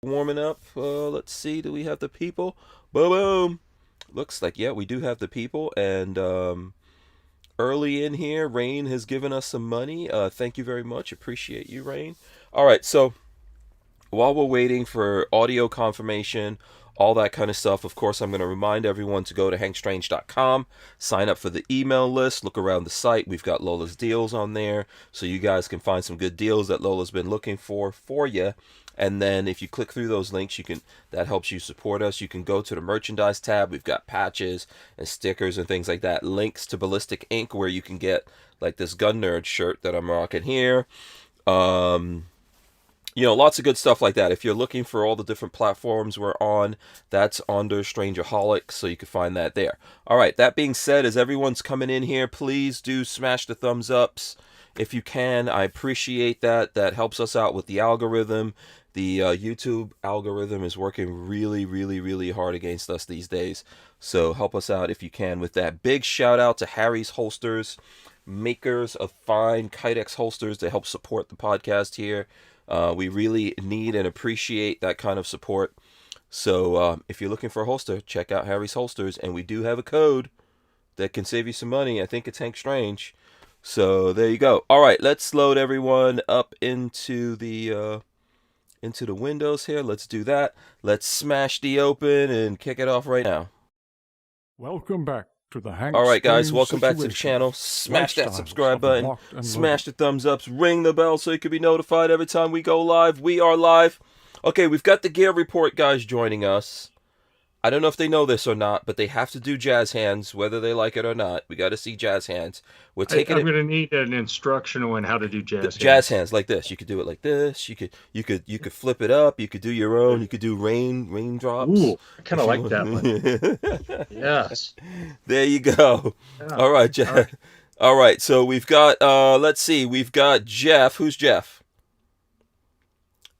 Warming up. Let's see. Do we have the people? Boom, boom. Looks like, yeah, we do have the people. And early in here, Rain has given us some money. Thank you very much. Appreciate you, Rain. All right. So while we're waiting for audio confirmation, all that kind of stuff, of course, I'm going to remind everyone to go to hankstrange.com, sign up for the email list, look around the site. We've got Lola's deals on there, so you guys can find some good deals that Lola's been looking for you. And then if you click through those links, that helps you support us. You can go to the merchandise tab. We've got patches and stickers and things like that. Links to Ballistic Ink, where you can get like this Gun Nerd shirt that I'm rocking here. Lots of good stuff like that. If you're looking for all the different platforms we're on, that's under Strangerholic, so you can find that there. All right, that being said, as everyone's coming in here, please do smash the thumbs ups if you can. I appreciate that. That helps us out with the algorithm. The YouTube algorithm is working really, really, really hard against us these days. So help us out if you can with that. Big shout out to Harry's Holsters, makers of fine Kydex holsters to help support the podcast here. We really need and appreciate that kind of support. So if you're looking for a holster, check out Harry's Holsters. And we do have a code that can save you some money. I think it's Hank Strange. So there you go. All right, let's load everyone up into the windows here. Let's do that. Let's smash the open and kick it off right now. Welcome back to the Hank. All right, guys, welcome back to the channel. Smash that subscribe button, smash the thumbs ups, ring the bell so you can be notified every time we go live. We are live. Okay, we've got the gear report guys joining us. I don't know if they know this or not, but they have to do jazz hands, whether they like it or not. We got to see jazz hands. I'm going to need an instructional on how to do jazz hands. Jazz hands like this. You could do it like this. You could flip it up. You could do your own. You could do raindrops. Ooh, I kind of like that one. Yes. There you go. Yeah. All right, Jeff. All right. So we've got. Let's see. We've got Jeff. Who's Jeff?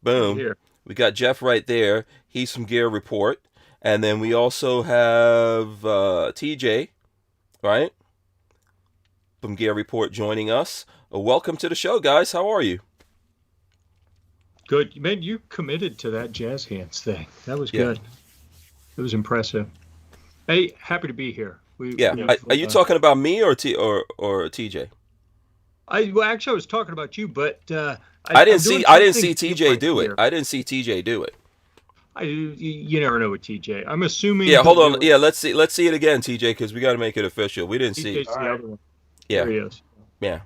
Boom. Right here. We got Jeff right there. He's from Gear Report. And then we also have TJ, right, from Gear Report joining us. Welcome to the show, guys. How are you? Good. Man, you committed to that jazz hands thing. That was good. It was impressive. Hey, happy to be here. Are you talking about me or TJ? Well, actually, I was talking about you, but I didn't see TJ do it. I didn't see TJ do it. You never know with TJ. I'm assuming. Yeah, hold on. Yeah, let's see it again, TJ, because we got to make it official. We didn't see. The other one. Yeah. There he is. Yeah.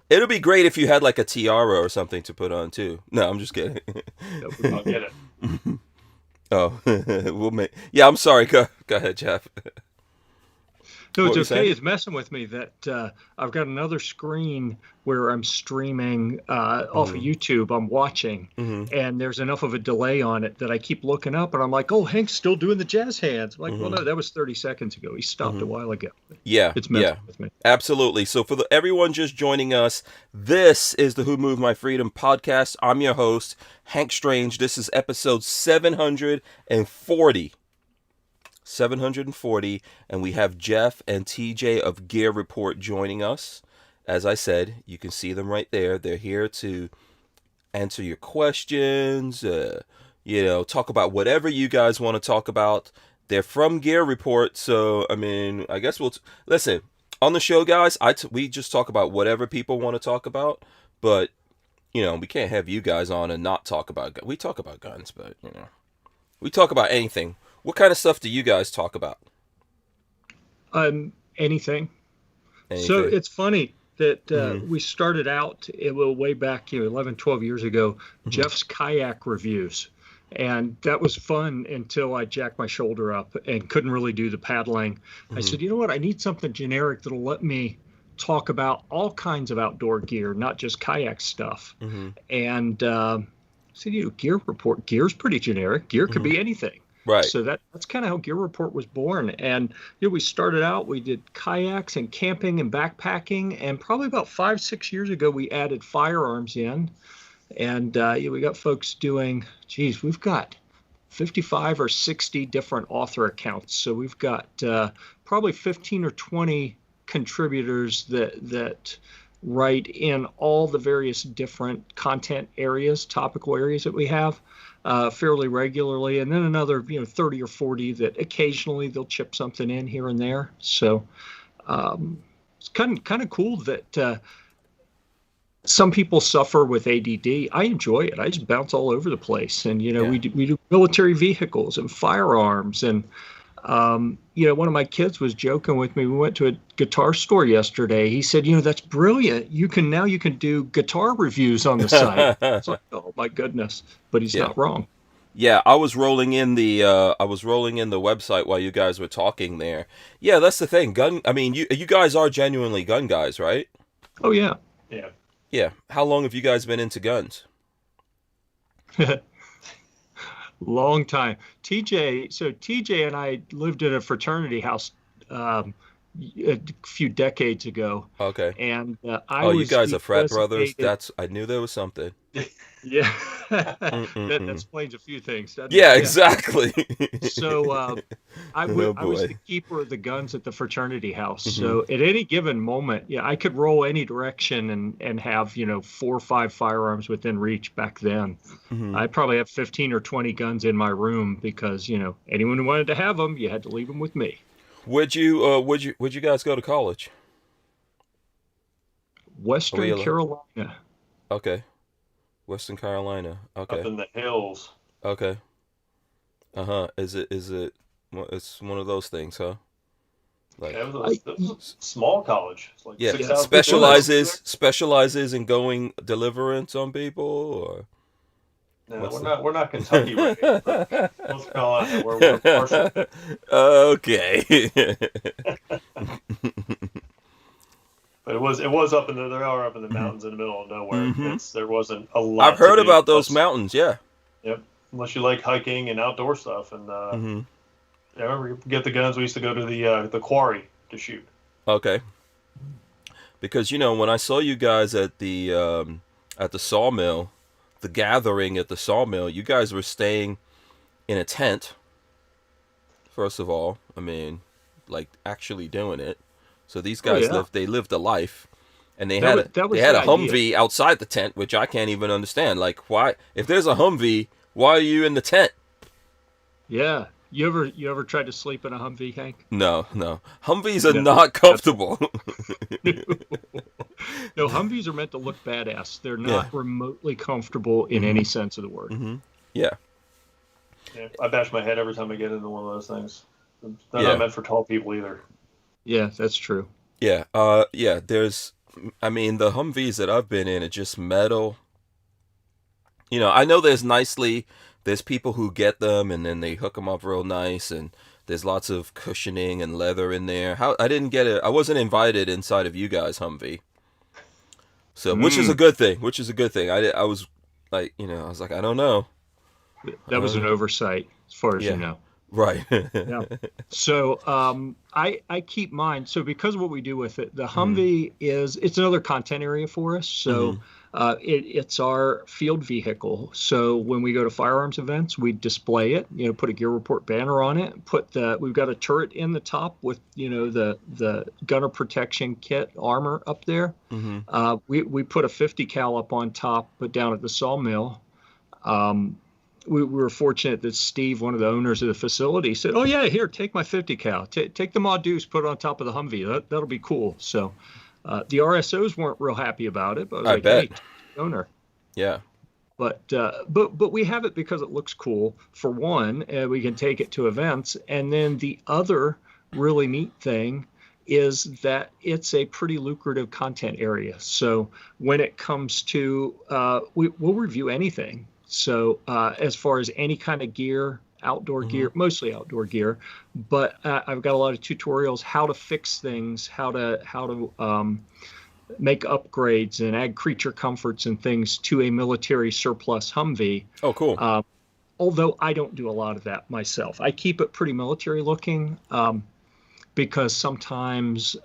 It'll be great if you had like a tiara or something to put on too. No, I'm just kidding. I'll get it. Oh, we'll make. Yeah, I'm sorry. Go ahead, Jeff. No, it's okay. It's messing with me that I've got another screen where I'm streaming off of YouTube. I'm watching, and there's enough of a delay on it that I keep looking up, and I'm like, "Oh, Hank's still doing the jazz hands." I'm like, well, no, that was 30 seconds ago. He stopped a while ago. Yeah, it's messing with me. Absolutely. So for everyone just joining us, this is the Who Moved My Freedom podcast. I'm your host, Hank Strange. This is episode 740. 740, and we have Jeff and TJ of Gear Report joining us. As I said, you can see them right there. They're here to answer your questions, talk about whatever you guys want to talk about. They're from Gear Report, so I mean, I guess we'll listen on the show, guys. We just talk about whatever people want to talk about, but we can't have you guys on and not talk about. We talk about guns, but we talk about anything. What kind of stuff do you guys talk about? Anything. So it's funny that we started out way back 11, 12 years ago, Jeff's kayak reviews. And that was fun until I jacked my shoulder up and couldn't really do the paddling. I said, you know what? I need something generic that'll let me talk about all kinds of outdoor gear, not just kayak stuff. And I said, Gear Report, gear's pretty generic. Gear could be anything. Right. So that's kind of how Gear Report was born. And we started out, we did kayaks and camping and backpacking. And probably about 5-6 years ago, we added firearms in. And we got folks doing, we've got 55 or 60 different author accounts. So we've got probably 15 or 20 contributors that write in all the various different content areas, topical areas that we have. fairly regularly, and then another 30 or 40 that occasionally they'll chip something in here and there. So it's kind of cool that some people suffer with ADD. I enjoy it. I just bounce all over the place, and we do military vehicles and firearms, and one of my kids was joking with me. We went to a guitar store yesterday. He said, that's brilliant. You can do guitar reviews on the site. It's like, oh my goodness, but he's not wrong. Yeah, I was rolling in the website while you guys were talking there. Yeah, that's the thing. I mean, you guys are genuinely gun guys, right? Oh yeah. Yeah. Yeah. How long have you guys been into guns? Long time. TJ and I lived in a fraternity house a few decades ago. Okay. And you guys are frat brothers? I knew there was something. Yeah. That explains a few things, doesn't it? Yeah, exactly. So I was the keeper of the guns at the fraternity house. So at any given moment, I could roll any direction and have 4 or 5 firearms within reach back then. I probably have 15 or 20 guns in my room because anyone who wanted to have them, you had to leave them with me. Would you guys go to college? Western Carolina. Okay. Western Carolina. Okay. Up in the hills. Okay. Is it? It's one of those things, huh? Like, it was a small college. It's like 6,000 specializes in going deliverance on people, or. No, we're not Kentucky right here. North Carolina. We're partial. Okay. But it was up in the mountains in the middle of nowhere. There wasn't a lot. I've heard about those mountains. Yeah. Yep. Unless you like hiking and outdoor stuff, and we get the guns. We used to go to the quarry to shoot. Okay. Because when I saw you guys at the Sawmill, the gathering at the Sawmill, you guys were staying in a tent. First of all, I mean, like actually doing it. So these guys lived a life, and they had a Humvee outside the tent, which I can't even understand. Like, why? If there's a Humvee, why are you in the tent? Yeah, you ever tried to sleep in a Humvee, Hank? No. Humvees are not comfortable. No, Humvees are meant to look badass. They're not remotely comfortable in any sense of the word. Yeah. I bash my head every time I get into one of those things. They're not meant for tall people either. Yeah, that's true. Yeah, there's, the Humvees that I've been in are just metal. I know there's people who get them and then they hook them up real nice, and there's lots of cushioning and leather in there. I didn't get it. I wasn't invited inside of you guys' Humvee. So, which is a good thing. I was like, I was like, I don't know. That was an oversight, as far as you know. Right. Yeah. So I keep mine. So because of what we do with it, the Humvee it's another content area for us. So it's our field vehicle. So when we go to firearms events, we display it. Put a gear report banner on it. We've got a turret in the top with the gunner protection kit armor up there. We put a 50 cal up on top, but down at the Sawmill. We were fortunate that Steve, one of the owners of the facility, said, "Oh yeah, here, take my 50 cal. Take the Mod Deuce, put it on top of the Humvee. That'll be cool." So the RSOs weren't real happy about it, but I was bet. Hey, owner. Yeah. But we have it because it looks cool. For one, we can take it to events, and then the other really neat thing is that it's a pretty lucrative content area. So when it comes to, we'll review anything. So as far as any kind of gear, outdoor gear, mostly outdoor gear, but I've got a lot of tutorials how to fix things, how to make upgrades and add creature comforts and things to a military surplus Humvee. Oh, cool. Although I don't do a lot of that myself. I keep it pretty military looking because sometimes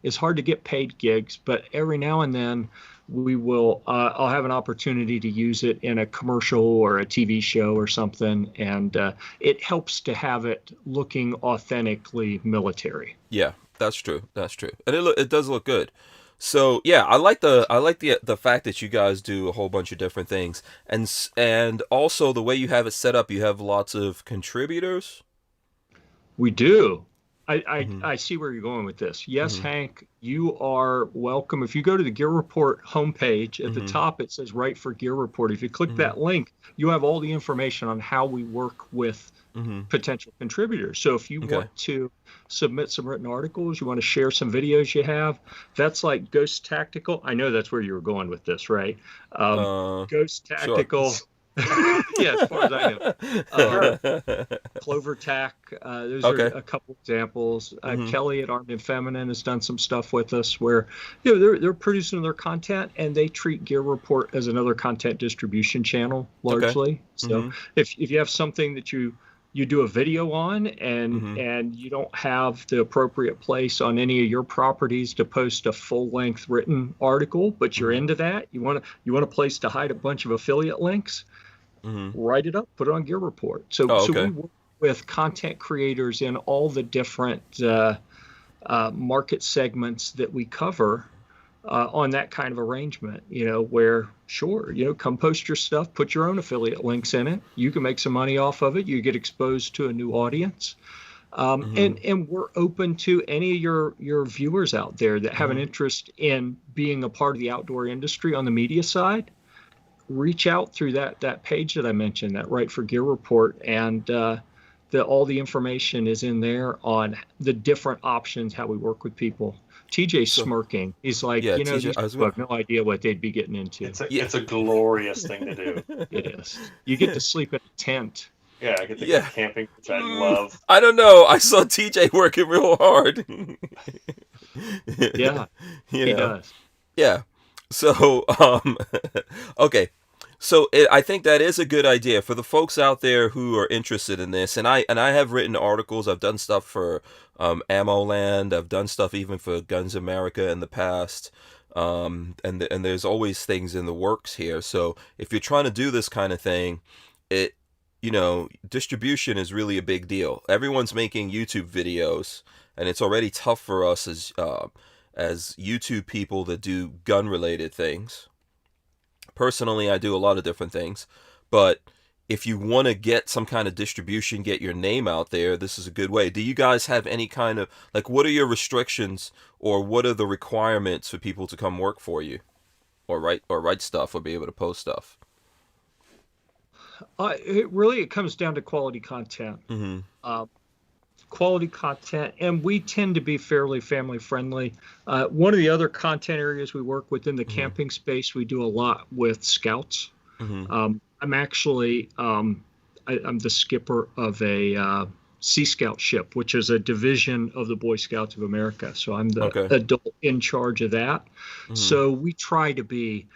it's hard to get paid gigs, but every now and then I'll have an opportunity to use it in a commercial or a TV show or something, and it helps to have it looking authentically military. Yeah, that's true. And it does look good. So yeah, I like the fact that you guys do a whole bunch of different things, and also the way you have it set up, you have lots of contributors. We do. I, Hmm. I see where you're going with this. Yes, Hmm. Hank, you are welcome. If you go to the Gear Report homepage, at the Hmm. top it says Write for Gear Report. If you click Hmm. that link, you have all the information on how we work with Hmm. potential contributors. So if you Okay. want to submit some written articles, you want to share some videos you have, that's like Ghost Tactical. I know that's where you were going with this, right? Um, Ghost Sure. Tactical. Yeah, as far as I know. Um, Sure. Clover Tack, those are Okay. a couple examples. Hmm. Kelly at Armed and Feminine has done some stuff with us where they're producing their content and they treat Gear Report as another content distribution channel Okay. largely. So Hmm. if you have something that you do a video on Hmm. and you don't have the appropriate place on any of your properties to post a full-length written article, but you're Hmm. into that, you want a place to hide a bunch of affiliate links, Hmm. write it up, put it on Gear Report. So Oh, so we okay. work with content creators in all the different market segments that we cover on that kind of arrangement. Where sure, come post your stuff, put your own affiliate links in it. You can make some money off of it. You get exposed to a new audience. Hmm. And we're open to any of your viewers out there that have an Hmm. interest in being a part of the outdoor industry on the media side. Reach out through that page that I mentioned, that Right for Gear Report, and all the information is in there on the different options, how we work with people. TJ's So smirking. He's like, yeah, TJ, these I was people gonna. have no idea what they'd be getting into. Yeah. It's a glorious thing to do. It is. You get to sleep in a tent. Yeah, I get to go Yeah. camping, which I love. I don't know. I saw TJ working real hard. Yeah, you he know. does. Yeah. So, okay. So I think that is a good idea for the folks out there who are interested in this. And I have written articles. I've done stuff for Ammo Land. I've done stuff even for Guns America in the past. And there's always things in the works here. So if you're trying to do this kind of thing, it distribution is really a big deal. Everyone's making YouTube videos, and it's already tough for us as YouTube people that do gun related things. Personally, I do a lot of different things, but if you want to get some kind of distribution, get your name out there, this is a good way. Do you guys have any kind of, like, what are your restrictions, or what are the requirements for people to come work for you, or write stuff, or be able to post stuff? It comes down to quality content. Mm-hmm. Uh, Quality content, and we tend to be fairly family friendly. One of the other content areas we work within the Mm-hmm. camping space, we do a lot with scouts. Mm-hmm. I'm actually I'm the skipper of a Sea Scout ship, which is a division of the Boy Scouts of America. So I'm the Okay. adult in charge of that. Mm-hmm. So we try to be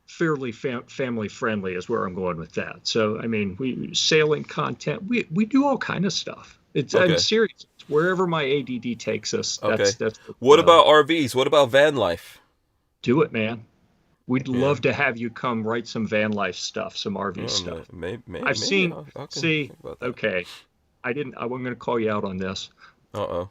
fairly family friendly is where I'm going with that. So I mean, we sailing content, we do all kind of stuff. I'm Okay. serious. Wherever my ADD takes us, Okay. that's where we What go. about RVs? What about van life? Do it, man. We'd Yeah. love to have you come write some van life stuff, some RV stuff. Maybe, I've maybe seen. I can See, think about that. okay, I wasn't going to call you out on this. Uh-oh.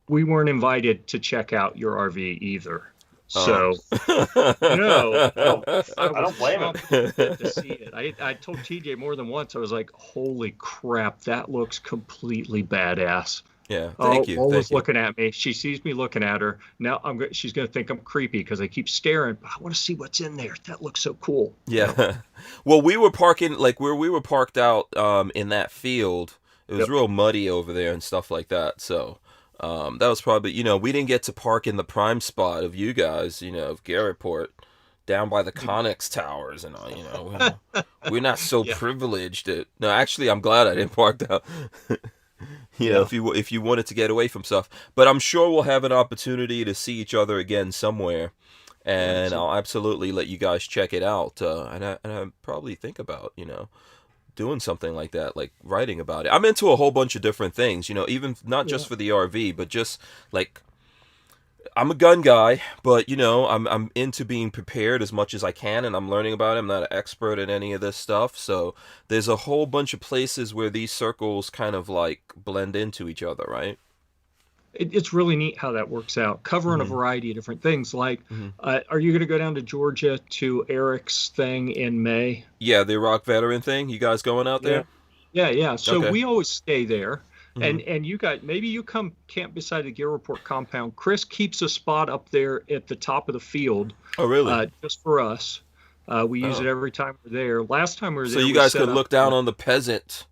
We weren't invited to check out your RV either. Oh. So no, I I don't was blame him. chomping at the bit to see it. I told TJ more than once. I was like, "Holy crap, that looks completely badass." Yeah, Oh, thank you. Thank Lola's you. looking at me. She sees me looking at her. Now she's going to think I'm creepy because I keep staring. I want to see what's in there. That looks so cool. Yeah. Well, we were parking, like, where we were parked out in that field. It was Yep. real muddy over there and stuff like that. So that was probably, we didn't get to park in the prime spot of you guys, of Garrettport, down by the Conix towers and all. We're not so Yeah. privileged. No, actually, I'm glad I didn't park down. Yeah. If you wanted to get away from stuff, but I'm sure we'll have an opportunity to see each other again somewhere, and I'll absolutely let you guys check it out. And I probably think about doing something like that, like writing about it. I'm into a whole bunch of different things, even not just for the RV, but just like I'm a gun guy, but I'm into being prepared as much as I can, and I'm learning about it. I'm not an expert at any of this stuff, so there's a whole bunch of places where these circles kind of like blend into each other, right? It's really neat how that works out, covering a variety of different things. Like, are you going to go down to Georgia to Eric's thing in May? Yeah, the Iraq veteran thing. You guys going out there? Yeah. So Okay. we always stay there. And you got, maybe you come camp beside the Gear Report compound. Chris keeps a spot up there at the top of the field. Oh, really? Just for us. We use it every time we're there. Last time we were there, so you guys could look down on the peasant.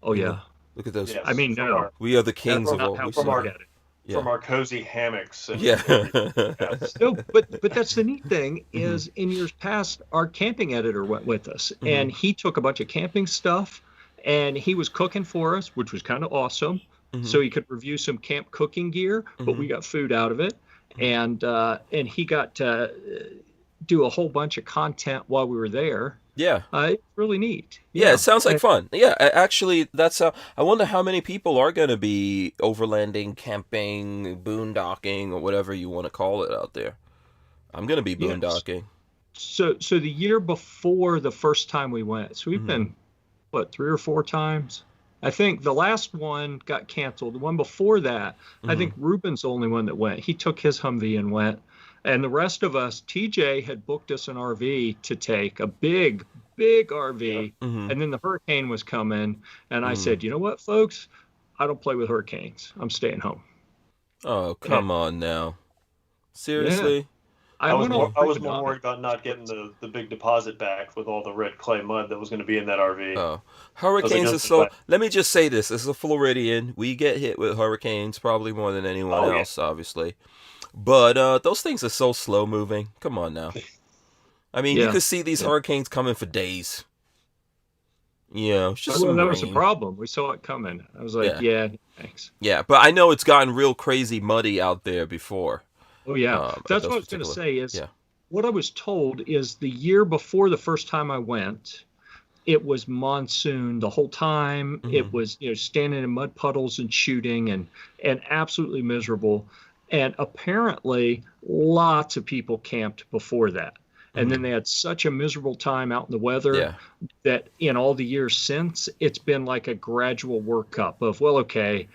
Oh, yeah. Look at those. Yes, I mean, no. We are the kings of all. From our cozy hammocks. And No, but that's the neat thing is in years past, our camping editor went with us, and he took a bunch of camping stuff, and he was cooking for us, which was kind of awesome. So he could review some camp cooking gear, but we got food out of it, and he got to do a whole bunch of content while we were there. Yeah. It's really neat. Yeah, it sounds like fun. Yeah, actually, that's I wonder how many people are going to be overlanding, camping, boondocking, or whatever you want to call it out there. I'm going to be boondocking. So the year before the first time we went, so we've been, 3 or 4 times? I think the last one got canceled. The one before that, I think Ruben's the only one that went. He took his Humvee and went. And the rest of us, TJ had booked us an RV to take, a big RV. And then the hurricane was coming. And I said, you know what, folks? I don't play with hurricanes. I'm staying home. Oh, come on now. Seriously? Yeah. I was more worried about not getting the big deposit back with all the red clay mud that was going to be in that RV. Oh, hurricanes are so... Let me just say this. This is a Floridian. We get hit with hurricanes probably more than anyone else, obviously. But those things are so slow moving. Come on now. I mean, you could see these hurricanes coming for days. It's just that was the problem. We saw it coming. I was like, yeah thanks. Yeah, but I know it's gotten real crazy muddy out there before. Oh, yeah. That's what I was going to say is what I was told is the year before the first time I went, it was monsoon the whole time. It was, standing in mud puddles and shooting and absolutely miserable. And apparently lots of people camped before that. And then they had such a miserable time out in the weather that in all the years since, it's been like a gradual workup of, well, okay,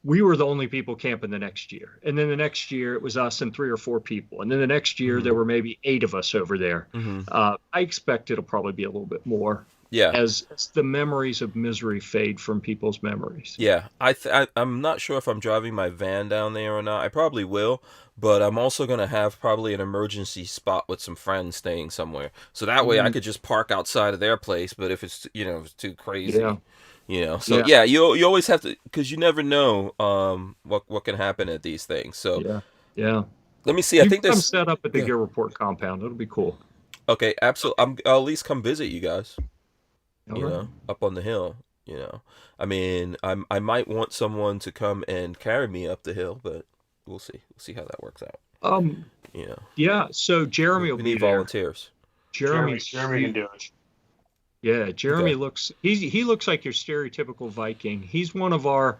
we were the only people camping the next year. And then the next year it was us and 3 or 4 people. And then the next year there were maybe 8 of us over there. I expect it'll probably be a little bit more. Yeah. As the memories of misery fade from people's memories. Yeah. I'm not sure if I'm driving my van down there or not. I probably will. But I'm also going to have probably an emergency spot with some friends staying somewhere. So that way I could just park outside of their place. But if it's, if it's too crazy. So you always have to, because you never know what can happen at these things. So let me see. I think there's set up at the Gear Report compound. It'll be cool. Okay, absolutely. I'll at least come visit you guys. Up on the hill. I mean, I might want someone to come and carry me up the hill, but we'll see. We'll see how that works out. Yeah. So Jeremy will be there. We need volunteers. Jeremy can do it. Yeah, Jeremy looks he looks like your stereotypical Viking. He's one of our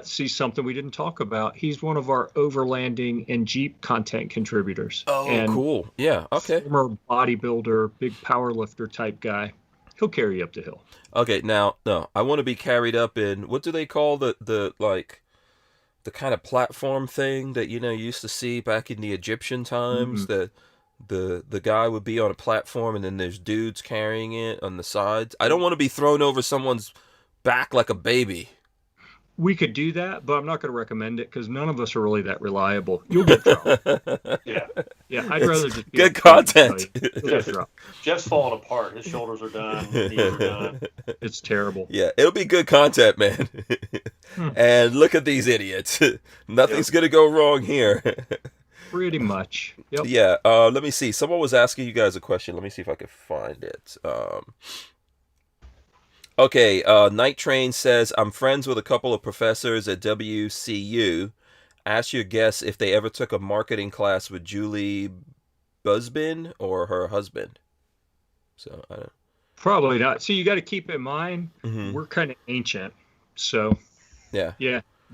see something we didn't talk about. He's one of our overlanding and Jeep content contributors. Oh, and cool. Yeah, okay. Former bodybuilder, big power lifter type guy. He'll carry you up the hill. Okay, now no, I want to be carried up in what do they call the kind of platform thing that you used to see back in the Egyptian times that the guy would be on a platform and then there's dudes carrying it on the sides. I don't want to be thrown over someone's back like a baby. We could do that, but I'm not going to recommend it because none of us are really that reliable. You'll get dropped. Yeah. I'd rather just be good content. Jeff's falling apart. His shoulders are done. His knees are done. It's terrible. Yeah, it'll be good content, man. And look at these idiots. Nothing's going to go wrong here. Pretty much. Yep. Yeah. Let me see. Someone was asking you guys a question. Let me see if I can find it. Okay. Night Train says, I'm friends with a couple of professors at WCU. Ask your guests if they ever took a marketing class with Julie Busbin or her husband. So I don't. Probably not. So you got to keep in mind we're kind of ancient. So yeah.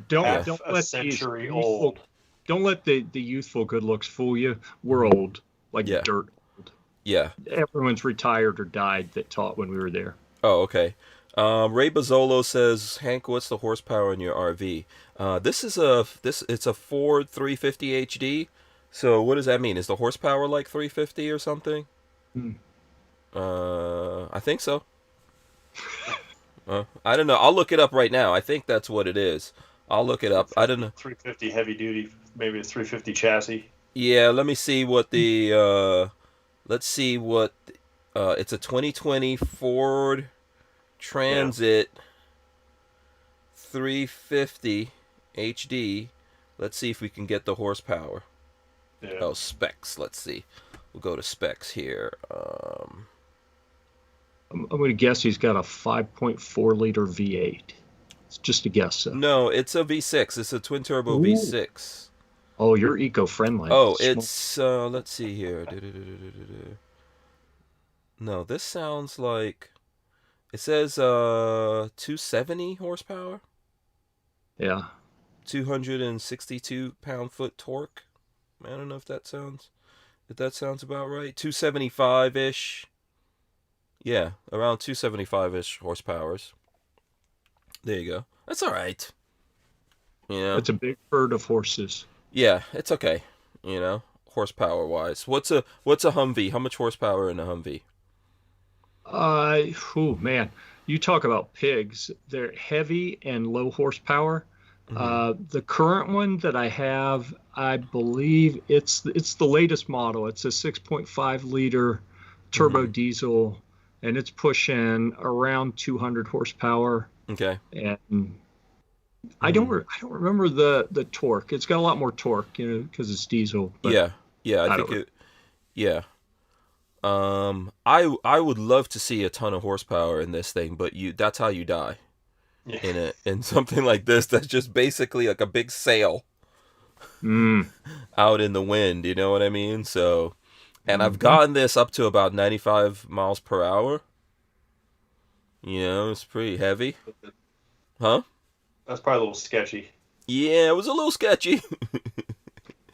Don't let century old. Don't let the youthful good looks fool you. We're old, like dirt old. Yeah. Everyone's retired or died that taught when we were there. Oh, okay. Ray Bazzolo says, Hank, what's the horsepower in your RV? It's a Ford 350 HD. So what does that mean? Is the horsepower like 350 or something? Hmm. I think so. I don't know. I'll look it up right now. I think that's what it is. I'll look it up. I don't know. 350 heavy duty, maybe a 350 chassis. Yeah, let me see what let's see what, it's a 2020 Ford Transit 350 HD. Let's see if we can get the horsepower. Yeah. Oh, specs. Let's see. We'll go to specs here. I'm going to guess he's got a 5.4 liter V8. It's just a guess. No, it's a V6. It's a twin turbo V6. Oh, you're eco-friendly. Oh, it's let's see here. No, this sounds like it says 270 horsepower. Yeah. 262 pound-foot torque. I don't know if that sounds about right. 275-ish. Yeah, around 275-ish horsepowers. There you go. That's all right. You know, it's a big herd of horses. Yeah, it's okay. You know, horsepower wise. What's a Humvee? How much horsepower in a Humvee? Oh man, you talk about pigs. They're heavy and low horsepower. The current one that I have, I believe it's the latest model. It's a 6.5 liter turbo diesel, and it's pushing around 200 horsepower. Okay. And I don't remember the torque. It's got a lot more torque, you know, because it's diesel. But yeah. I think it. Yeah. I would love to see a ton of horsepower in this thing, but that's how you die. Yeah. In something like this, that's just basically like a big sail out in the wind. You know what I mean? So, and I've gotten this up to about 95 miles per hour. You know, it's pretty heavy. Huh? That's probably a little sketchy. Yeah, it was a little sketchy.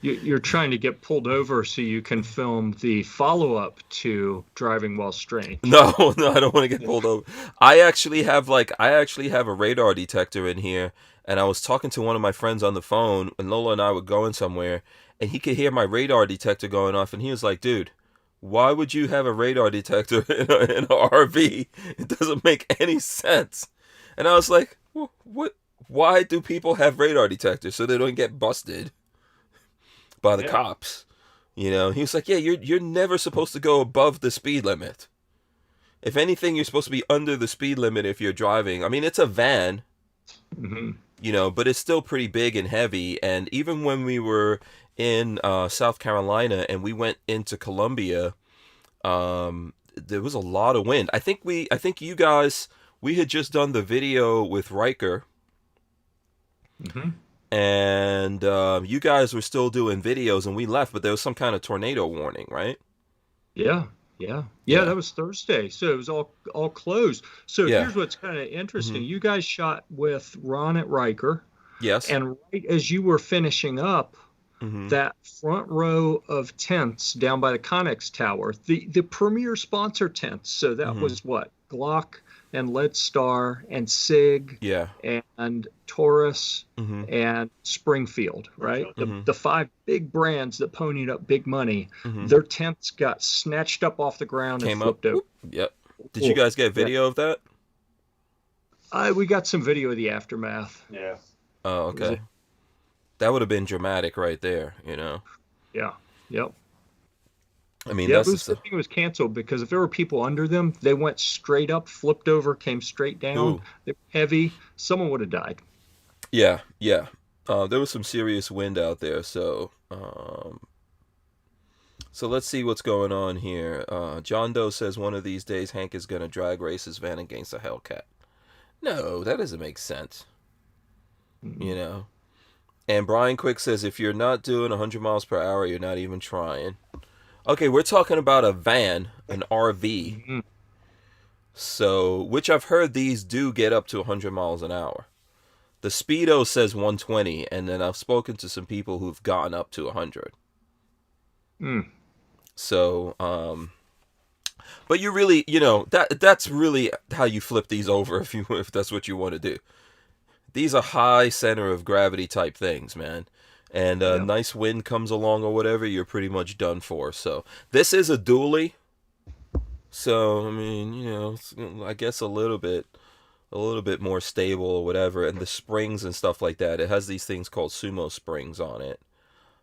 You're trying to get pulled over so you can film the follow-up to Driving While Strange. No, I don't want to get pulled over. I actually have a radar detector in here, and I was talking to one of my friends on the phone, and Lola and I were going somewhere, and he could hear my radar detector going off, and he was like, dude, why would you have a radar detector in an RV? It doesn't make any sense. And I was like, what? Why do people have radar detectors? So they don't get busted by the cops. You know, he was like, yeah, you're never supposed to go above the speed limit. If anything, you're supposed to be under the speed limit if you're driving. I mean, it's a van, you know, but it's still pretty big and heavy. And even when we were in South Carolina and we went into Columbia, there was a lot of wind. I think you guys, we had just done the video with Riker. And you guys were still doing videos, and we left, but there was some kind of tornado warning, right? Yeah. That was Thursday, so it was all closed. So here's what's kind of interesting: you guys shot with Ron at Riker, yes, and right as you were finishing up, that front row of tents down by the Canik tower, the premier sponsor tents. So that was what, Glock and Lead Star and SIG, and Taurus and Springfield, right? The five big brands that ponied up big money, their tents got snatched up off the ground and flipped over. Yep. Did you guys get video of that? We got some video of the aftermath. Yeah. Oh, okay. That would have been dramatic right there, you know? Yeah. Yep. I mean, it was canceled, because if there were people under them, they went straight up, flipped over, came straight down. Ooh. They were heavy. Someone would have died. Yeah. There was some serious wind out there, so let's see what's going on here. John Doe says one of these days Hank is going to drag race his van against a Hellcat. No, that doesn't make sense. You know? And Brian Quick says if you're not doing 100 miles per hour, you're not even trying. Okay, we're talking about a van, an RV. So, which I've heard these do get up to 100 miles an hour. The Speedo says 120, and then I've spoken to some people who've gotten up to 100. So, But you really, that's really how you flip these over if that's what you want to do. These are high center of gravity type things, man. And a nice wind comes along or whatever, you're pretty much done for. So this is a dually. So I mean, I guess a little bit more stable or whatever. And the springs and stuff like that, it has these things called sumo springs on it.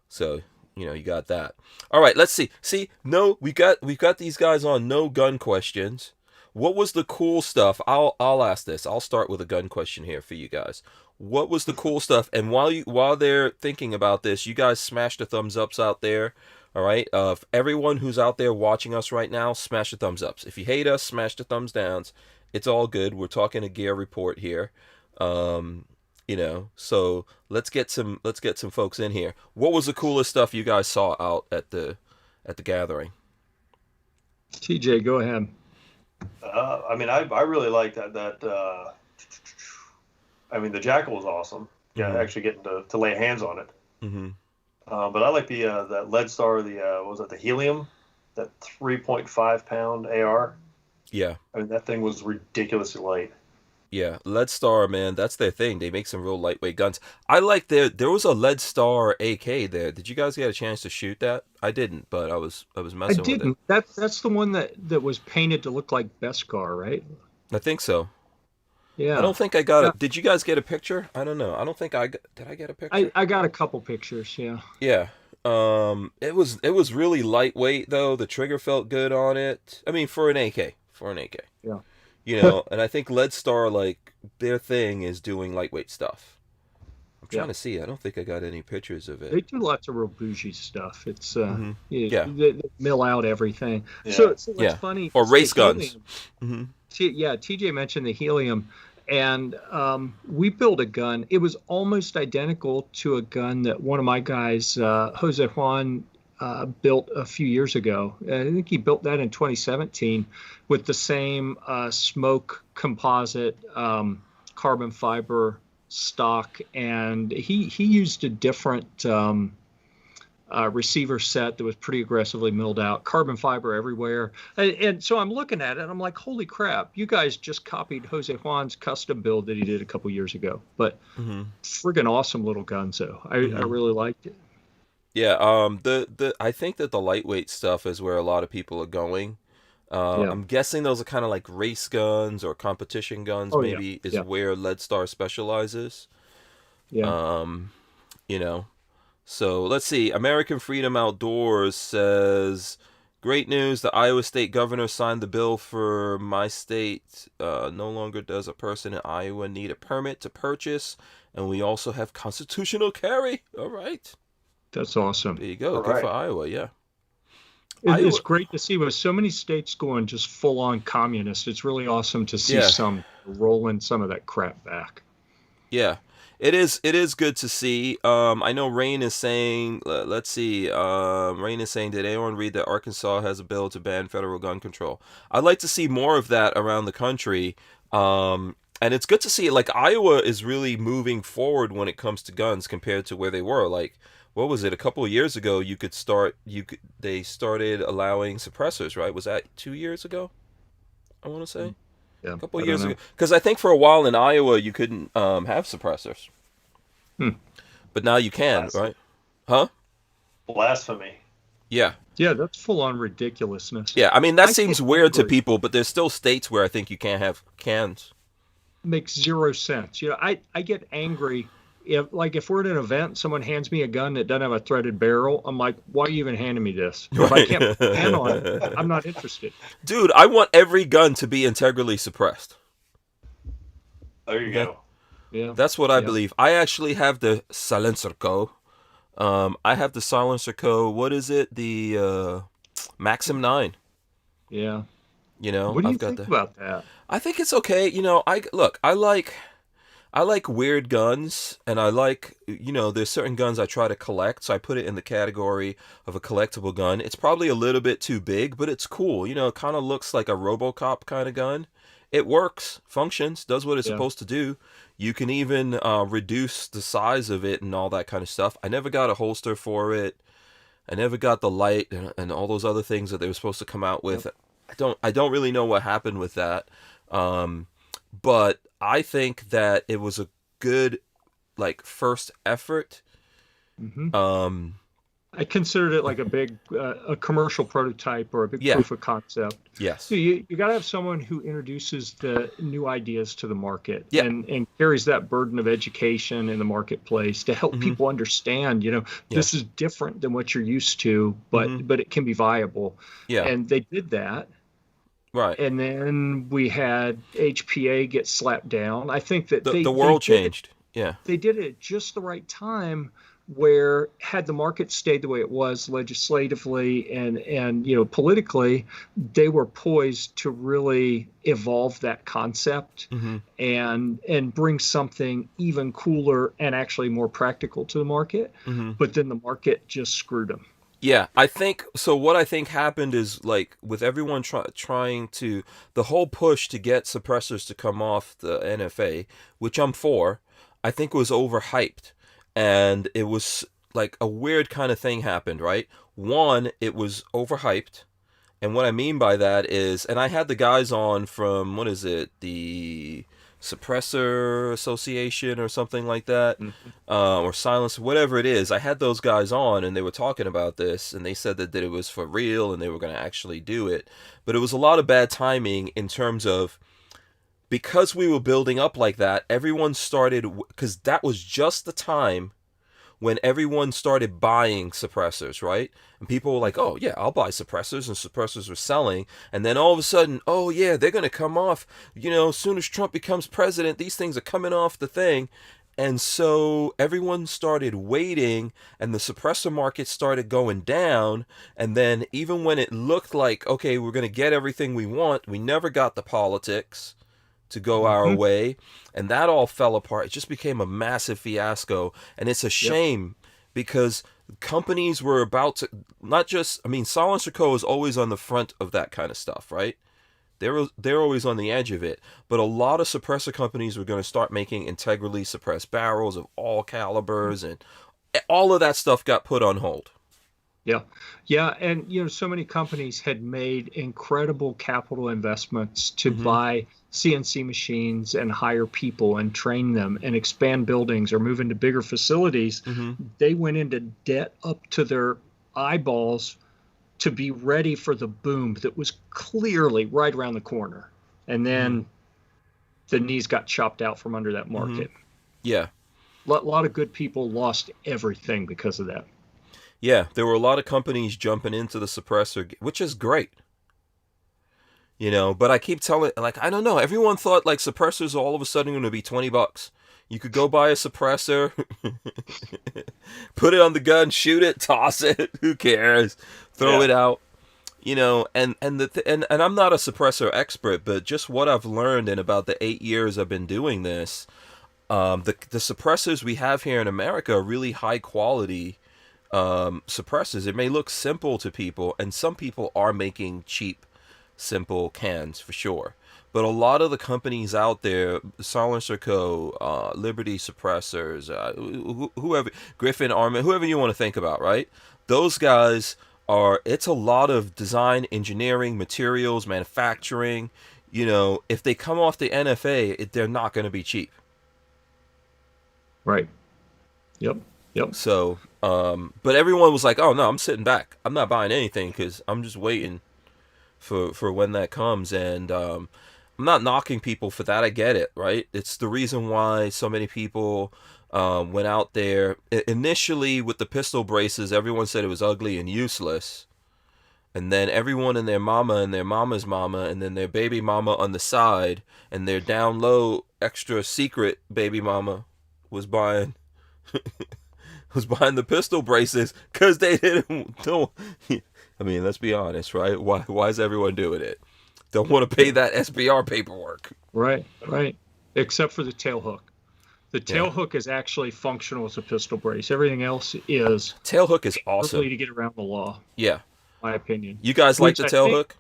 So you got that. All right, let's see. No, we've got these guys on no gun questions. What was the cool stuff? I'll ask this. I'll start with a gun question here for you guys. What was the cool stuff? And while they're thinking about this, you guys smash the thumbs ups out there. All right. Everyone who's out there watching us right now, smash the thumbs ups. If you hate us, smash the thumbs downs. It's all good. We're talking a gear report here. So let's get some folks in here. What was the coolest stuff you guys saw out at the gathering? TJ, go ahead. I really liked that. The Jackal was awesome. Yeah, actually getting to lay hands on it. Mm-hmm. But I like that Lead Star, the Helium, that 3.5 pound AR. Yeah. That thing was ridiculously light. Yeah, Lead Star, man, that's their thing. They make some real lightweight guns. I like there was a Lead Star AK there. Did you guys get a chance to shoot that? I didn't, but I was messing with it. That's the one that was painted to look like Beskar, right? I think so. Yeah. I don't think I got it. Did you guys get a picture? I don't know. I don't think did I get a picture? I got a couple pictures, yeah. Yeah. It was really lightweight though. The trigger felt good on it. I mean, for an AK. Yeah. And I think Lead Star, like, their thing is doing lightweight stuff. I'm trying to see. I don't think I got any pictures of it. They do lots of real bougie stuff. It's they mill out everything. Yeah. So it's funny. Or race guns. Mm-hmm. TJ mentioned the Helium, and we built a gun. It was almost identical to a gun that one of my guys, Jose Juan, built a few years ago. I think he built that in 2017 with the same smoke composite carbon fiber stock, and he used a different receiver set that was pretty aggressively milled out, carbon fiber everywhere. And so I'm looking at it and I'm like, holy crap, you guys just copied Jose Juan's custom build that he did a couple years ago. But friggin' awesome little gun. So I really liked it. Yeah, I think that the lightweight stuff is where a lot of people are going. I'm guessing those are kind of like race guns or competition guns. Where Lead Star specializes. Yeah. So let's see. American Freedom Outdoors says, great news. The Iowa State governor signed the bill for my state. No longer does a person in Iowa need a permit to purchase, and we also have constitutional carry. All right. That's awesome. There you go. Good for Iowa, yeah. It's great to see with so many states going just full on communist. It's really awesome to see some rolling some of that crap back. Yeah, it is good to see. I know Rain is saying, let's see. Rain is saying, did anyone read that Arkansas has a bill to ban federal gun control? I'd like to see more of that around the country. And it's good to see, like, Iowa is really moving forward when it comes to guns compared to where they were. Like, what was it? A couple of years ago, they started allowing suppressors, right? Was that 2 years ago? I want to say. Yeah. A couple of years ago. Because I think for a while in Iowa, you couldn't have suppressors. But now you can, right? Huh? Blasphemy. Yeah. Yeah, that's full on ridiculous's. Yeah, I mean, that seems weird to people, but there's still states where I think you can't have cans. Makes zero sense. I get angry. If we're at an event, someone hands me a gun that doesn't have a threaded barrel, I'm like, why are you even handing me this? If I can't put a pen on it, I'm not interested. Dude, I want every gun to be integrally suppressed. There you go. Yeah, that's what I believe. I actually have the Silencer Co. I have the Silencer Co. What is it? The Maxim 9. Yeah. What do you think about that? I think it's okay. I like weird guns, and I like, there's certain guns I try to collect, so I put it in the category of a collectible gun. It's probably a little bit too big, but it's cool. It kind of looks like a RoboCop kind of gun. It works, functions, does what it's supposed to do. You can even reduce the size of it and all that kind of stuff. I never got a holster for it. I never got the light and all those other things that they were supposed to come out with. I don't really know what happened with that. But I think that it was a good like first effort. Mm-hmm. I considered it like a big a commercial prototype or a big proof of concept. Yes. So you got to have someone who introduces the new ideas to the market and carries that burden of education in the marketplace to help people understand, this is different than what you're used to, but it can be viable. Yeah. And they did that. Right. And then we had HPA get slapped down. I think that the world changed. They did it at just the right time, where had the market stayed the way it was legislatively and politically, they were poised to really evolve that concept and bring something even cooler and actually more practical to the market. But then the market just screwed them. Yeah, I think so. What I think happened is like with everyone trying to the whole push to get suppressors to come off the NFA, which I'm for, I think was overhyped. And it was like a weird kind of thing happened, right? One, it was overhyped. And what I mean by that is, and I had the guys on from, what is it, the Suppressor Association or something like that, or Silence, whatever it is. I had those guys on and they were talking about this and they said that it was for real and they were going to actually do it. But it was a lot of bad timing in terms of, because we were building up like that, everyone started, because that was just the time when everyone started buying suppressors, right? And people were like, oh yeah, I'll buy suppressors, and suppressors were selling. And then all of a sudden, oh yeah, they're going to come off, as soon as Trump becomes president, these things are coming off the thing. And so everyone started waiting and the suppressor market started going down. And then even when it looked like, okay, we're going to get everything we want, we never got the politics to go our way, and that all fell apart. It just became a massive fiasco, and it's a shame because companies were about to Silencer Co. is always on the front of that kind of stuff, right? They're always on the edge of it, but a lot of suppressor companies were going to start making integrally suppressed barrels of all calibers, and all of that stuff got put on hold. Yeah. And, so many companies had made incredible capital investments to buy CNC machines and hire people and train them and expand buildings or move into bigger facilities. They went into debt up to their eyeballs to be ready for the boom that was clearly right around the corner. And then the knees got chopped out from under that market. Yeah. A lot of good people lost everything because of that. Yeah, there were a lot of companies jumping into the suppressor, which is great. But I keep telling, like, I don't know, everyone thought like suppressors are all of a sudden going to be $20. You could go buy a suppressor, put it on the gun, shoot it, toss it, who cares, throw it out. And I'm not a suppressor expert, but just what I've learned in about the 8 years I've been doing this, the suppressors we have here in America are really high quality suppressors. It may look simple to people, and some people are making cheap, simple cans for sure. But a lot of the companies out there, Silencer Co., Liberty Suppressors, whoever, Griffin, Armory, whoever you want to think about, right? Those guys it's a lot of design, engineering, materials, manufacturing. If they come off the NFA, they're not going to be cheap. Right. Yep. So, but everyone was like, oh no, I'm sitting back. I'm not buying anything because I'm just waiting for when that comes. And I'm not knocking people for that. I get it, right? It's the reason why so many people went out there. Initially, with the pistol braces, everyone said it was ugly and useless. And then everyone and their mama and their mama's mama and then their baby mama on the side and their down low extra secret baby mama was buying the pistol braces because they don't. I mean, let's be honest, right? Why is everyone doing it? Don't want to pay that SBR paperwork. Right. Except for the tail hook. The tail hook is actually functional as a pistol brace. Everything else is tail hook is awesome to get around the law. Yeah, my opinion. You guys like the tail hook?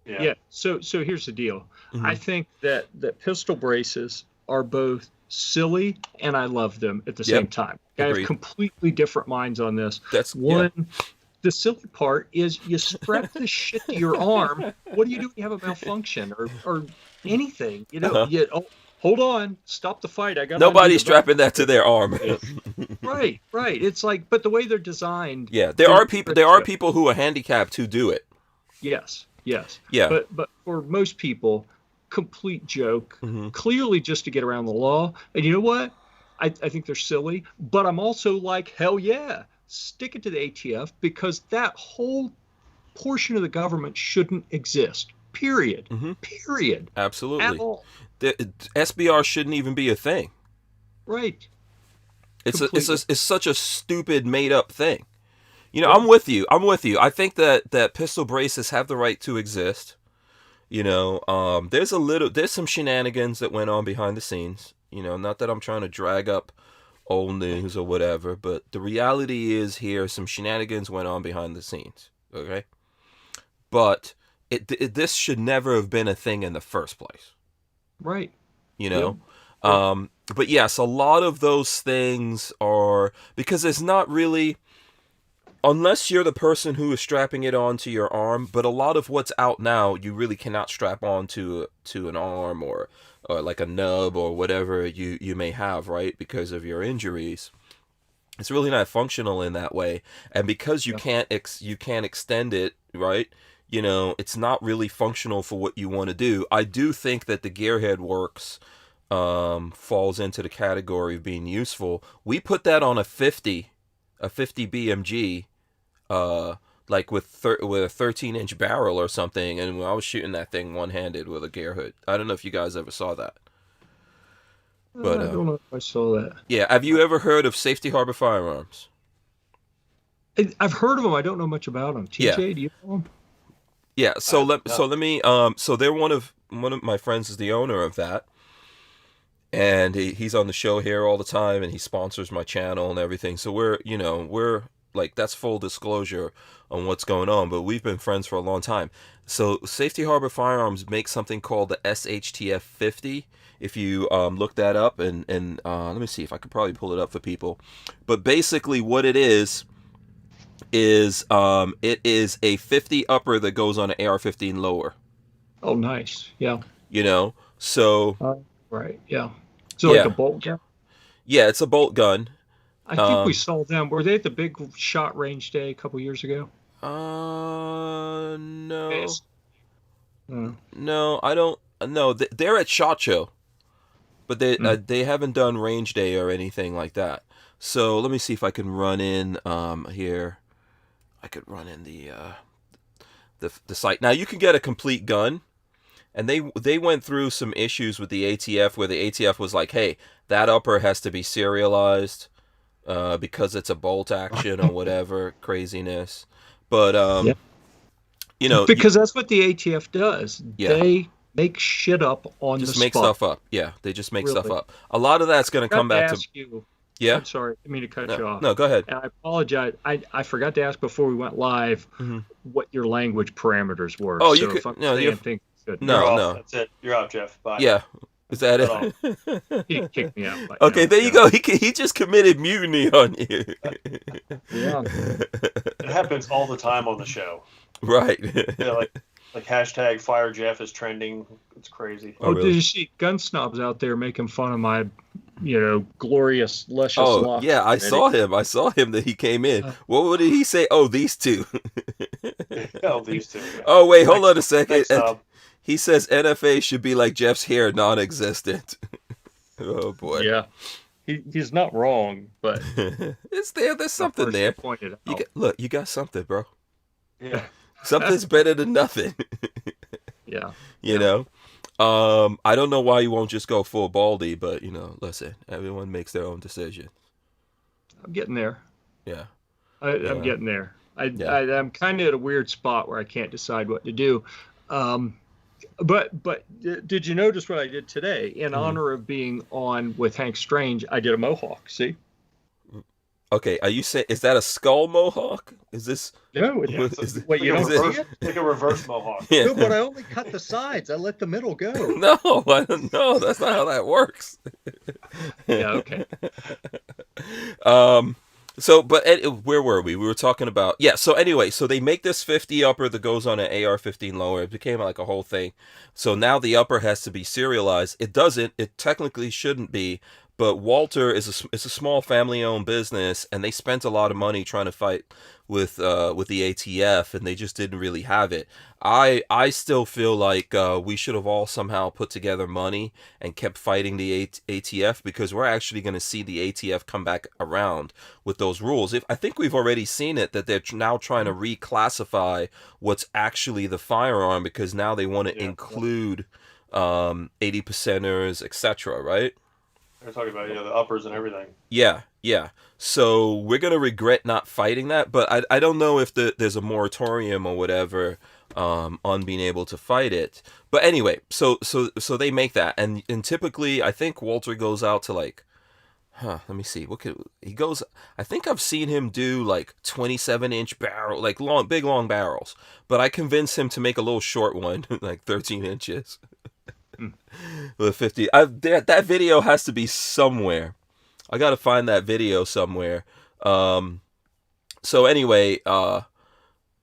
Yeah. So here's the deal. I think that pistol braces are both silly and I love them at the same time. I have completely different minds on this. That's one. the silly part is you strap this shit to your arm. What do you do when you have a malfunction or anything? Hold on, stop the fight. I got nobody's strapping that to their arm. Right. It's like, but the way they're designed. Yeah, there are people who are handicapped who do it. Yes. Yeah. But for most people, complete joke. Clearly just to get around the law. And you know what? I think they're silly, but I'm also like, hell yeah, stick it to the ATF, because that whole portion of the government shouldn't exist. Period. Period. Absolutely. At all. The SBR shouldn't even be a thing. Right. It's such a stupid made up thing. I'm with you. I think that pistol braces have the right to exist. There's some shenanigans that went on behind the scenes. Not that I'm trying to drag up old news or whatever, but the reality is here some shenanigans went on behind the scenes. Okay, but this should never have been a thing in the first place. Right. But yes, a lot of those things are because it's not really. Unless you're the person who is strapping it onto your arm, but a lot of what's out now, you really cannot strap onto an arm or like a nub or whatever you may have, right? Because of your injuries. It's really not functional in that way. And because you can't extend it, right? It's not really functional for what you want to do. I do think that the Gearhead Works falls into the category of being useful. We put that on a 50 BMG, like with a 13-inch barrel or something, and I was shooting that thing one-handed with a gear hood. I don't know if you guys ever saw that. But I don't know if I saw that. Yeah, have you ever heard of Safety Harbor Firearms? I've heard of them. I don't know much about them. TJ, do you know them? Yeah, so let me so they're one of my friends is the owner of that. And he's on the show here all the time, and he sponsors my channel and everything. So we're like, that's full disclosure on what's going on, but we've been friends for a long time. So Safety Harbor Firearms makes something called the SHTF 50. If you look that up, and let me see if I could probably pull it up for people. But basically what it is it is a 50 upper that goes on an AR-15 lower. Oh, nice. Yeah. So right, yeah. So like a bolt gun? Yeah, it's a bolt gun. I think we saw them. Were they at the big shot range day a couple years ago? No. Yes. No, I don't. No, they're at SHOT Show, but they haven't done range day or anything like that. So let me see if I can run in here. I could run in the site. Now you can get a complete gun. And they went through some issues with the ATF where the ATF was like, hey, that upper has to be serialized because it's a bolt action or whatever craziness. But, because that's what the ATF does. Yeah. They make shit up on the spot. Just make stuff up. Yeah, they just make stuff up. A lot of that's going to come back to... you. Yeah. I'm sorry. I didn't mean to cut you off. No, go ahead. And I apologize. I forgot to ask before we went live what your language parameters were. Oh, you could... No. That's it. You're out, Jeff. Bye. Yeah. Is that it? He kicked me out. Okay, there you go. He just committed mutiny on you. Yeah. It happens all the time on the show. Right. Like hashtag Fire Jeff is trending. It's crazy. Oh, really? Did you see gun snobs out there making fun of my, glorious luscious locks? Yeah, I saw him that he came in. What did he say? Oh, these two. These two. Yeah. Oh, wait, hold on a second. He says NFA should be like Jeff's hair, non-existent. Oh, boy. Yeah. He's not wrong, but... It's there. There's something there. Pointed out. You got something, bro. Yeah. Something's better than nothing. Yeah. You know? I don't know why you won't just go full baldy, but, listen, everyone makes their own decision. I'm getting there. Yeah. I'm getting there. I'm kind of at a weird spot where I can't decide what to do. But did you notice what I did today? In honor of being on with Hank Strange, I did a mohawk. See? Okay, are you saying, is that a skull mohawk? Is this... No, wait, you don't see it? Like a reverse mohawk. Yeah. No, but I only cut the sides. I let the middle go. No, that's not how that works. Yeah, okay. So, but where were we? We were talking about, yeah. So anyway, so they make this 50 upper that goes on an AR-15 lower. It became like a whole thing. So now the upper has to be serialized. It doesn't. It technically shouldn't be. But Walther is a small family-owned business, and they spent a lot of money trying to fight with the ATF, and they just didn't really have it. I still feel like we should have all somehow put together money and kept fighting the ATF, because we're actually going to see the ATF come back around with those rules. I think we've already seen it, that they're now trying to reclassify what's actually the firearm, because now they want to include 80%ers, etc. Right? They're talking about the uppers and everything. Yeah. So we're gonna regret not fighting that, but I don't know if there's a moratorium or whatever on being able to fight it. But anyway, so they make that, and typically I think Walther goes out to like, let me see, he goes. I think I've seen him do like 27-inch barrel, like big long barrels, but I convinced him to make a little short one, like 13 inches. With 50, that video has to be somewhere. I gotta find that video somewhere. So anyway,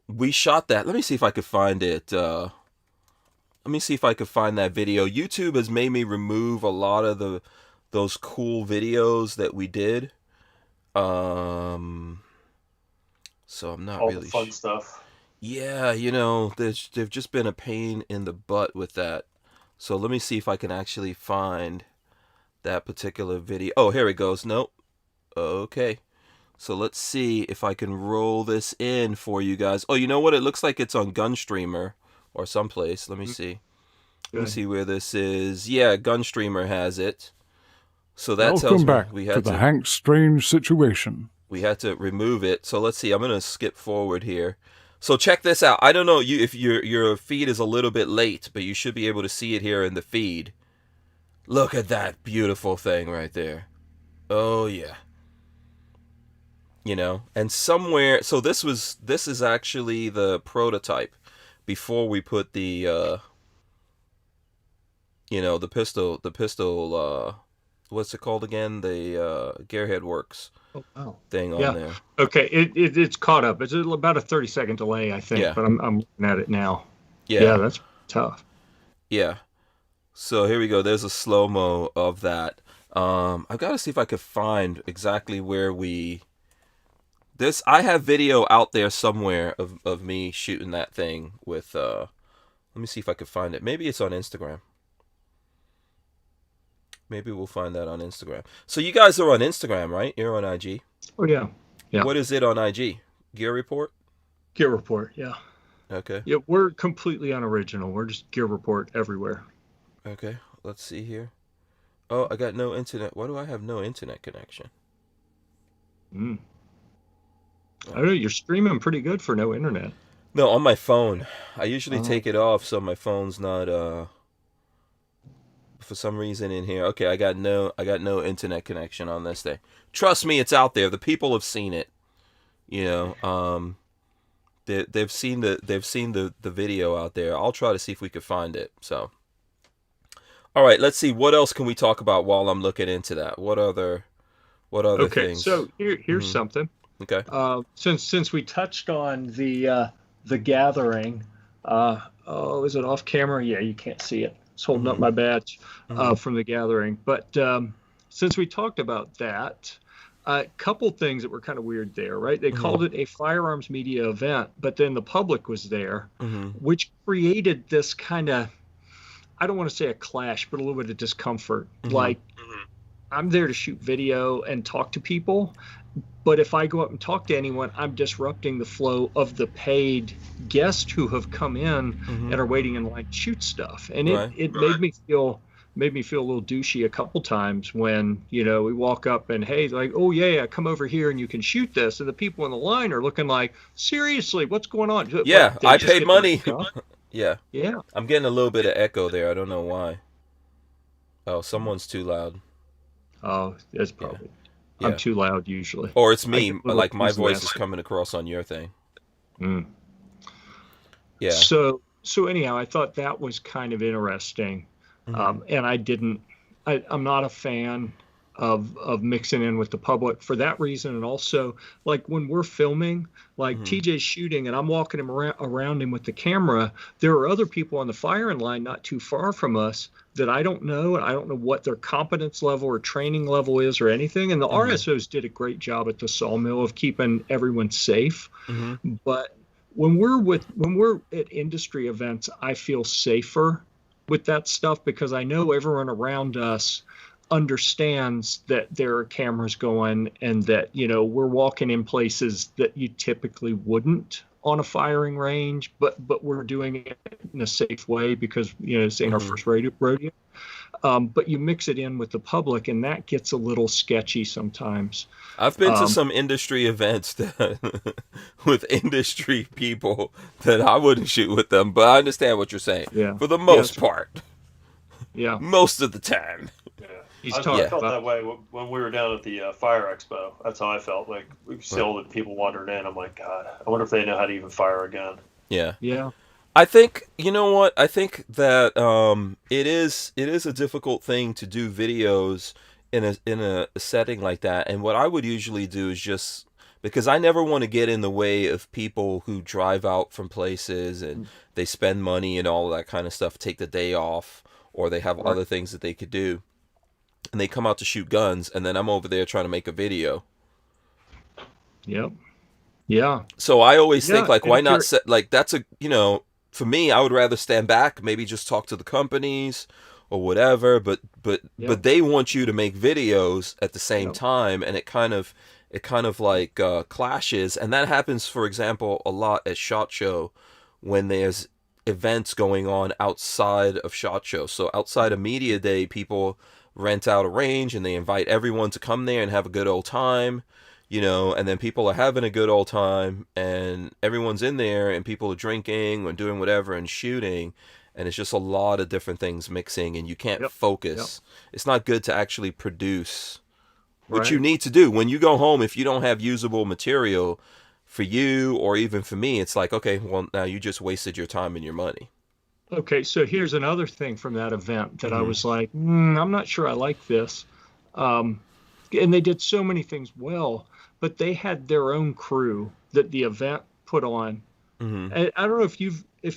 we shot that. Let me see if I could find it. Let me see if I could find that video. YouTube has made me remove a lot of those cool videos that we did. So I'm not all really the fun stuff. Yeah, they've just been a pain in the butt with that. So let me see if I can actually find that particular video. Oh, here it goes. Nope. Okay. So let's see if I can roll this in for you guys. Oh, you know what? It looks like it's on Gunstreamer or someplace. Let me see. Let me see where this is. Yeah, Gunstreamer has it. So that tells me we had to the Hank Strange situation. We had to remove it. So let's see. I'm going to skip forward here. So check this out. I don't know if your feed is a little bit late, but you should be able to see it here in the feed. Look at that beautiful thing right there. Oh yeah. And somewhere, so this is actually the prototype before we put the the pistol what's it called again? The Gearhead Works thing on there. Okay, it's caught up. It's about a 30-second delay, I think. Yeah. But I'm looking at it now. Yeah, that's tough. Yeah. So here we go. There's a slow-mo of that. I've got to see if I could find exactly where I have video out there somewhere of me shooting that thing with let me see if I could find it. Maybe it's on Instagram. Maybe we'll find that on Instagram. So you guys are on Instagram, right? You're on IG. Oh yeah. What is it on IG? Gear Report? Gear Report, yeah. Okay. Yeah, we're completely unoriginal. We're just Gear Report everywhere. Okay, let's see here. Oh, I got no internet. Why do I have no internet connection? I don't know. You're streaming pretty good for no internet. No, on my phone. I usually take it off so my phone's not for some reason in here. Okay, I got no internet connection on this thing. Trust me, it's out there. The people have seen it. They've seen the video out there. I'll try to see if we could find it. So, all right, let's see what else can we talk about while I'm looking into that. What other things? So here's something. Okay. Since we touched on the gathering, is it off camera? Yeah, you can't see it. It's holding up my badge from the gathering. But since we talked about that, a couple things that were kind of weird there, right? They called it a firearms media event, but then the public was there, which created this kind of, I don't want to say a clash, but a little bit of discomfort. Like, I'm there to shoot video and talk to people, but if I go up and talk to anyone, I'm disrupting the flow of the paid guests who have come in and are waiting in line to shoot stuff. And it made me feel a little douchey a couple times when, we walk up and, hey, like, oh yeah, come over here and you can shoot this. And the people in the line are looking like, seriously, what's going on? Yeah, I paid money. Yeah. Yeah. I'm getting a little bit of echo there. I don't know why. Oh, someone's too loud. Oh, that's probably. Yeah. I'm too loud usually. Or it's me. Like my voice is coming across on your thing. Yeah. So anyhow, I thought that was kind of interesting. And I'm not a fan of mixing in with the public for that reason. And also, like when we're filming, like TJ's shooting and I'm walking him around him with the camera, there are other people on the firing line not too far from us that I don't know. And I don't know what their competence level or training level is or anything. And the RSOs did a great job at the Sawmill of keeping everyone safe. But when we're at industry events, I feel safer with that stuff because I know everyone around us understands that there are cameras going and that, you know, we're walking in places that you typically wouldn't on a firing range, but we're doing it in a safe way because, you know, it's ain't our first rodeo. But you mix it in with the public and that gets a little sketchy sometimes. I've been to some industry events with industry people that I wouldn't shoot with them, but I understand what you're saying. Yeah. For the most part. Yeah. Most of the time. I felt that way when we were down at the Fire Expo. That's how I felt. Like, we see all the people wandering in. I'm like, God, I wonder if they know how to even fire a gun. Yeah. Yeah. I think, you know what? I think that it is a difficult thing to do videos in a setting like that. And what I would usually do is just, because I never want to get in the way of people who drive out from places and they spend money and all that kind of stuff, take the day off, or they have other things that they could do. And they come out to shoot guns, and then I'm over there trying to make a video. Yep. Yeah. So I always think, like, why not set, like, that's a, you know, for me, I would rather stand back, maybe just talk to the companies or whatever, but they want you to make videos at the same time, and it kind of like clashes. And that happens, for example, a lot at SHOT Show when there's events going on outside of SHOT Show. So outside of Media Day, people rent out a range and they invite everyone to come there and have a good old time, you know, and then people are having a good old time and everyone's in there and people are drinking and doing whatever and shooting, and it's just a lot of different things mixing and you can't focus. It's not good to actually produce what you need to do. When you go home, if you don't have usable material for you or even for me, it's like, okay, well, now you just wasted your time and your money. Okay, so here's another thing from that event that I was like, I'm not sure I like this. And they did so many things well, but they had their own crew that the event put on. And I don't know if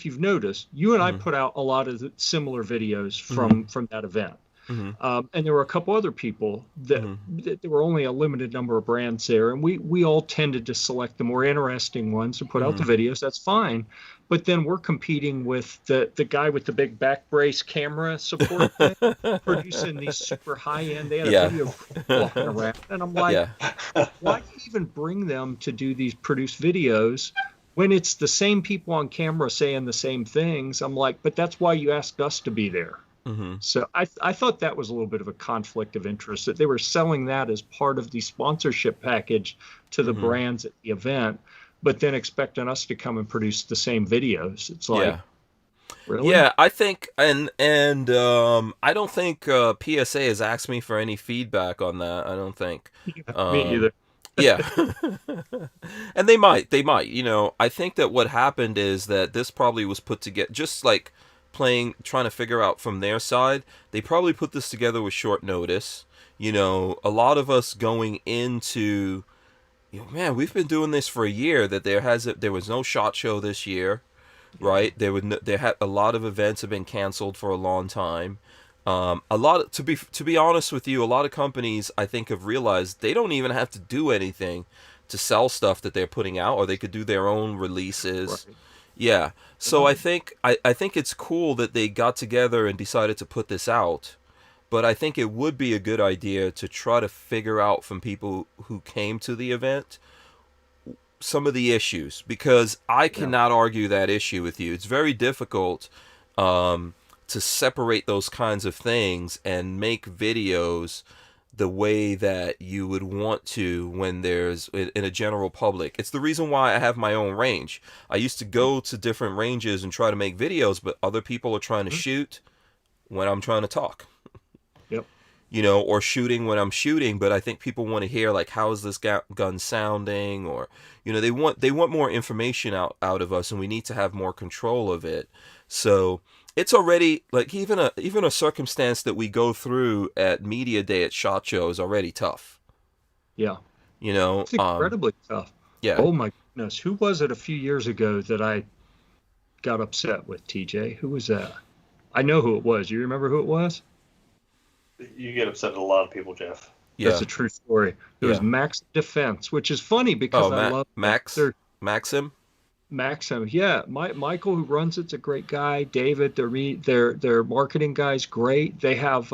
you've noticed, you and I put out a lot of similar videos from that event. And there were a couple other people that there were only a limited number of brands there, and we all tended to select the more interesting ones and put out the videos. That's fine, but then we're competing with the guy with the big back brace camera support thing, producing these super high end. They had a video walking around, and I'm like, why even bring them to do these produced videos when it's the same people on camera saying the same things? I'm like, but that's why you asked us to be there. So I thought that was a little bit of a conflict of interest, that they were selling that as part of the sponsorship package to the brands at the event, but then expecting us to come and produce the same videos. It's like, really? Yeah, I think, and I don't think PSA has asked me for any feedback on that. I don't think. Me either. Yeah. And they might, you know. I think that what happened is that this probably was put together, just like trying to figure out from their side, they probably put this together with short notice. You know, a lot of us going into, you know, man, we've been doing this for a year, that there was no SHOT Show this year, right? A lot of events have been canceled for a long time. To be honest with you, a lot of companies, I think, have realized they don't even have to do anything to sell stuff that they're putting out, or they could do their own releases. Right. Yeah, so I think it's cool that they got together and decided to put this out, but I think it would be a good idea to try to figure out from people who came to the event some of the issues, because I cannot argue that issue with you. It's very difficult to separate those kinds of things and make videos the way that you would want to when there's in a general public. It's the reason why I have my own range. I used to go to different ranges and try to make videos, but other people are trying to shoot when I'm trying to talk. Yep. You know, or shooting when I'm shooting, but I think people want to hear, like, how is this gun sounding, or, you know, they want more information out of us, and we need to have more control of it. So it's already like even a circumstance that we go through at media day at SHOT Show is already tough. Yeah. You know, it's incredibly tough. Yeah. Oh my goodness, who was it a few years ago that I got upset with, TJ? Who was that? I know who it was. You remember who it was? You get upset at a lot of people, Jeff. Yeah. That's a true story. It was Max Defense, which is funny because I love Maxim. Maxim, yeah. Michael, who runs it's a great guy. David, their marketing guy's great. They have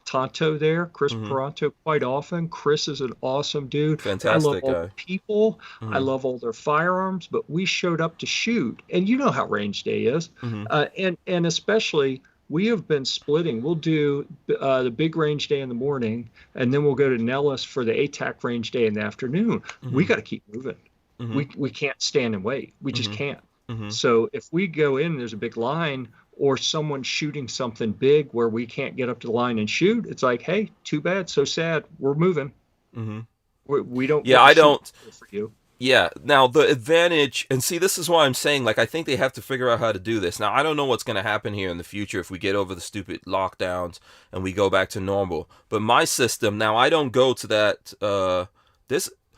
Tonto there, Chris Peranto, quite often. Chris is an awesome dude. Fantastic I love all guy. the people. I love all their firearms, but we showed up to shoot, and you know how range day is, and especially. We have been splitting. We'll do the big range day in the morning, and then we'll go to Nellis for the ATAC range day in the afternoon. We got to keep moving. We can't stand and wait. We just can't. So if we go in, there's a big line, or someone's shooting something big where we can't get up to the line and shoot. It's like, hey, too bad, so sad. We're moving. We don't. Yeah, I don't. For you. Yeah. Now the advantage, and see, this is why I'm saying, like, I think they have to figure out how to do this. Now, I don't know what's going to happen here in the future if we get over the stupid lockdowns and we go back to normal. But my system now, I don't go to that.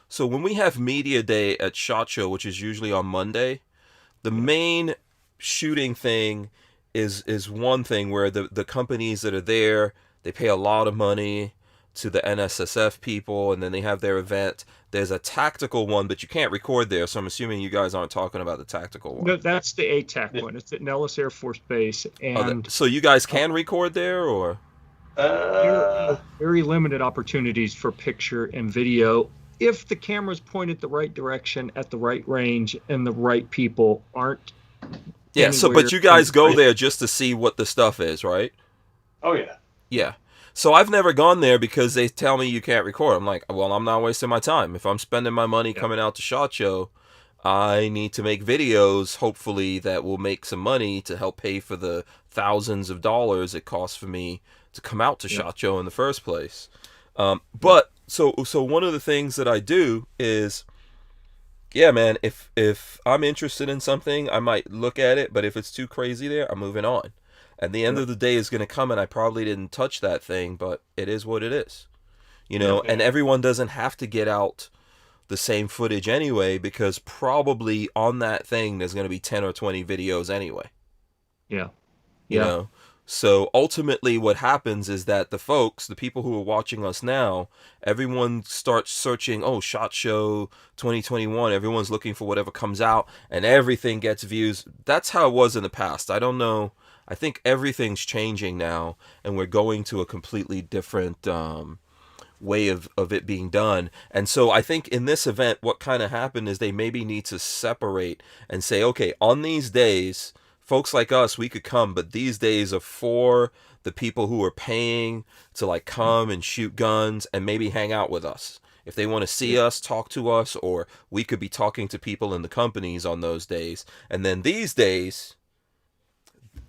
So when we have media day at SHOT Show, which is usually on Monday, the main shooting thing is one thing where the companies that are there, they pay a lot of money to the NSSF people, and then they have their event. There's a tactical one, but you can't record there, so I'm assuming you guys aren't talking about the tactical one. No, that's the ATAC one. It's at Nellis Air Force Base. And so you guys can record there, or? Very limited opportunities for picture and video. If the camera's pointed the right direction at the right range and the right people aren't. Yeah, so but you guys go there just to see what the stuff is, right? Oh, yeah. Yeah. So I've never gone there because they tell me you can't record. I'm like, well, I'm not wasting my time. If I'm spending my money coming out to SHOT Show, I need to make videos, hopefully, that will make some money to help pay for the thousands of dollars it costs for me to come out to SHOT Show in the first place. But so one of the things that I do is, yeah, man, if I'm interested in something, I might look at it, but if it's too crazy there, I'm moving on. And the end of the day is going to come, and I probably didn't touch that thing, but it is what it is. You know, and everyone doesn't have to get out the same footage anyway, because probably on that thing there's going to be 10 or 20 videos anyway. Yeah. You know? So ultimately what happens is that the people who are watching us now, everyone starts searching, SHOT Show 2021, everyone's looking for whatever comes out, and everything gets views. That's how it was in the past. I don't know. I think everything's changing now, and we're going to a completely different way of it being done. And so I think in this event, what kind of happened is they maybe need to separate and say, okay, on these days, folks like us, we could come, but these days are for the people who are paying to like come and shoot guns and maybe hang out with us. If they want to see us, talk to us, or we could be talking to people in the companies on those days. And then these days,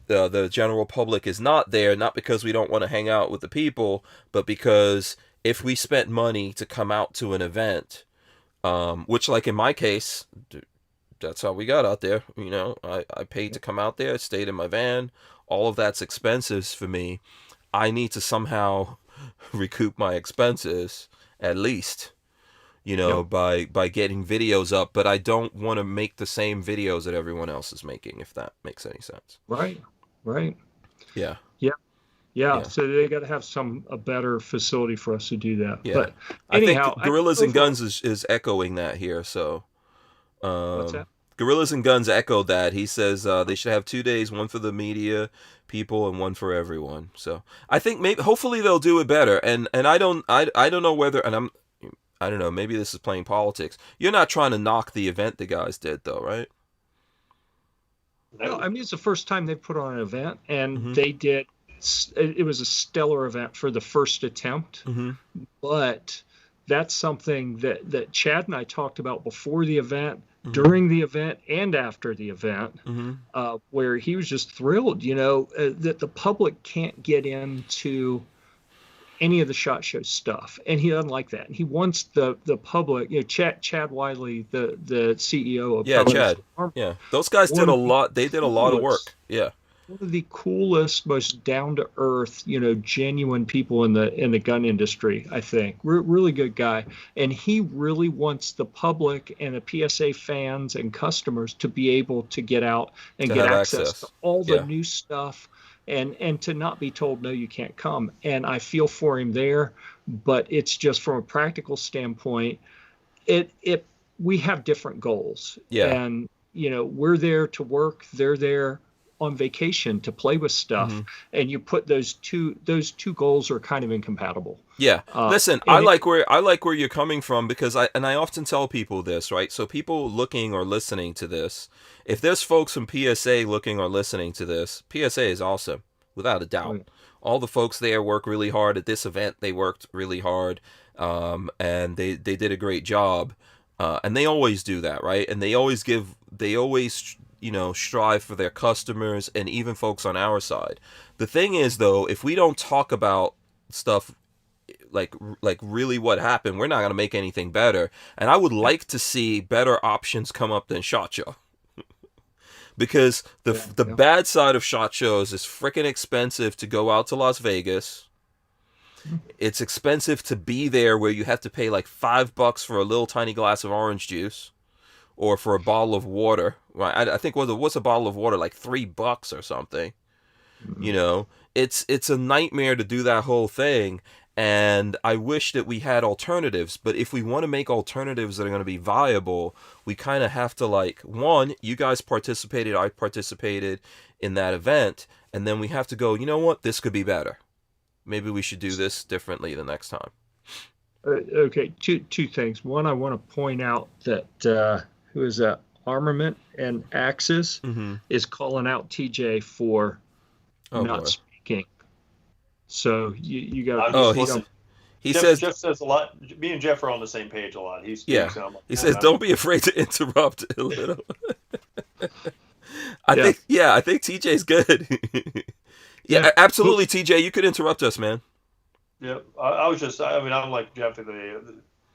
the general public is not there, not because we don't want to hang out with the people, but because if we spent money to come out to an event, which like in my case, that's how we got out there. You know, I paid to come out there, stayed in my van. All of that's expenses for me. I need to somehow recoup my expenses, at least, you know, by getting videos up. But I don't want to make the same videos that everyone else is making, if that makes any sense. Right. Yeah. So they got to have a better facility for us to do that. Yeah. But anyhow, I think Gorillas and Guns is echoing that here. So, what's that? Gorillas and Guns echoed that. He says they should have 2 days, one for the media people and one for everyone. So I think hopefully they'll do it better. And I don't know whether, and I don't know, maybe this is playing politics. You're not trying to knock the event the guys did, though, right? No, I mean, it's the first time they put on an event, and they did. It was a stellar event for the first attempt, but that's something that Chad and I talked about before the event, during the event, and after the event, where he was just thrilled, you know, that the public can't get into any of the SHOT Show stuff, and he doesn't like that. He wants the public, you know, Chad Wiley, the CEO of Chad, those guys did a lot. They did a lot of work. Yeah. one of the coolest, most down to earth, genuine people in the gun industry. I think really good guy, and he really wants the public and the PSA fans and customers to be able to get out and get access to all the new stuff. And to not be told, no, you can't come. And I feel for him there, but it's just from a practical standpoint, we have different goals. Yeah. And, we're there to work. They're there on vacation to play with stuff. And you put those two goals are kind of incompatible. Yeah. Listen, I like where you're coming from, because I often tell people this, right? So people looking or listening to this, if there's folks from PSA looking or listening to this, PSA is awesome, without a doubt. Oh, yeah. All the folks there work really hard. At this event, they worked really hard, and they did a great job. And they always do that, right? And they always strive for their customers and even folks on our side. The thing is, though, if we don't talk about stuff like really what happened, we're not going to make anything better. And I would like to see better options come up than SHOT Show. Because the bad side of SHOT Shows is freaking expensive to go out to Las Vegas. It's expensive to be there, where you have to pay like $5 for a little tiny glass of orange juice, or for a bottle of water. Right? I think what's a bottle of water, like $3 or something. It's a nightmare to do that whole thing. And I wish that we had alternatives, but if we want to make alternatives that are going to be viable, we kind of have to, one, you guys participated, I participated in that event, and then we have to go, you know what, this could be better. Maybe we should do this differently the next time. Okay, two things. One, I want to point out that who is that? Armament and Axis is calling out TJ for not speaking. So you got. He says Jeff says a lot. Me and Jeff are on the same page a lot. He says don't be afraid to interrupt a little. I think TJ's good. Yeah, absolutely, TJ. You could interrupt us, man. Yeah, I'm like Jeff.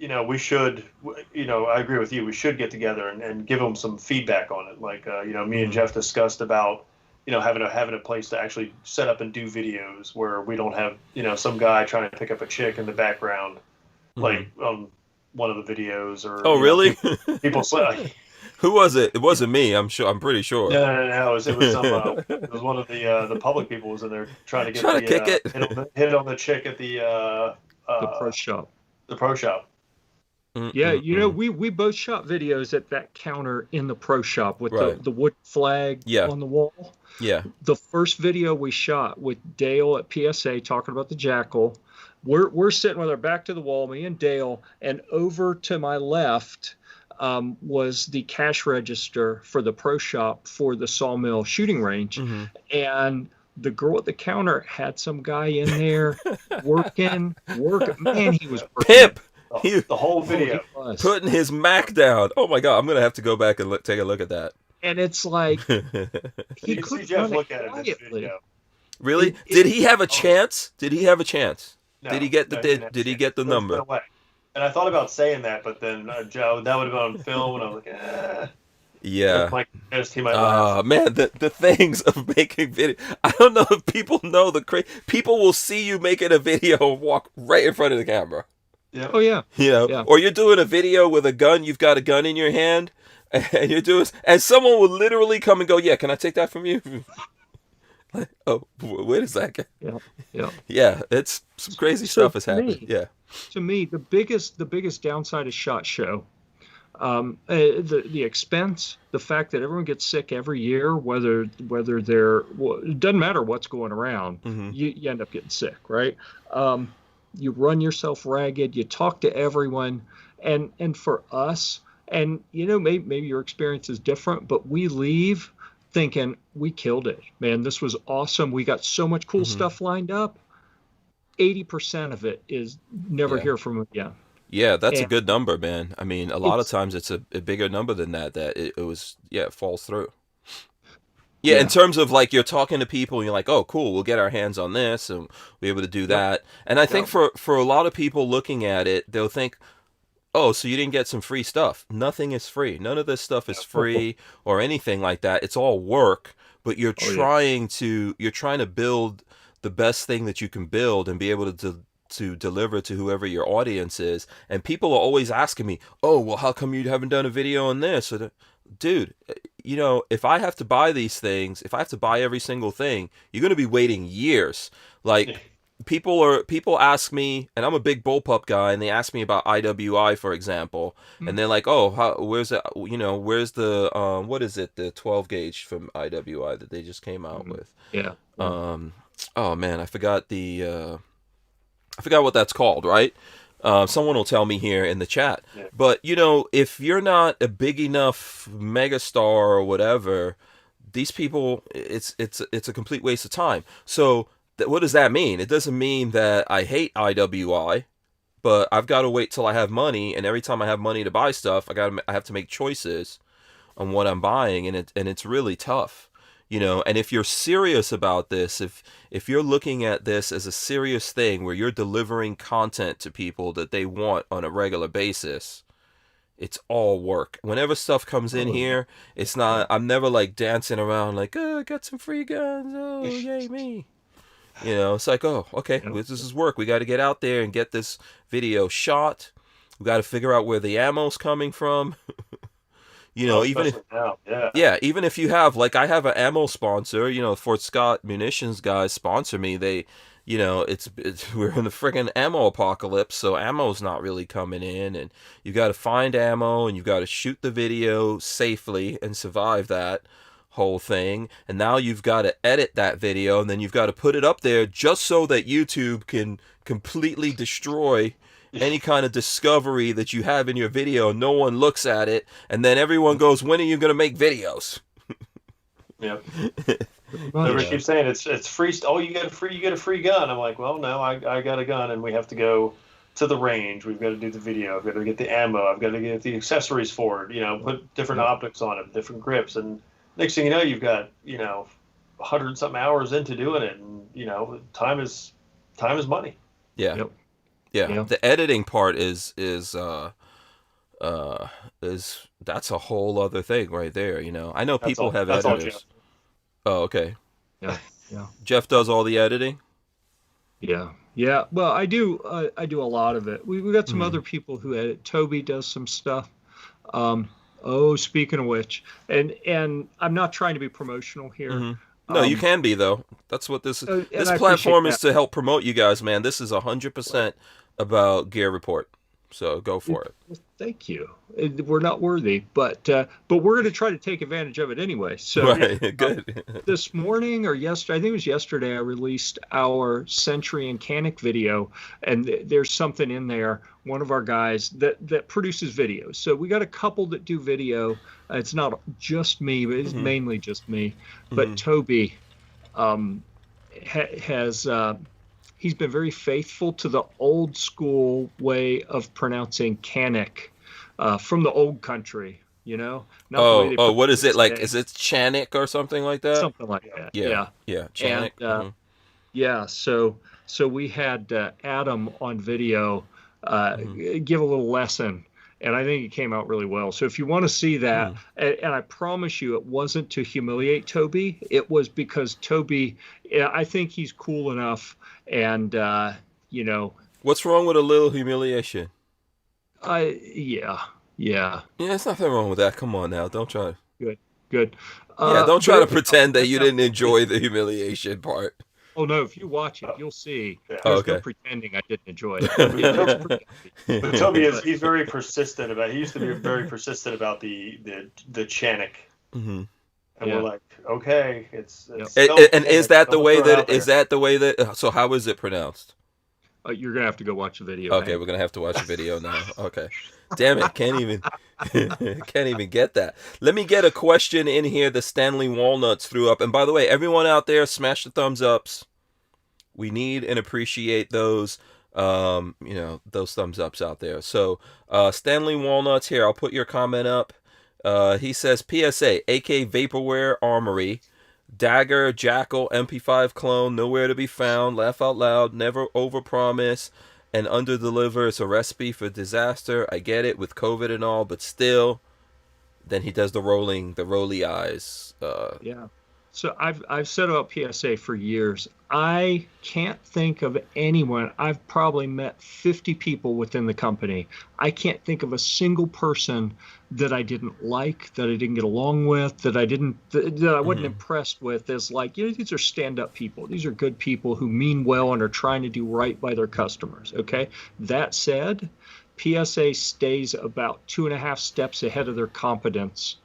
We should. I agree with you. We should get together and give them some feedback on it. Me and Jeff discussed about. Having a place to actually set up and do videos where we don't have, some guy trying to pick up a chick in the background, like on one of the videos. Or really? People Who was it? It wasn't me. I'm pretty sure. No. It was it was one of the public people was in there trying to kick it. hit it on the chick at the pro shop. The pro shop. Yeah, we both shot videos at that counter in the pro shop with the wood flag on the wall. Yeah. The first video we shot with Dale at PSA talking about the Jackal, we're sitting with our back to the wall, me and Dale, and over to my left was the cash register for the pro shop for the Sawmill shooting range. And the girl at the counter had some guy in there working. Man, he was working. Pimp! The whole video. Putting his Mac down. Oh my God, I'm going to have to go back and take a look at that. And it's like, he couldn't Jeff look at it in this video. Really? Did he have a chance? No, did he get the number? And I thought about saying that, but then Joe, that would have been on film, and I was like, Yeah. He might laugh. Man, the things of making video. I don't know if people know people will see you making a video and walk right in front of the camera. Yeah. Oh yeah. Or you're doing a video with a gun. You've got a gun in your hand, and you're doing, and someone will literally come and go, "Yeah, can I take that from you?" Like, oh, wait a second. Yeah. It's some crazy stuff is happening. Yeah. To me, the biggest downside of SHOT Show, the expense, the fact that everyone gets sick every year, whether it doesn't matter what's going around, you end up getting sick, right? You run yourself ragged, you talk to everyone, and for us, and maybe your experience is different, but we leave thinking we killed it, man. This was awesome. We got so much cool stuff lined up. 80% of it is never hear from them again. Yeah, that's a good number, man. I mean, a lot of times it's a bigger number than that it was, it falls through. Yeah, in terms of like you're talking to people and you're like, oh, cool, we'll get our hands on this and we'll be able to do that. And I think for a lot of people looking at it, they'll think, oh, so you didn't get some free stuff. Nothing is free. None of this stuff is free or anything like that. It's all work. but you're trying to build the best thing that you can build and be able to deliver to whoever your audience is. And people are always asking me, oh, well, how come you haven't done a video on this? Dude, you know, if I have to buy these things, if I have to buy every single thing, you're going to be waiting years. Like, people ask me, and I'm a big bullpup guy, and they ask me about IWI, for example, and they're like, oh, where's the, you know, where's the, what is it, the 12 gauge from IWI that they just came out with? Yeah. Oh man, I forgot what that's called, right? Someone will tell me here in the chat. Yeah. But, you know, if you're not a big enough megastar or whatever, these people, it's a complete waste of time. So what does that mean? It doesn't mean that I hate IWI, but I've got to wait till I have money, and every time I have money to buy stuff, I have to make choices on what I'm buying, and it's really tough. You know, and if you're serious about this, if you're looking at this as a serious thing where you're delivering content to people that they want on a regular basis, it's all work. Whenever stuff comes in here, it's not, I'm never like dancing around like, oh, I got some free guns, oh, yay me. You know, it's like, oh, okay, this is work. We got to get out there and get this video shot. We got to figure out where the ammo's coming from. You know, even if, even if you have, like, I have an ammo sponsor, you know, Fort Scott munitions guys sponsor me. They, you know, it's we're in the friggin' ammo apocalypse, so ammo's not really coming in, and you got to find ammo, and you got to shoot the video safely and survive that whole thing. And now you've got to edit that video, and then you've got to put it up there just so that YouTube can completely destroy any kind of discovery that you have in your video. No one looks at it, and then everyone goes, when are you going to make videos? Yep. Everybody keeps saying it's free. Oh, you get a free gun. I'm like, well, no, I got a gun, and we have to go to the range. We've got to do the video. I've got to get the ammo. I've got to get the accessories for it. You know, put different optics on it, different grips, and next thing you know, you've got, you know, 100-something hours into doing it, and you know, time is money. Yeah. Yep. Yeah, the editing part is that's a whole other thing right there. You know, I know people have editors. Oh, okay. Yeah. Jeff does all the editing. Yeah. Well, I do a lot of it. We got some other people who edit. Toby does some stuff. Speaking of which, and I'm not trying to be promotional here. Mm-hmm. No, you can be though. That's what this is. This platform is to help promote you guys, man. This is 100% about Gear Report. So go for it. Thank you. We're not worthy, but we're going to try to take advantage of it anyway. So right, good. This morning or yesterday, I think it was yesterday, I released our Sentry and Canik video, and there's something in there. One of our guys that produces videos. So we got a couple that do video. It's not just me, but it's mainly just me. But Toby has. He's been very faithful to the old school way of pronouncing Canik from the old country, you know? What is it like? Is it Canik or something like that? Something like that. Yeah. Canik. And, so we had Adam on video give a little lesson, and I think it came out really well. So if you want to see that, and I promise you it wasn't to humiliate Toby, it was because Toby, I think he's cool enough. And you know, what's wrong with a little humiliation? Yeah, there's nothing wrong with that. Come on now, don't try. Good. Don't try to pretend that you didn't enjoy the humiliation part. Oh no, if you watch it, you'll see. There's no pretending I didn't enjoy it. But Toby he's very persistent about. He used to be very persistent about the Canik. Mm-hmm. And we're like, okay, it's and is that the way that so how is it pronounced? You're gonna have to go watch the video. Okay, we're gonna have to watch the video now. Okay, damn it, can't even get that. Let me get a question in here that Stanley Walnuts threw up. And by the way, everyone out there, smash the thumbs ups. We need and appreciate those. Those thumbs ups out there. So Stanley Walnuts here. I'll put your comment up. He says PSA, AK Vaporware Armory, Dagger, Jackal, MP5 clone, nowhere to be found, laugh out loud, never overpromise, and underdeliver. It's a recipe for disaster. I get it with COVID and all, but still. Then he does the roly eyes. So I've set up PSA for years. I can't think of anyone. I've probably met 50 people within the company. I can't think of a single person that I didn't like, that I didn't get along with, that I wasn't impressed with as like, these are stand-up people. These are good people who mean well and are trying to do right by their customers. Okay. That said, PSA stays about 2.5 steps ahead of their competence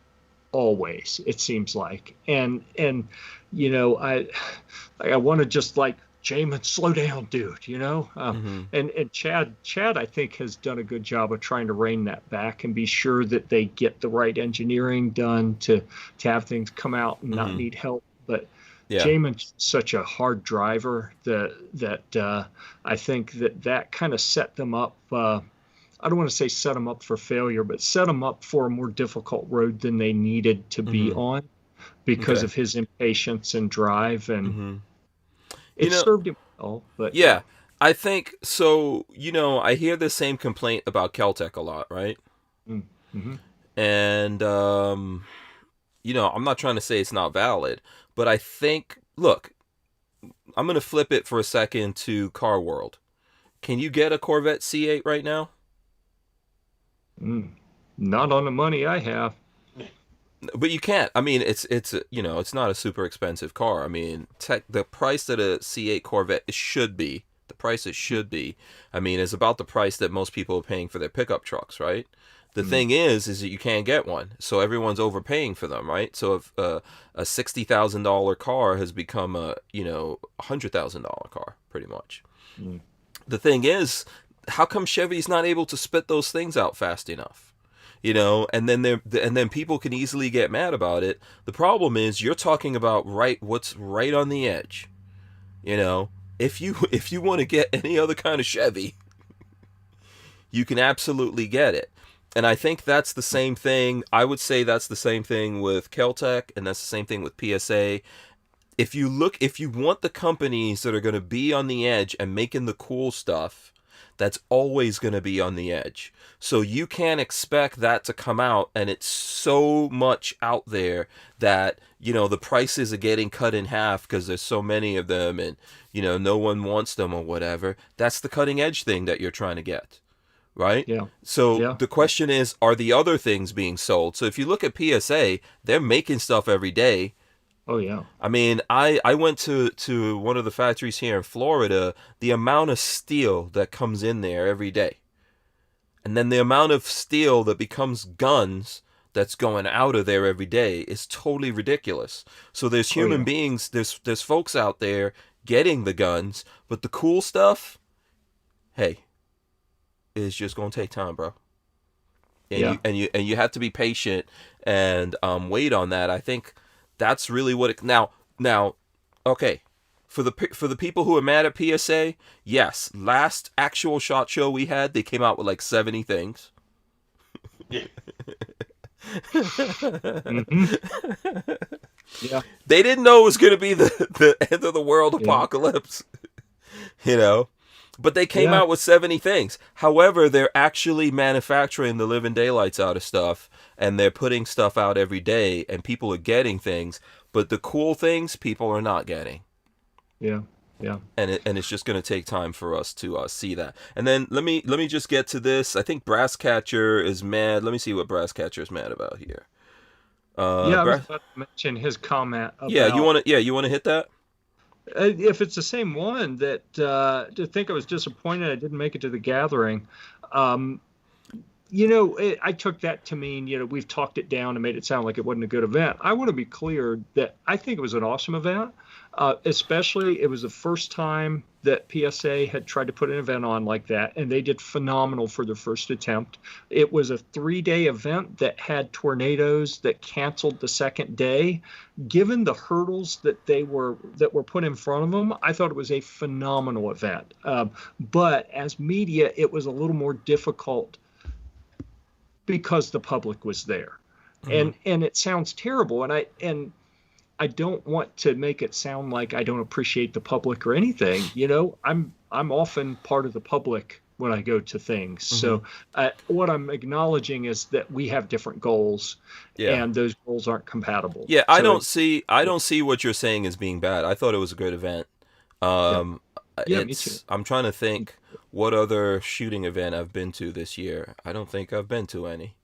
always, it seems like. And I want to just like, Jamin, slow down, dude, and Chad I think has done a good job of trying to rein that back and be sure that they get the right engineering done to have things come out and not need help. But Jamin's such a hard driver that I think that kind of set them up. I don't want to say set them up for failure, but set them up for a more difficult road than they needed to be on because of his impatience and drive. And it served him well. But I think so. I hear the same complaint about Kel-Tec a lot, right? And I'm not trying to say it's not valid, but I think, look, I'm going to flip it for a second to car world. Can you get a Corvette C8 right now? Not on the money I have. But you can't. I mean, it's not a super expensive car. I mean, the price that a C8 Corvette should be, I mean, is about the price that most people are paying for their pickup trucks, right? The thing is that you can't get one, so everyone's overpaying for them, right? So if a $60,000 car has become a $100,000 car, pretty much. The thing is, how come Chevy's not able to spit those things out fast enough? And then people can easily get mad about it. The problem is you're talking about what's right on the edge. If you want to get any other kind of Chevy, you can absolutely get it. And I think that's the same thing. I would say that's the same thing with Kel-Tec, and that's the same thing with PSA. If you want the companies that are going to be on the edge and making the cool stuff, that's always going to be on the edge. So you can't expect that to come out, and it's so much out there that, the prices are getting cut in half because there's so many of them and, no one wants them or whatever. That's the cutting edge thing that you're trying to get, right? Yeah. So the question is, are the other things being sold? So if you look at PSA, they're making stuff every day. Oh, yeah. I mean, I went to one of the factories here in Florida, the amount of steel that comes in there every day. And then the amount of steel that becomes guns that's going out of there every day is totally ridiculous. So there's human beings, there's folks out there getting the guns, but the cool stuff, hey, is just going to take time, bro. And you have to be patient and wait on that. I think that's really what it now okay, for the people who are mad at PSA, yes, last actual SHOT Show we had, they came out with like 70 things. Yeah. Yeah. They didn't know it was going to be the end of the world apocalypse. But they came out with 70 things. However, they're actually manufacturing the living daylights out of stuff, and they're putting stuff out every day, and people are getting things. But the cool things, people are not getting. Yeah, yeah. And it's just going to take time for us to see that. And then let me just get to this. I think Brasscatcher is mad. Let me see what Brasscatcher is mad about here. I was about to mention his comment about... you want to hit that? If it's the same one that to think I was disappointed I didn't make it to the gathering, I took that to mean, we've talked it down and made it sound like it wasn't a good event. I want to be clear that I think it was an awesome event. Especially, it was the first time that PSA had tried to put an event on like that, and they did phenomenal for their first attempt. It was a 3-day event that had tornadoes that canceled the second day. Given the hurdles that were put in front of them, I thought it was a phenomenal event. But as media, it was a little more difficult because the public was there. And it sounds terrible, and I don't want to make it sound like I don't appreciate the public or anything. I'm often part of the public when I go to things. So what I'm acknowledging is that we have different goals, and those goals aren't compatible. Yeah, I don't see what you're saying as being bad. I thought it was a good event. Me too. I'm trying to think what other shooting event I've been to this year. I don't think I've been to any.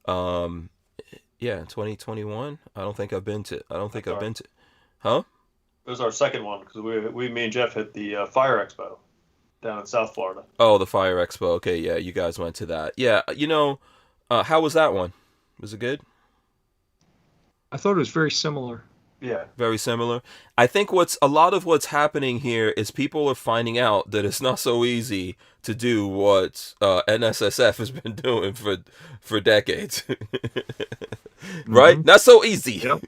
2021. I don't think I've been to. Huh? It was our second one because me and Jeff hit the Fire Expo down in South Florida. Oh, the Fire Expo. Okay, yeah, you guys went to that. Yeah, how was that one? Was it good? I thought it was very similar. Yeah. Very similar. I think a lot of what's happening here is people are finding out that it's not so easy to do what NSSF has been doing for decades. Right? Not so easy. Yep.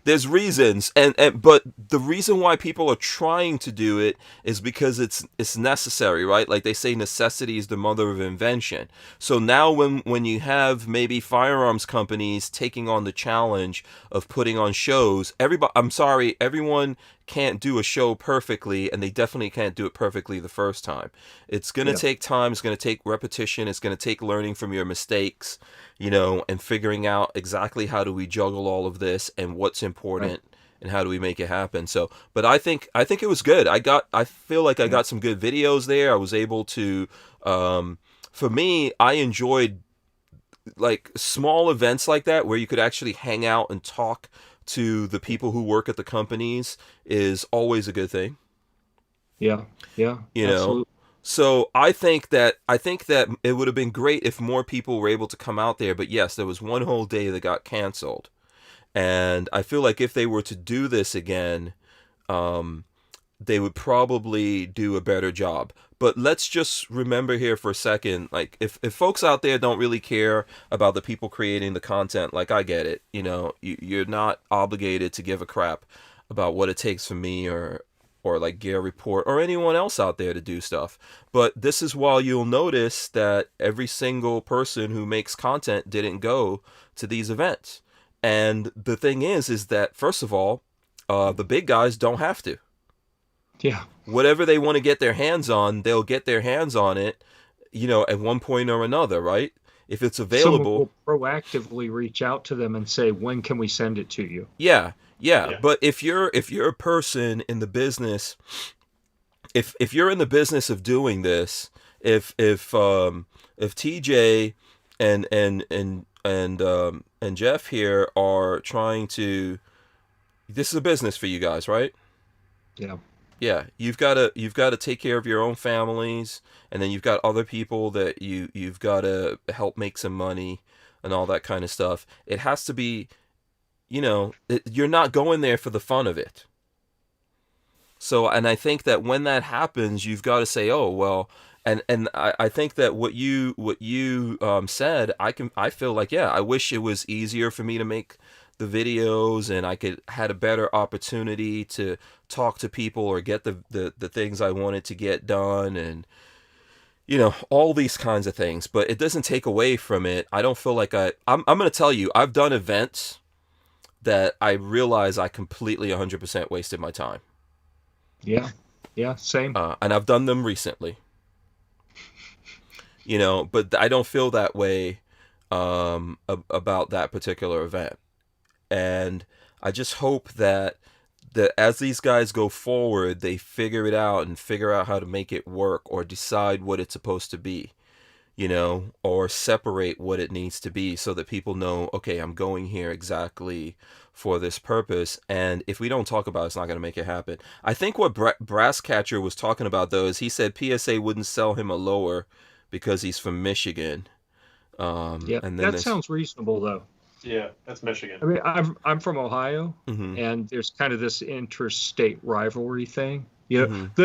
There's reasons, but the reason why people are trying to do it is because it's necessary, right? Like they say, necessity is the mother of invention. So now when you have maybe firearms companies taking on the challenge of putting on shows, everyone can't do a show perfectly, and they definitely can't do it perfectly the first time. It's going to take time, it's going to take repetition, it's going to take learning from your mistakes, and figuring out exactly how do we juggle all of this and what's important and how do we make it happen. So, but I think it was good. I feel like I got some good videos there. I was able to, for me, I enjoyed like small events like that where you could actually hang out and talk to the people who work at the companies is always a good thing. Yeah. Absolutely. So I think that it would have been great if more people were able to come out there. But yes, there was one whole day that got canceled, and I feel like if they were to do this again, they would probably do a better job. But let's just remember here for a second, like if folks out there don't really care about the people creating the content, like I get it, you're not obligated to give a crap about what it takes for me or like Gear Report or anyone else out there to do stuff. But this is why you'll notice that every single person who makes content didn't go to these events. And the thing is that, first of all, the big guys don't have to. Yeah. Whatever they want to get their hands on, they'll get their hands on it, at one point or another, right? If it's available. Someone will proactively reach out to them and say, when can we send it to you? Yeah. But if you're a person in the business, if you're in the business of doing this, if TJ and Jeff here are trying to, this is a business for you guys, right? Yeah. Yeah, you've got to take care of your own families, and then you've got other people that you've got to help make some money and all that kind of stuff. It has to be, you're not going there for the fun of it. So, and I think that when that happens, you've got to say, oh well, and I think that what you said, I feel like, yeah, I wish it was easier for me to make the videos and I had a better opportunity to talk to people or get the things I wanted to get done, and all these kinds of things. But it doesn't take away from it. I don't feel like I'm going to tell you, I've done events that I realize I completely 100% wasted my time. Yeah, same. And I've done them recently. But I don't feel that way about that particular event. And I just hope that as these guys go forward, they figure it out and figure out how to make it work, or decide what it's supposed to be, or separate what it needs to be so that people know, okay, I'm going here exactly for this purpose. And if we don't talk about it, it's not going to make it happen. I think what Brasscatcher was talking about, though, is he said PSA wouldn't sell him a lower because he's from Michigan. And then that sounds reasonable, though. Yeah, that's Michigan. I mean, I'm from Ohio, and there's kind of this interstate rivalry thing.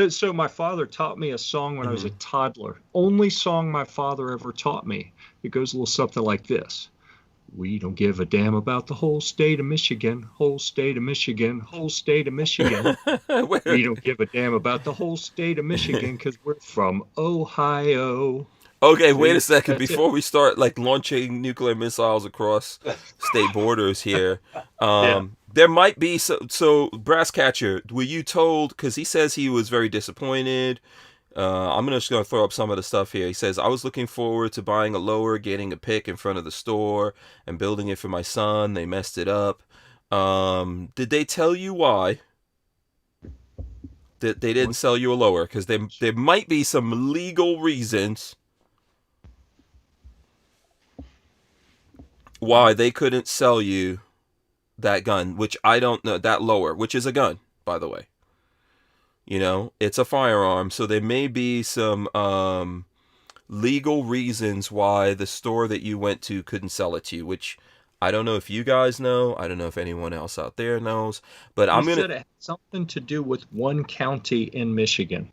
So my father taught me a song when I was a toddler. Only song my father ever taught me. It goes a little something like this: we don't give a damn about the whole state of Michigan, whole state of Michigan, whole state of Michigan. We don't give a damn about the whole state of Michigan because we're from Ohio. Okay, wait a second. Before we start launching nuclear missiles across state borders here, there might be so Brasscatcher, were you told, because he says he was very disappointed I'm just going to throw up some of the stuff here. He says, I was looking forward to buying a lower, getting a pick in front of the store, and building it for my son. They messed it up. Did they tell you why? That they didn't sell you a lower? Because there might be some legal reasons why they couldn't sell you that gun, which I don't know, that lower, which is a gun, by the way. You know, it's a firearm, so there may be some legal reasons why the store that you went to couldn't sell it to you, which I don't know if you guys know. I don't know if anyone else out there knows, but I'm going to... said it had something to do with one county in Michigan.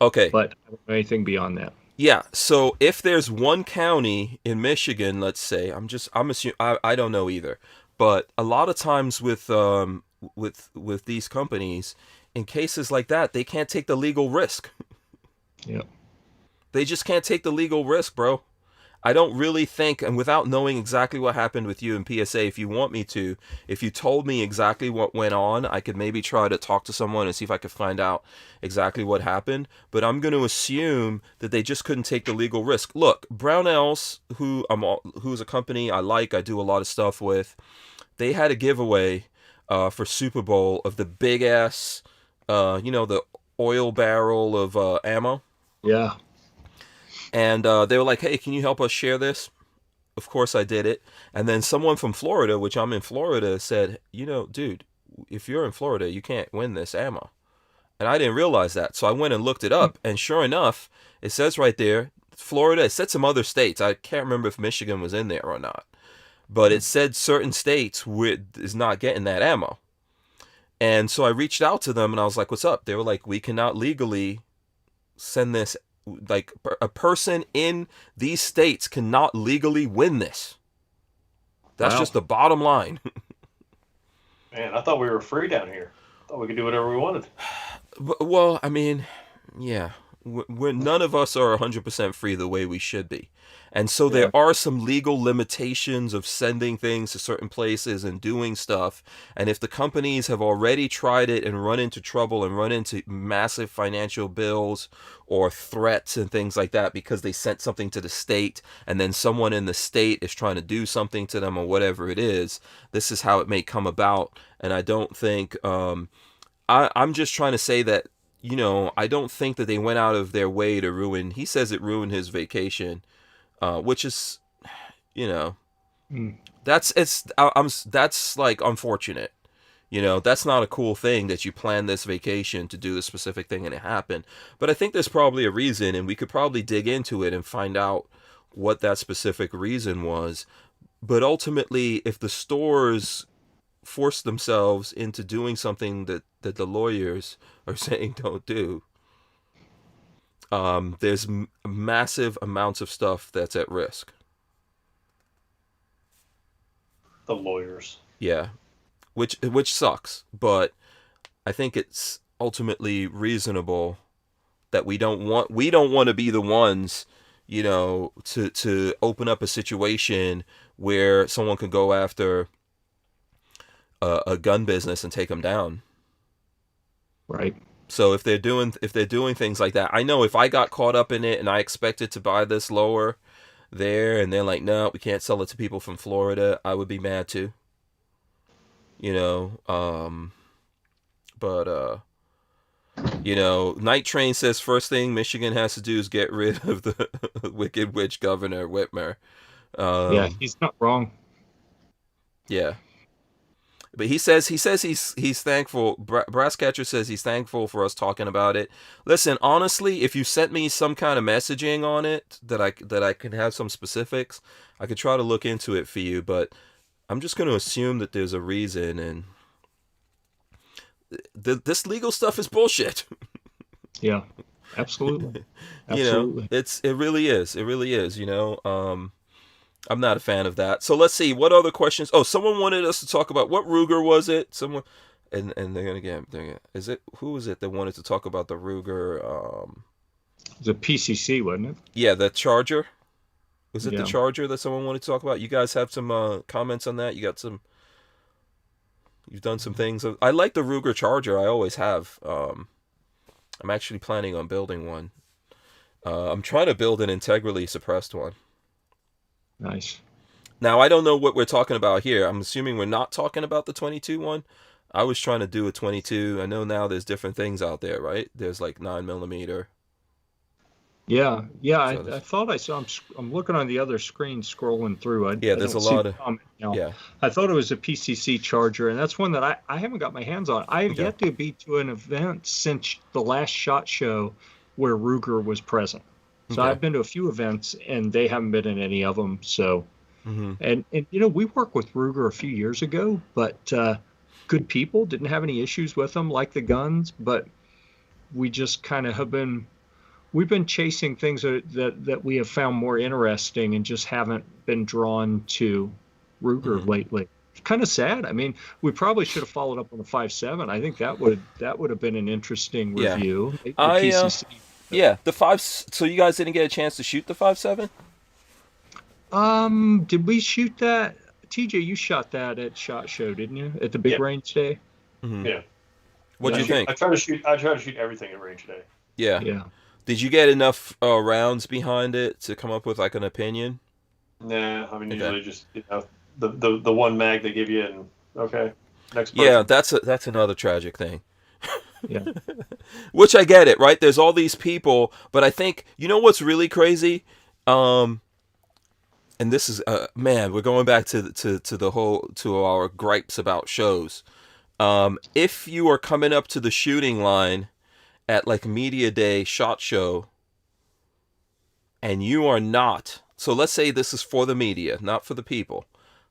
Okay. But I don't know anything beyond that. Yeah, so if there's one county in Michigan, let's say, I'm assuming, I don't know either, but a lot of times with these companies, in cases like that, they can't take the legal risk. Yeah. They just can't take the legal risk, bro. I don't really think, and without knowing exactly what happened with you in PSA, if you want me to, if you told me exactly what went on, I could maybe try to talk to someone and see if I could find out exactly what happened. But I'm going to assume that they just couldn't take the legal risk. Look, Barnauls, who's a company I like, I do a lot of stuff with, they had a giveaway for Super Bowl of the big ass, the oil barrel of ammo. Yeah. And they were like, hey, can you help us share this? Of course I did it. And then someone from Florida, which I'm in Florida, said, dude, if you're in Florida, you can't win this ammo. And I didn't realize that. So I went and looked it up. And sure enough, it says right there, Florida. It said some other states. I can't remember if Michigan was in there or not. But it said certain states is not getting that ammo. And so I reached out to them and I was like, what's up? They were like, we cannot legally send this. Like, a person in these states cannot legally win this. That's just the bottom line. Man, I thought we were free down here. I thought we could do whatever we wanted. Well, I mean, yeah. None of us are 100% free the way we should be. And so there are some legal limitations of sending things to certain places and doing stuff. And if the companies have already tried it and run into trouble and run into massive financial bills or threats and things like that because they sent something to the state and then someone in the state is trying to do something to them or whatever it is, this is how it may come about. And I don't think... I'm just trying to say that, I don't think that they went out of their way to ruin... He says it ruined his vacation. Which is, that's like unfortunate. That's not a cool thing that you plan this vacation to do this specific thing and it happened. But I think there's probably a reason, and we could probably dig into it and find out what that specific reason was. But ultimately, if the stores force themselves into doing something that the lawyers are saying don't do, there's massive amounts of stuff that's at risk. The lawyers. Yeah. Which sucks, but I think it's ultimately reasonable that we don't want to be the ones, to open up a situation where someone could go after a gun business and take them down. Right. So if they're doing things like that, I know if I got caught up in it and I expected to buy this lower there and they're like, no, we can't sell it to people from Florida, I would be mad too. Night Train says first thing Michigan has to do is get rid of the wicked witch governor Whitmer. Yeah, he's not wrong. Yeah. But he says he's thankful. Brasscatcher says he's thankful for us talking about it. Listen, honestly, if you sent me some kind of messaging on it that I can have some specifics, I could try to look into it for you. But I'm just going to assume that there's a reason, and this legal stuff is bullshit. Yeah, absolutely. Absolutely. It really is. It really is. I'm not a fan of that. So let's see, what other questions? Oh, someone wanted us to talk about what Ruger was it? Someone, and they're gonna get. Who was it that wanted to talk about the Ruger? The PCC, wasn't it? Yeah, the Charger. Was it the Charger that someone wanted to talk about? You guys have some comments on that? You've done some things. I like the Ruger Charger. I always have. I'm actually planning on building one. I'm trying to build an integrally suppressed one. Nice. Now, I don't know what we're talking about here. I'm assuming we're not talking about the 22 one. I was trying to do a 22. I know now there's different things out there, right? There's like 9mm. Yeah. I thought I saw. I'm looking on the other screen, scrolling through. There's a lot of. Yeah. I thought it was a PCC charger, and that's one that I haven't got my hands on. I have yet to be to an event since the last SHOT Show where Ruger was present. So I've been to a few events, and they haven't been in any of them. So, and we worked with Ruger a few years ago, but good people, didn't have any issues with them, like the guns, but we just kind of we've been chasing things that we have found more interesting and just haven't been drawn to Ruger lately. It's kind of sad. I mean, we probably should have followed up on the 5.7. I think that would have been an interesting review. The 5. So you guys didn't get a chance to shoot the 5.7? Did we shoot that? TJ, you shot that at SHOT Show, didn't you? At the big range day? Yeah. What do you think? I try to shoot everything at range day. Yeah. Did you get enough rounds behind it to come up with like an opinion? Nah, I mean usually just the one mag they give you, and next person. Yeah, that's another tragic thing. Yeah. Which I get it, right? There's all these people, but I think what's really crazy, and this is man, we're going back to our gripes about shows. If you are coming up to the shooting line at like Media Day SHOT Show, and you are not, so let's say this is for the media, not for the people,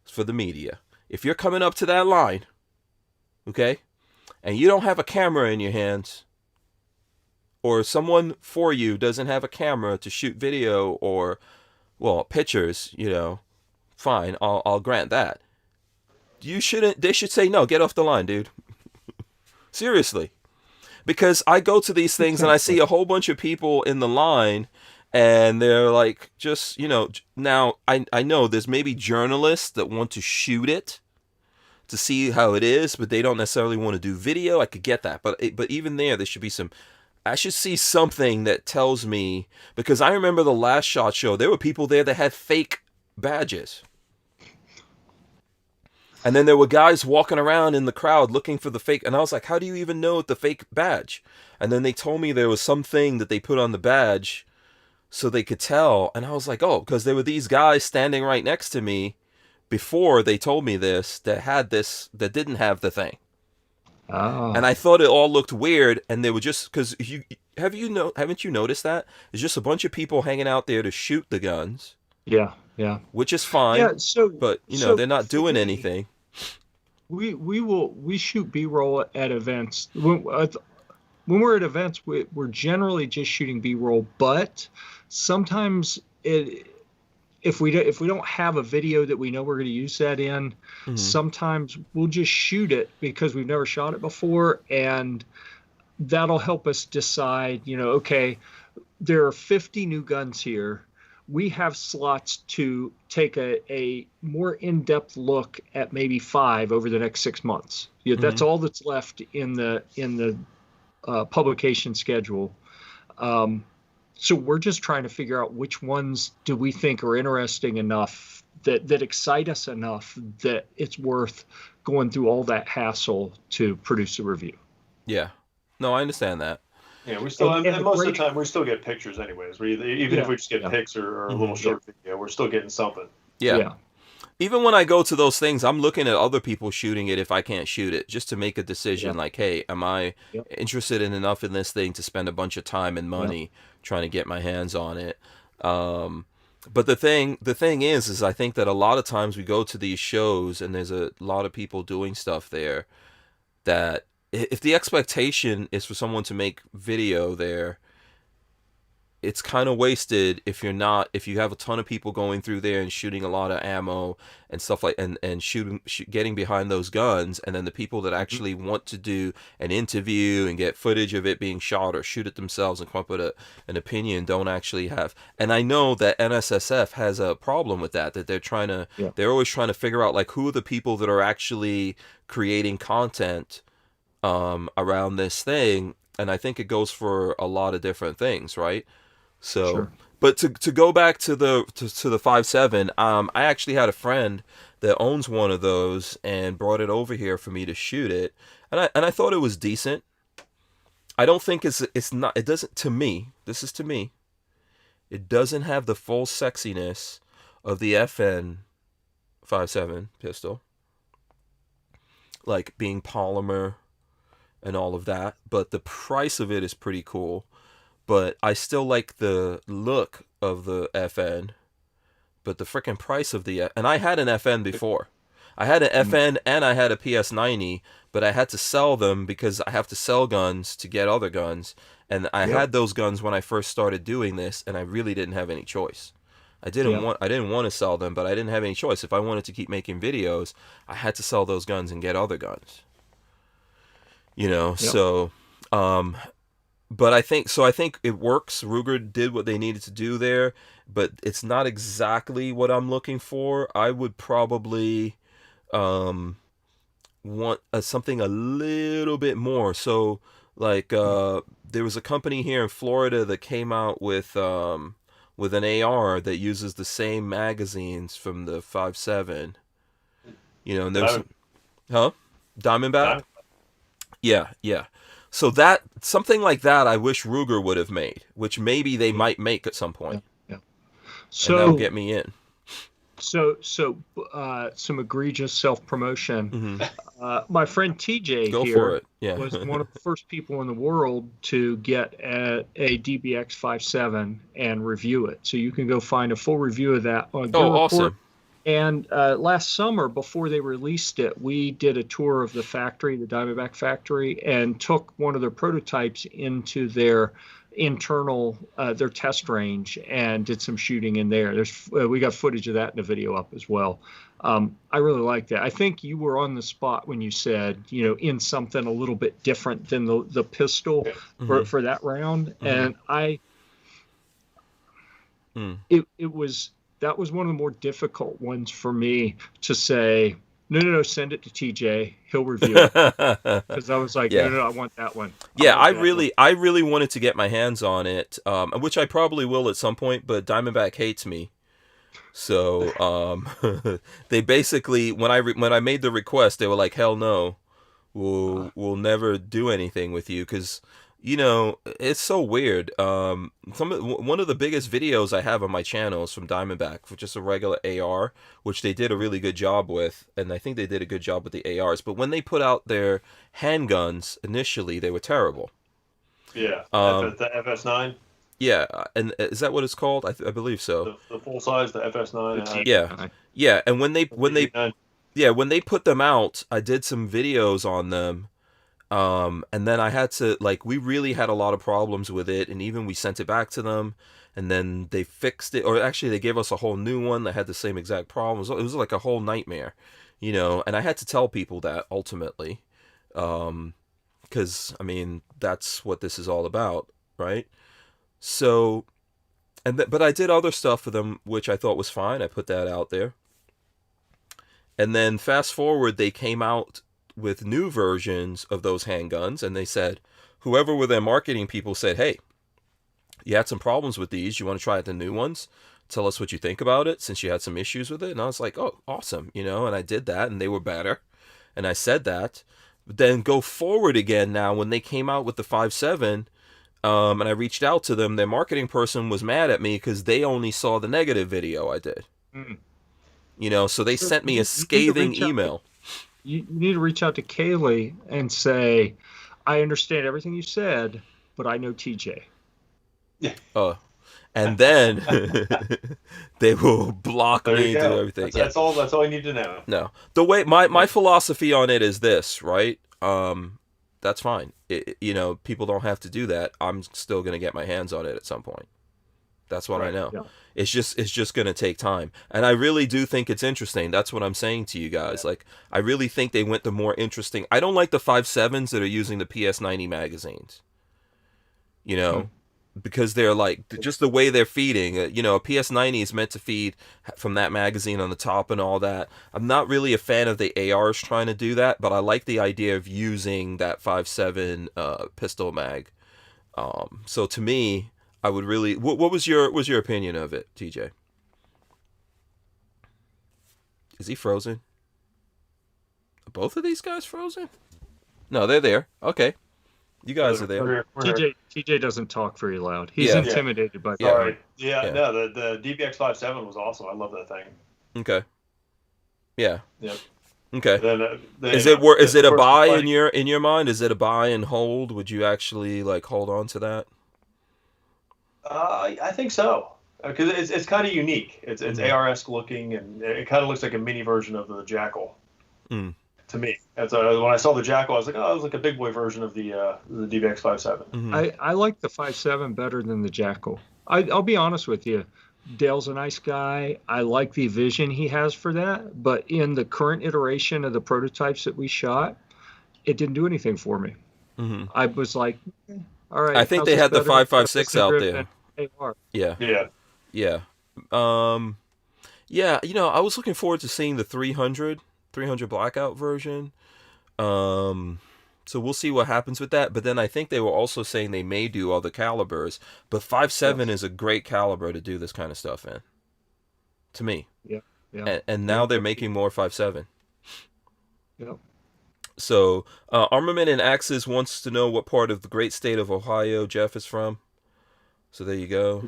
it's for the media. If you're coming up to that line, okay, and you don't have a camera in your hands, or someone for you doesn't have a camera to shoot video or, pictures, fine, I'll grant that. They should say, no, get off the line, dude. Seriously. Because I go to these things and I see a whole bunch of people in the line, and they're like, just, now I know there's maybe journalists that want to shoot it to see how it is, but they don't necessarily want to do video. I could get that. But even there should be I should see something that tells me, because I remember the last SHOT Show, there were people there that had fake badges. And then there were guys walking around in the crowd looking for the fake. And I was like, how do you even know the fake badge? And then they told me there was something that they put on the badge so they could tell. And I was like, because there were these guys standing right next to me before they told me this, that had this, that didn't have the thing. Oh. And I thought it all looked weird. And they were just, because haven't you noticed that? There's just a bunch of people hanging out there to shoot the guns. Yeah. Which is fine. Yeah, but they're not doing anything. We shoot B-roll at events. When we're at events, we're generally just shooting B-roll, but sometimes if we don't have a video that we know we're going to use that in, sometimes we'll just shoot it because we've never shot it before, and that'll help us decide, okay, there are 50 new guns here. We have slots to take a more in-depth look at maybe 5 over the next 6 months. That's all that's left in the publication schedule. So we're just trying to figure out which ones do we think are interesting enough that excite us enough that it's worth going through all that hassle to produce a review. Yeah. No, I understand that. Yeah, we still, and most of the time, we still get pictures anyways. Even if we just get pics or a little short video, we're still getting something. Yeah. Even when I go to those things, I'm looking at other people shooting it if I can't shoot it, just to make a decision like, hey, am I interested in enough in this thing to spend a bunch of time and money trying to get my hands on it? But the thing is I think that a lot of times we go to these shows and there's a lot of people doing stuff there that, if the expectation is for someone to make video there, it's kind of wasted if you have a ton of people going through there and shooting a lot of ammo and stuff like, and getting behind those guns, and then the people that actually want to do an interview and get footage of it being shot or shoot it themselves and come up with an opinion don't actually have. And I know that NSSF has a problem with that they're always trying to figure out like who are the people that are actually creating content around this thing, And I think it goes for a lot of different things, right? So, sure. But to go back to the 5.7, I actually had a friend that owns one of those and brought it over here for me to shoot it, and I thought it was decent. I don't think it's not, it doesn't, to me, this is to me, it doesn't have the full sexiness of the FN 5.7 pistol, like being polymer and all of that, but the price of it is pretty cool. But I still like the look of the FN, but the freaking price of the, and I had an FN before. I had an FN and I had a PS90, but I had to sell them because I have to sell guns to get other guns. And I had those guns when I first started doing this, and I really didn't have any choice. I didn't want to sell them, but I didn't have any choice. If I wanted to keep making videos, I had to sell those guns and get other guns. You know, so but I think it works. Ruger did what they needed to do there, but it's not exactly what I'm looking for. I would probably want something a little bit more. So like there was a company here in Florida that came out with an AR that uses the same magazines from the 5.7. You know, and there's Diamondback? Yeah. So that, something like that, I wish Ruger would have made, which maybe they might make at some point. Yeah. So and that'll get me in. So some egregious self-promotion. My friend TJ was one of the first people in the world to get a DBX 5.7 and review it. So you can go find a full review of that on Gear Report. Awesome. And last summer, before they released it, we did a tour of the factory, the Diamondback factory, and took one of their prototypes into their internal, their test range, and did some shooting in there. We got footage of that in the video up as well. I really like that. I think you were on the spot when you said, you know, in something a little bit different than the pistol for that round. And that was one of the more difficult ones for me to say, no, send it to TJ. He'll review it. Because I was like, no, I want that one. I really wanted to get my hands on it, which I probably will at some point, but Diamondback hates me. So they basically, when I made the request, they were like, hell no, we'll never do anything with you, because you know, it's so weird. One of the biggest videos I have on my channel is from Diamondback for just a regular AR, which they did a really good job with, and I think they did a good job with the ARs. But when they put out their handguns initially, they were terrible. Yeah, the FS9. Yeah, and is that what it's called? I believe so. The full size, the FS9. Yeah, and when they put them out, I did some videos on them. And then I had to, we really had a lot of problems with it, and even we sent it back to them, and then they fixed it, or actually they gave us a whole new one that had the same exact problems. It was like a whole nightmare, you know, and I had to tell people that ultimately, because, I mean, that's what this is all about, right? So, but I did other stuff for them, which I thought was fine. I put that out there. And then fast forward, they came out with new versions of those handguns, and they said, whoever were their marketing people said, hey, you had some problems with these, you want to try out the new ones, tell us what you think about it, since you had some issues with it. And I was like, oh, awesome, you know, and I did that, and they were better, and I said that. But then go forward again now, when they came out with the 5.7, and I reached out to them, their marketing person was mad at me because they only saw the negative video I did. You know, so they sent me a scathing email. You need to reach out to Kaylee and say, I understand everything you said, but I know TJ. And then they will block me and do everything. That's all you need to know. No. The way my philosophy on it is this, right? That's fine. You know, people don't have to do that. I'm still going to get my hands on it at some point. That's what I know. Yeah. It's just going to take time. And I really do think it's interesting. That's what I'm saying to you guys. Yeah. Like, I really think they went the more interesting. I don't like the 5.7s that are using the PS90 magazines. You know, because they're like just the way they're feeding. A PS90 is meant to feed from that magazine on the top and all that. I'm not really a fan of the ARs trying to do that, but I like the idea of using that 5.7 pistol mag. So to me, I would really. What was your opinion of it, TJ? Is he frozen? Are both of these guys frozen? No, they're there. Okay. You guys are there. TJ doesn't talk very loud. He's intimidated by that. Sorry. No, the DBX 5.7 was awesome. I love that thing. Okay. Yeah. Yep. Okay. Is it a buy in your mind? Is it a buy and hold? Would you actually hold on to that? I think so, because it's kind of unique. It's AR-esque looking, and it kind of looks like a mini version of the Jackal. To me, when I saw the Jackal, I was like, oh, it was like a big boy version of the DBX 5.7. I like the 5.7 better than the Jackal. I'll be honest with you. Dale's a nice guy. I like the vision he has for that, but in the current iteration of the prototypes that we shot, it didn't do anything for me. I was like, all right. I think they had the 5.56 out there. AR. Yeah. Yeah. I was looking forward to seeing the 300 blackout version. So we'll see what happens with that. But then I think they were also saying they may do other calibers. But 5.7 is a great caliber to do this kind of stuff in. To me. Yeah. And now they're making more 5.7. Yep. So Armament and Axes wants to know what part of the great state of Ohio Jeff is from. So there you go.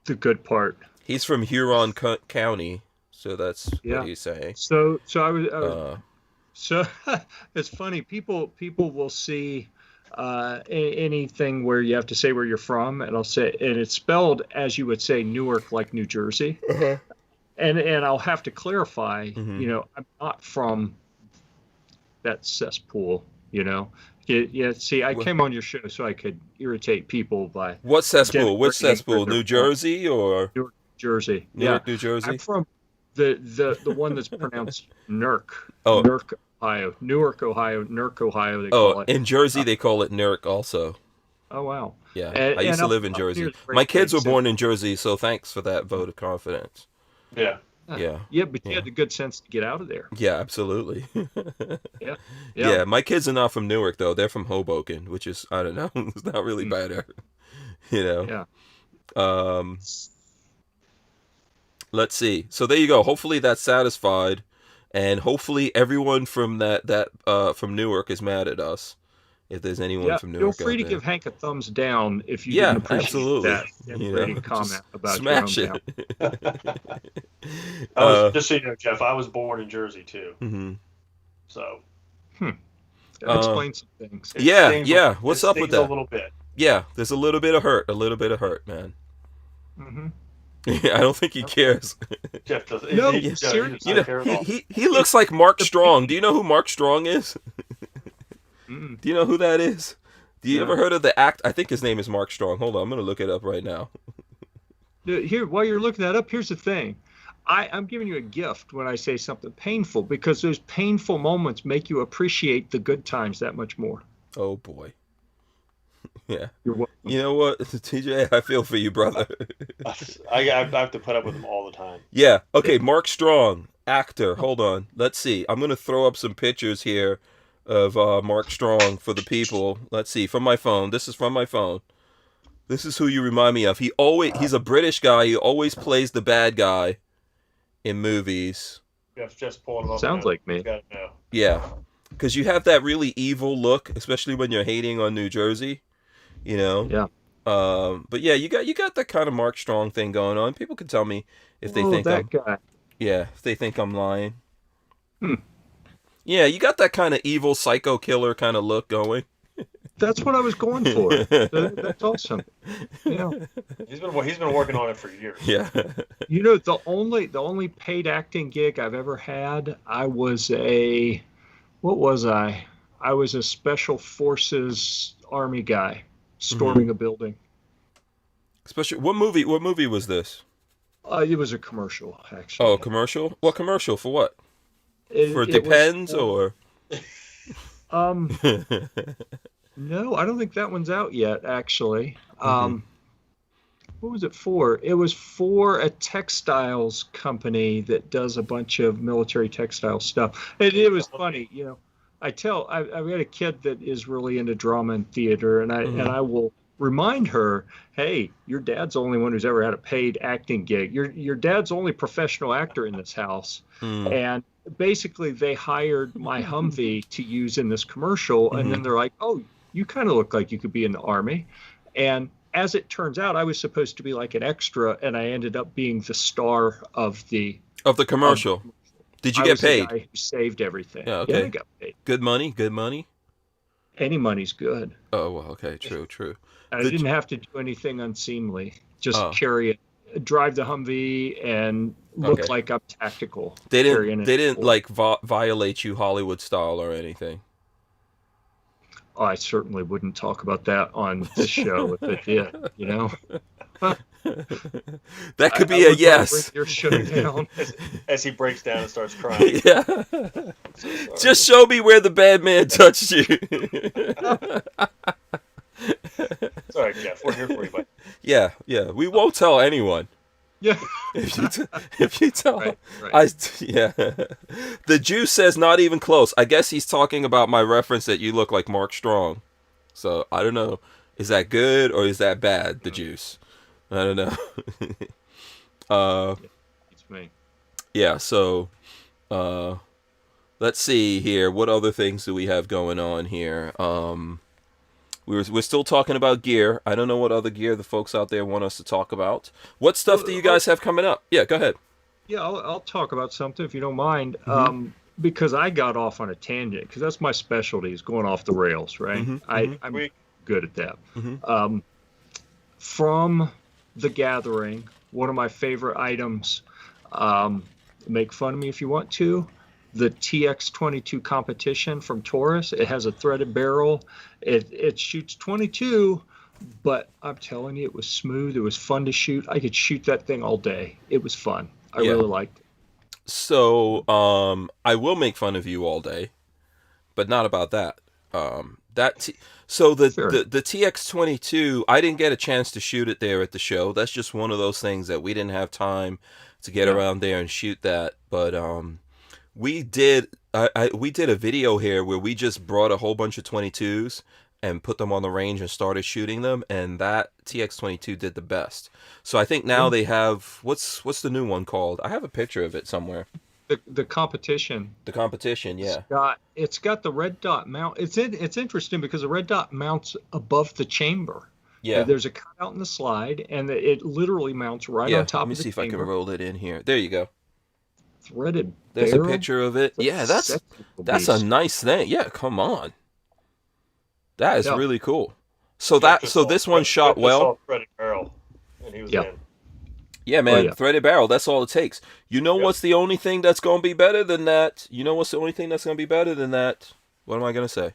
The good part. He's from Huron County. So that's what he's saying. So I was so it's funny. People will see anything where you have to say where you're from, and I'll say, and it's spelled as you would say Newark, like New Jersey. And I'll have to clarify. I'm not from that cesspool. See, I came on your show so I could irritate people by what cesspool? Which cesspool? New Jersey or Newark, Jersey? Newark, New Jersey. I'm from the one that's pronounced Nurk. Oh, Nurk, Ohio. Newark, Ohio. Nurk, Ohio. They call it. In Jersey they call it Nurk also. Oh wow. Yeah, I used to live in Jersey. My kids were born in Jersey, so thanks for that vote of confidence. Yeah. Yeah, but you had the good sense to get out of there. Yeah, absolutely. Yeah. My kids are not from Newark though; they're from Hoboken, which is, I don't know, it's not really better. Yeah. Let's see. So there you go. Hopefully that's satisfied, and hopefully everyone from from Newark is mad at us. If there's anyone from Newark, feel free to give Hank a thumbs down if you didn't appreciate absolutely. that. And rating comment about smash your it. Just so you know, Jeff, I was born in Jersey too. So that explains some things. Yeah. What's up with that? A little bit. Yeah, there's a little bit of hurt. Man. I don't think he cares. Jeff doesn't. No, seriously. He looks like Mark Strong. Do you know who Mark Strong is? Do you know who that is? Do you ever heard of the act? I think his name is Mark Strong. Hold on, I'm going to look it up right now. Here, while you're looking that up, here's the thing. I'm giving you a gift when I say something painful, because those painful moments make you appreciate the good times that much more. Oh, boy. Yeah. You're welcome. You know what, TJ? I feel for you, brother. I have to put up with him all the time. Yeah. Okay, Mark Strong, actor. Hold on. Let's see. I'm going to throw up some pictures here of Mark Strong for the people. Let's see, from my phone. This is from my phone. This is who you remind me of. He's a British guy. He always plays the bad guy in movies. Just pulling him up. Sounds like me. Yeah, because you have that really evil look, especially when you're hating on New Jersey. Yeah. But yeah, you got that kind of Mark Strong thing going on. People can tell me if they think that guy. Yeah, if they think I'm lying. Yeah, you got that kind of evil psycho killer kind of look going. That's what I was going for. That's awesome. Yeah. He's been working on it for years. Yeah. The only paid acting gig I've ever had, I was a special forces Army guy storming a building. What movie was this? It was a commercial, actually. Oh, a commercial? What commercial? For what? For Depends or? No, I don't think that one's out yet, actually. what was it for? It was for a textiles company that does a bunch of military textile stuff. And it was funny, you know. I've got a kid that is really into drama and theater, and I will remind her, hey, your dad's the only one who's ever had a paid acting gig. Your dad's the only professional actor in this house. And basically they hired my Humvee to use in this commercial, and then they're like, oh, you kind of look like you could be in the Army. And as it turns out, I was supposed to be like an extra, and I ended up being the star of the commercial. Did you get paid? The guy who saved everything. Yeah, okay. I got paid. Good money? Any money's good. Oh, well, okay, true. And I didn't have to do anything unseemly. Just drive the Humvee and look like I'm tactical. They didn't like violate you Hollywood style or anything. Oh, I certainly wouldn't talk about that on this show if it did, you know. That could be a yes. Your show down. As he breaks down and starts crying. Yeah. So just show me where the bad man touched you. It's all right, Jeff. We're here for you, buddy. Yeah. We won't tell anyone. Yeah. If you tell, right. The Jew says not even close. I guess he's talking about my reference that you look like Mark Strong. So I don't know. Is that good or is that bad? The juice. I don't know. It's me. Yeah. So, let's see here. What other things do we have going on here? We're still talking about gear. I don't know what other gear the folks out there want us to talk about. What stuff do you guys have coming up? Yeah, go ahead. Yeah, I'll talk about something if you don't mind. Because I got off on a tangent, because that's my specialty, is going off the rails, right? I'm good at that. From the gathering, one of my favorite items, make fun of me if you want to, the TX22 competition from Taurus. It has a threaded barrel. It shoots 22, but I'm telling you, it was smooth. It was fun to shoot. I could shoot that thing all day. It was fun. I really liked it. So, I will make fun of you all day, but not about that. So the TX22, I didn't get a chance to shoot it there at the show. That's just one of those things that we didn't have time to get around there and shoot that. But we did a video here where we just brought a whole bunch of 22s and put them on the range and started shooting them, and that TX22 did the best. So I think now they have, what's the new one called? I have a picture of it somewhere. The competition. The competition, yeah. It's got the red dot mount. It's interesting because the red dot mounts above the chamber. Yeah. There's a cutout in the slide, and it literally mounts right on top of the chamber. Let me see if I can roll it in here. There you go. Threaded There's barrel. A picture of it. Yeah, that's a nice thing. Yeah, come on. That is really cool. So this one shot well. Threaded barrel, and he was in. Yeah, man, threaded barrel, that's all it takes. You know what's the only thing that's going to be better than that? What am I going to say?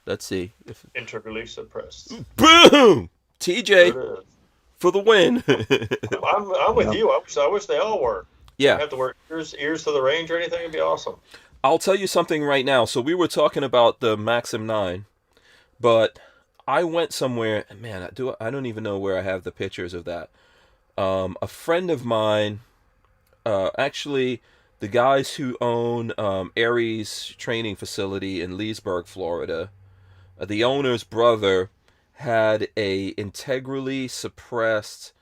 Let's see. Integrally suppressed. Boom! TJ for the win. I'm with you. I wish they all were. Yeah. You have to wear ears to the range or anything. It'd be awesome. I'll tell you something right now. So we were talking about the Maxim 9, but I went somewhere, man, I don't even know where I have the pictures of that. A friend of mine, actually, the guys who own Aries Training Facility in Leesburg, Florida, the owner's brother had a integrally suppressed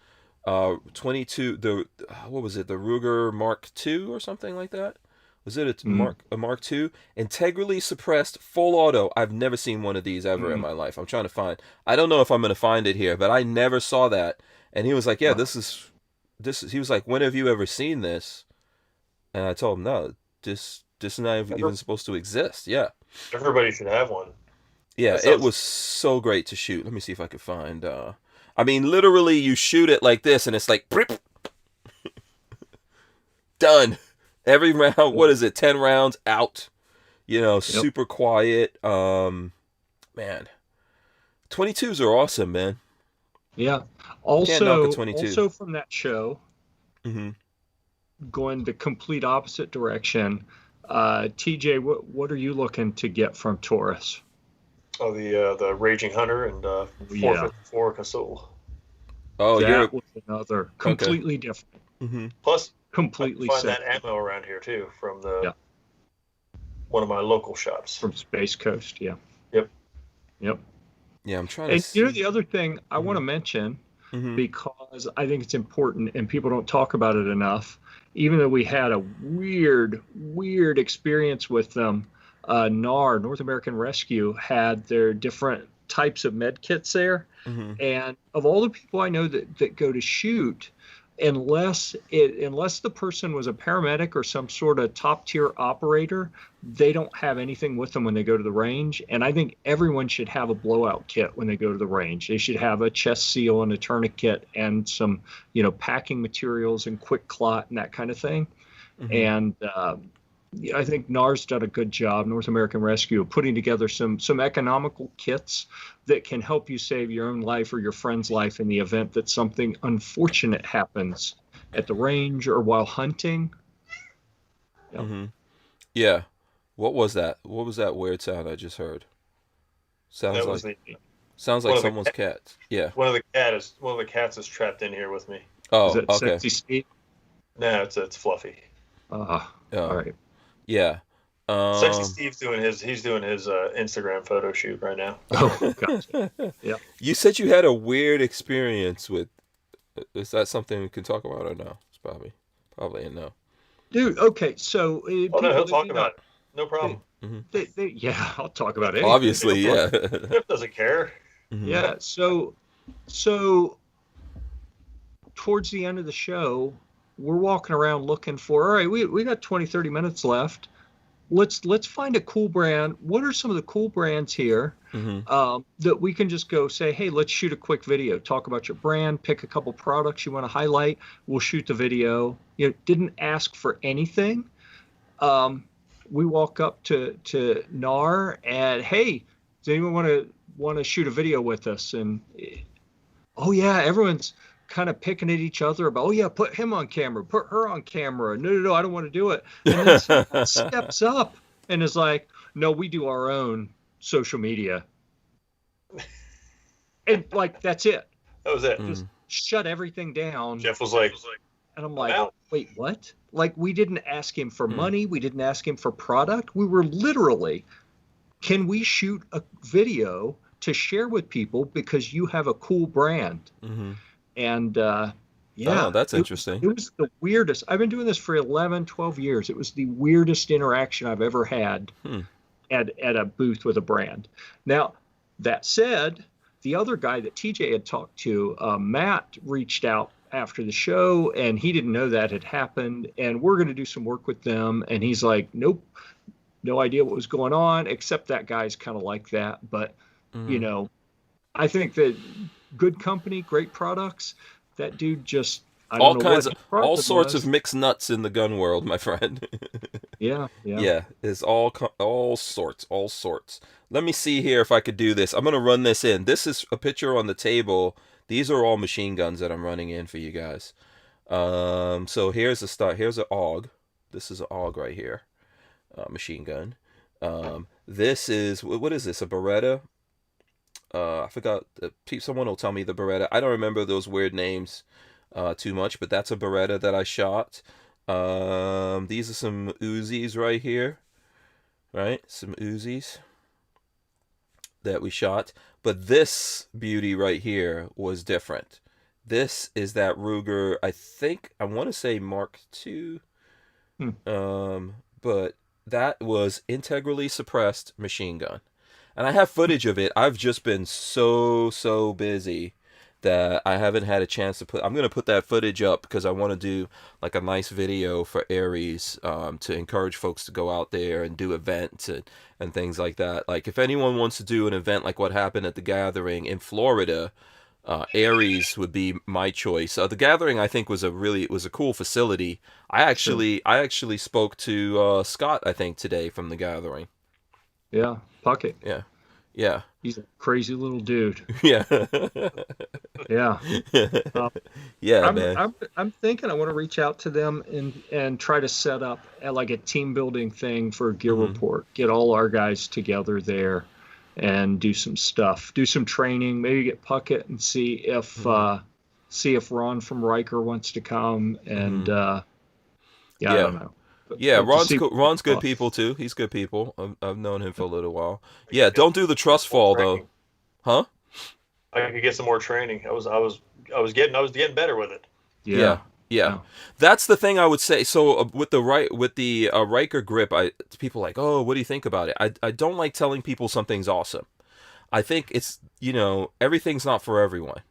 22. The Ruger Mark II or something like that. Was it a Mark II? Integrally suppressed full auto. I've never seen one of these ever in my life. I'm trying to find. I don't know if I'm going to find it here, but I never saw that. And he was like, yeah, this is, he was like, when have you ever seen this? And I told him, no, this is not even supposed to exist. Yeah. Everybody should have one. Yeah, it was so great to shoot. Let me see if I can find, I mean, literally you shoot it like this and it's like, done. Every round, what is it, 10 rounds out. Super quiet. Man, 22s are awesome, man. Yeah. Also from that show, going the complete opposite direction, TJ, what are you looking to get from Taurus? Oh, the Raging Hunter and 454 Casul. Oh, that was another completely different. Mm-hmm. Plus, completely I can find safe. that ammo around here too from one of my local shops from Space Coast. Yeah. Yep. Yeah, I'm trying and to see. You know, the other thing I want to mention, because I think it's important and people don't talk about it enough, even though we had a weird experience with them, NAR, North American Rescue, had their different types of med kits there. And of all the people I know that go to shoot, unless the person was a paramedic or some sort of top tier operator, they don't have anything with them when they go to the range. And I think everyone should have a blowout kit when they go to the range. They should have a chest seal and a tourniquet and some, packing materials and quick clot and that kind of thing. And I think NAR's done a good job, North American Rescue, of putting together some economical kits that can help you save your own life or your friend's life in the event that something unfortunate happens at the range or while hunting. Yeah. What was that? What was that weird sound I just heard? Sounds like someone's cat. Yeah. One of the cats is trapped in here with me. Oh, is it okay. Sexy Steve? No, it's Fluffy. All right. Yeah. Sexy Steve's doing his Instagram photo shoot right now. Oh, gotcha. Yeah. You said you had a weird experience with. Is that something we can talk about or no? It's probably a no. Dude, okay, so no, he'll talk about it. No problem. Yeah, I'll talk about it. Obviously, yeah. Jeff doesn't care. Yeah, so towards the end of the show, we're walking around looking for, all right, we got 20, 30 minutes left. Let's find a cool brand. What are some of the cool brands here that we can just go say, hey, let's shoot a quick video. Talk about your brand. Pick a couple products you want to highlight. We'll shoot the video. Didn't ask for anything. We walk up to NAR and, hey, does anyone want to shoot a video with us? And oh yeah, everyone's kind of picking at each other about, oh yeah, put him on camera, put her on camera. No, I don't want to do it. And then someone steps up and is like, no, we do our own social media. And like, that's it. That was it. Just shut everything down. Jeff was like, and I'm like, wait, what? Like, we didn't ask him for money. We didn't ask him for product. We were literally, can we shoot a video to share with people because you have a cool brand? And yeah, that's interesting. It was the weirdest. I've been doing this for 11, 12 years. It was the weirdest interaction I've ever had at a booth with a brand. Now, that said, the other guy that TJ had talked to, Matt, reached out after the show, and he didn't know that had happened. And we're going to do some work with them. And he's like, nope, no idea what was going on, except that guy's kind of like that. But, I think that good company, great products. That dude just all sorts of mixed nuts in the gun world, my friend. Yeah. It's all sorts. Let me see here if I could do this. I'm gonna run this in. This is a picture on the table. These are all machine guns that I'm running in for you guys. So here's the start. Here's an AUG. This is an AUG right here, machine gun. This is what is this? A Beretta. I forgot. Someone will tell me the Beretta. I don't remember those weird names too much, but that's a Beretta that I shot. These are some Uzis right here, right? Some Uzis that we shot. But this beauty right here was different. This is that Ruger. I want to say Mark II. But that was integrally suppressed machine gun. And I have footage of it. I've just been so busy that I haven't had a chance to I'm going to put that footage up because I want to do like a nice video for Aries to encourage folks to go out there and do events and things like that. Like if anyone wants to do an event like what happened at the Gathering in Florida, Aries would be my choice. The Gathering, I think, was a cool facility. I actually spoke to Scott, I think, today from the Gathering. Yeah, Puckett. Yeah. He's a crazy little dude. Yeah. Yeah. Man. I'm thinking I want to reach out to them and try to set up like a team building thing for a gear report. Get all our guys together there and do some stuff. Do some training. Maybe get Puckett and see see if Ron from Riker wants to come. And I don't know. But Ron's good people too. He's good people. I've known him for a little while. Yeah, don't do the trust fall though, huh? I could get some more training. I was getting better with it. Yeah. That's the thing I would say. So with the Riker grip, people are like, oh, what do you think about it? I don't like telling people something's awesome. I think it's, everything's not for everyone.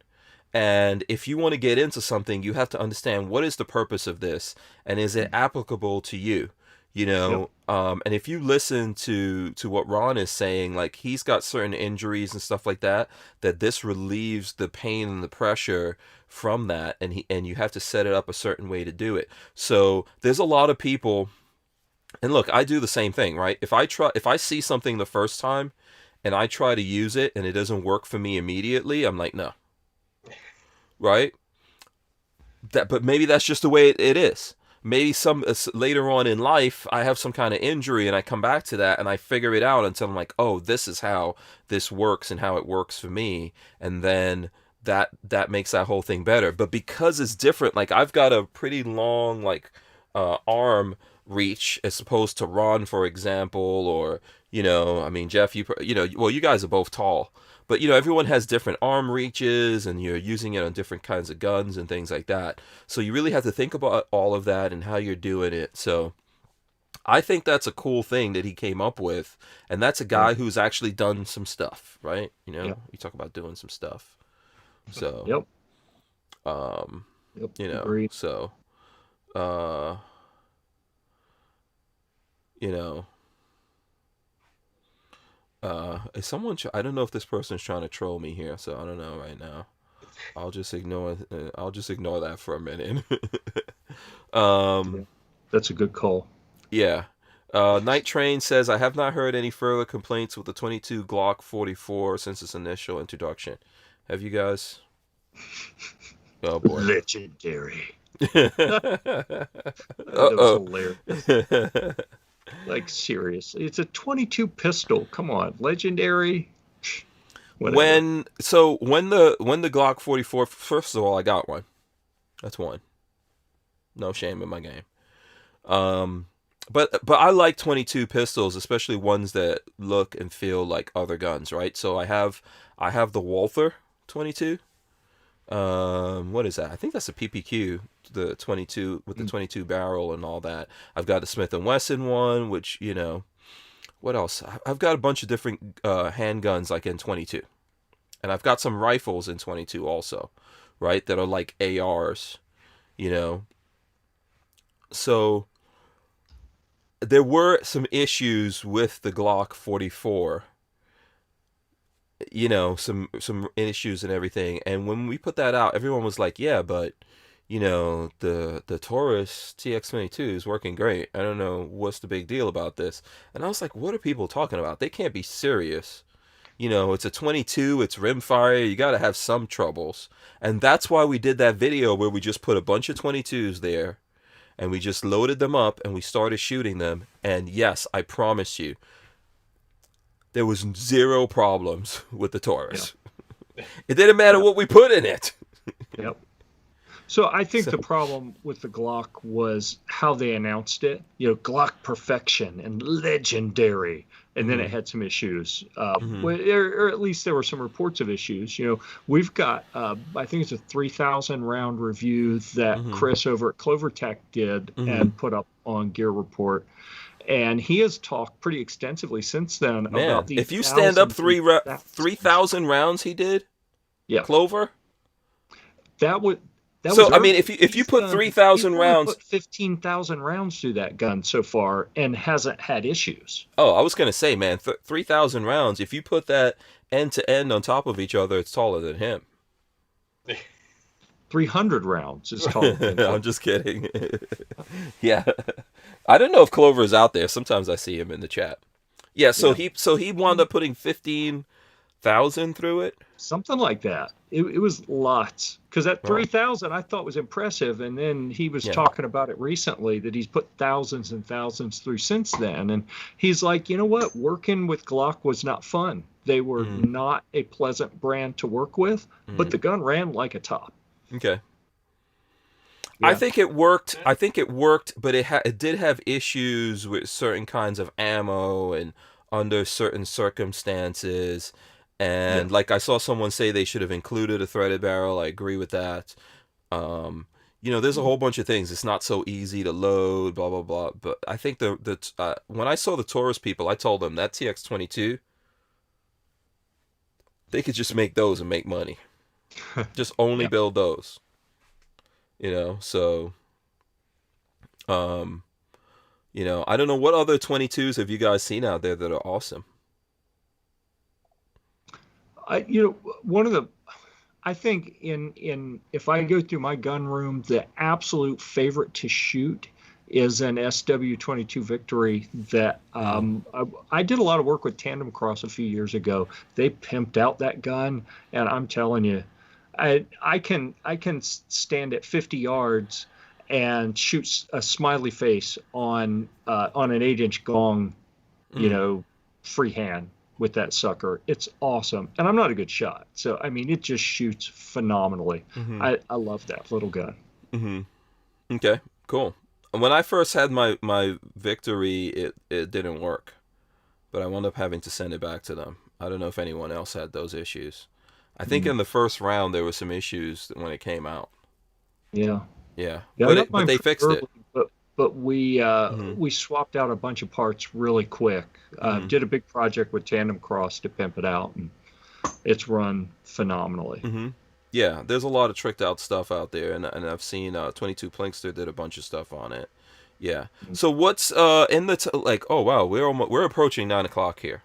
And if you want to get into something, you have to understand what is the purpose of this, and is it applicable to you? And if you listen to what Ron is saying, like he's got certain injuries and stuff like that this relieves the pain and the pressure from that, and you have to set it up a certain way to do it. So there's a lot of people, and look, I do the same thing, right? If I see something the first time and I try to use it and it doesn't work for me immediately, I'm like, no. Right? But maybe that's just the way it is. Maybe later on in life, I have some kind of injury and I come back to that and I figure it out until I'm like, oh, this is how this works and how it works for me. And then that makes that whole thing better. But because it's different, like I've got a pretty long arm reach as opposed to Ron, for example, or, Jeff, you guys are both tall. But, everyone has different arm reaches and you're using it on different kinds of guns and things like that. So you really have to think about all of that and how you're doing it. So I think that's a cool thing that he came up with. And that's a guy who's actually done some stuff, right? You talk about doing some stuff. So, Agreed. So, is someone? I don't know if this person's trying to troll me here, so I don't know right now. I'll just ignore that for a minute. That's a good call. Yeah. Night Train says, I have not heard any further complaints with the 22 Glock 44 since its initial introduction. Have you guys? Oh boy. Legendary. That was hilarious. Like, seriously, it's a 22 pistol. Come on, legendary. Whatever. When the Glock 44, first of all, I got one. That's one. No shame in my game. But I like 22 pistols, especially ones that look and feel like other guns, right? So I have the Walther 22. What is that? I think that's a PPQ, the 22 with the 22 barrel and all that. I've got a Smith & Wesson one, which, what else? I've got a bunch of different handguns like in 22. And I've got some rifles in 22 also, right? That are like ARs, So there were some issues with the Glock 44. Some issues and everything. And when we put that out, everyone was like, yeah, but, the Taurus Tx22 is working great. I don't know what's the big deal about this. And I was like, what are people talking about? They can't be serious. It's a 22, it's rimfire. You got to have some troubles. And that's why we did that video where we just put a bunch of 22s there and we just loaded them up and we started shooting them. And yes, I promise you, there was zero problems with the Taurus. Yep. It didn't matter what we put in it. Yep. So I think the problem with the Glock was how they announced it. Glock perfection and legendary. And then it had some issues, or at least there were some reports of issues. We've got, I think it's a 3,000 round review that Chris over at CloverTech did and put up on Gear Report. And he has talked pretty extensively since then about the. If you stand up 3,000 rounds, he did. Yeah. Clover. That would. So I mean, if you put 3,000 rounds, put 15,000 rounds through that gun so far, and hasn't had issues. Oh, I was gonna say, man, 3,000 rounds. If you put that end to end on top of each other, it's taller than him. 300 rounds is taller than him. I'm just kidding. Yeah, I don't know if Clover is out there. Sometimes I see him in the chat. Yeah, so he wound up putting 15,000 through it. Something like that. It was lots. Because that 3,000 I thought was impressive. And then he was talking about it recently that he's put thousands and thousands through since then. And he's like, you know what? Working with Glock was not fun. They were not a pleasant brand to work with, but the gun ran like a top. Okay. Yeah. I think it worked. But it did have issues with certain kinds of ammo and under certain circumstances. And like I saw someone say they should have included a threaded barrel. I agree with that. There's a whole bunch of things. It's not so easy to load, blah blah blah. But I think when I saw the Taurus people, I told them that TX22, they could just make those and make money. Just only build those. So I don't know what other 22s have you guys seen out there that are awesome. I think if I go through my gun room, the absolute favorite to shoot is an SW22 Victory that I did a lot of work with Tandem Cross a few years ago. They pimped out that gun, and I'm telling you, I can stand at 50 yards and shoot a smiley face on an 8-inch gong, freehand with that sucker. It's awesome. And I'm not a good shot. So, I mean, it just shoots phenomenally. Mm-hmm. I love that little gun. Mm-hmm. Okay, cool. When I first had my Victory, it didn't work. But I wound up having to send it back to them. I don't know if anyone else had those issues. I think in the first round there were some issues when it came out. Yeah. Yeah. But they fixed it. But we swapped out a bunch of parts really quick. Did a big project with Tandem Cross to pimp it out, and it's run phenomenally. Mm-hmm. Yeah, there's a lot of tricked out stuff out there, and I've seen 22 Plinkster did a bunch of stuff on it. Yeah. So what's in the oh wow, we're approaching 9:00 here.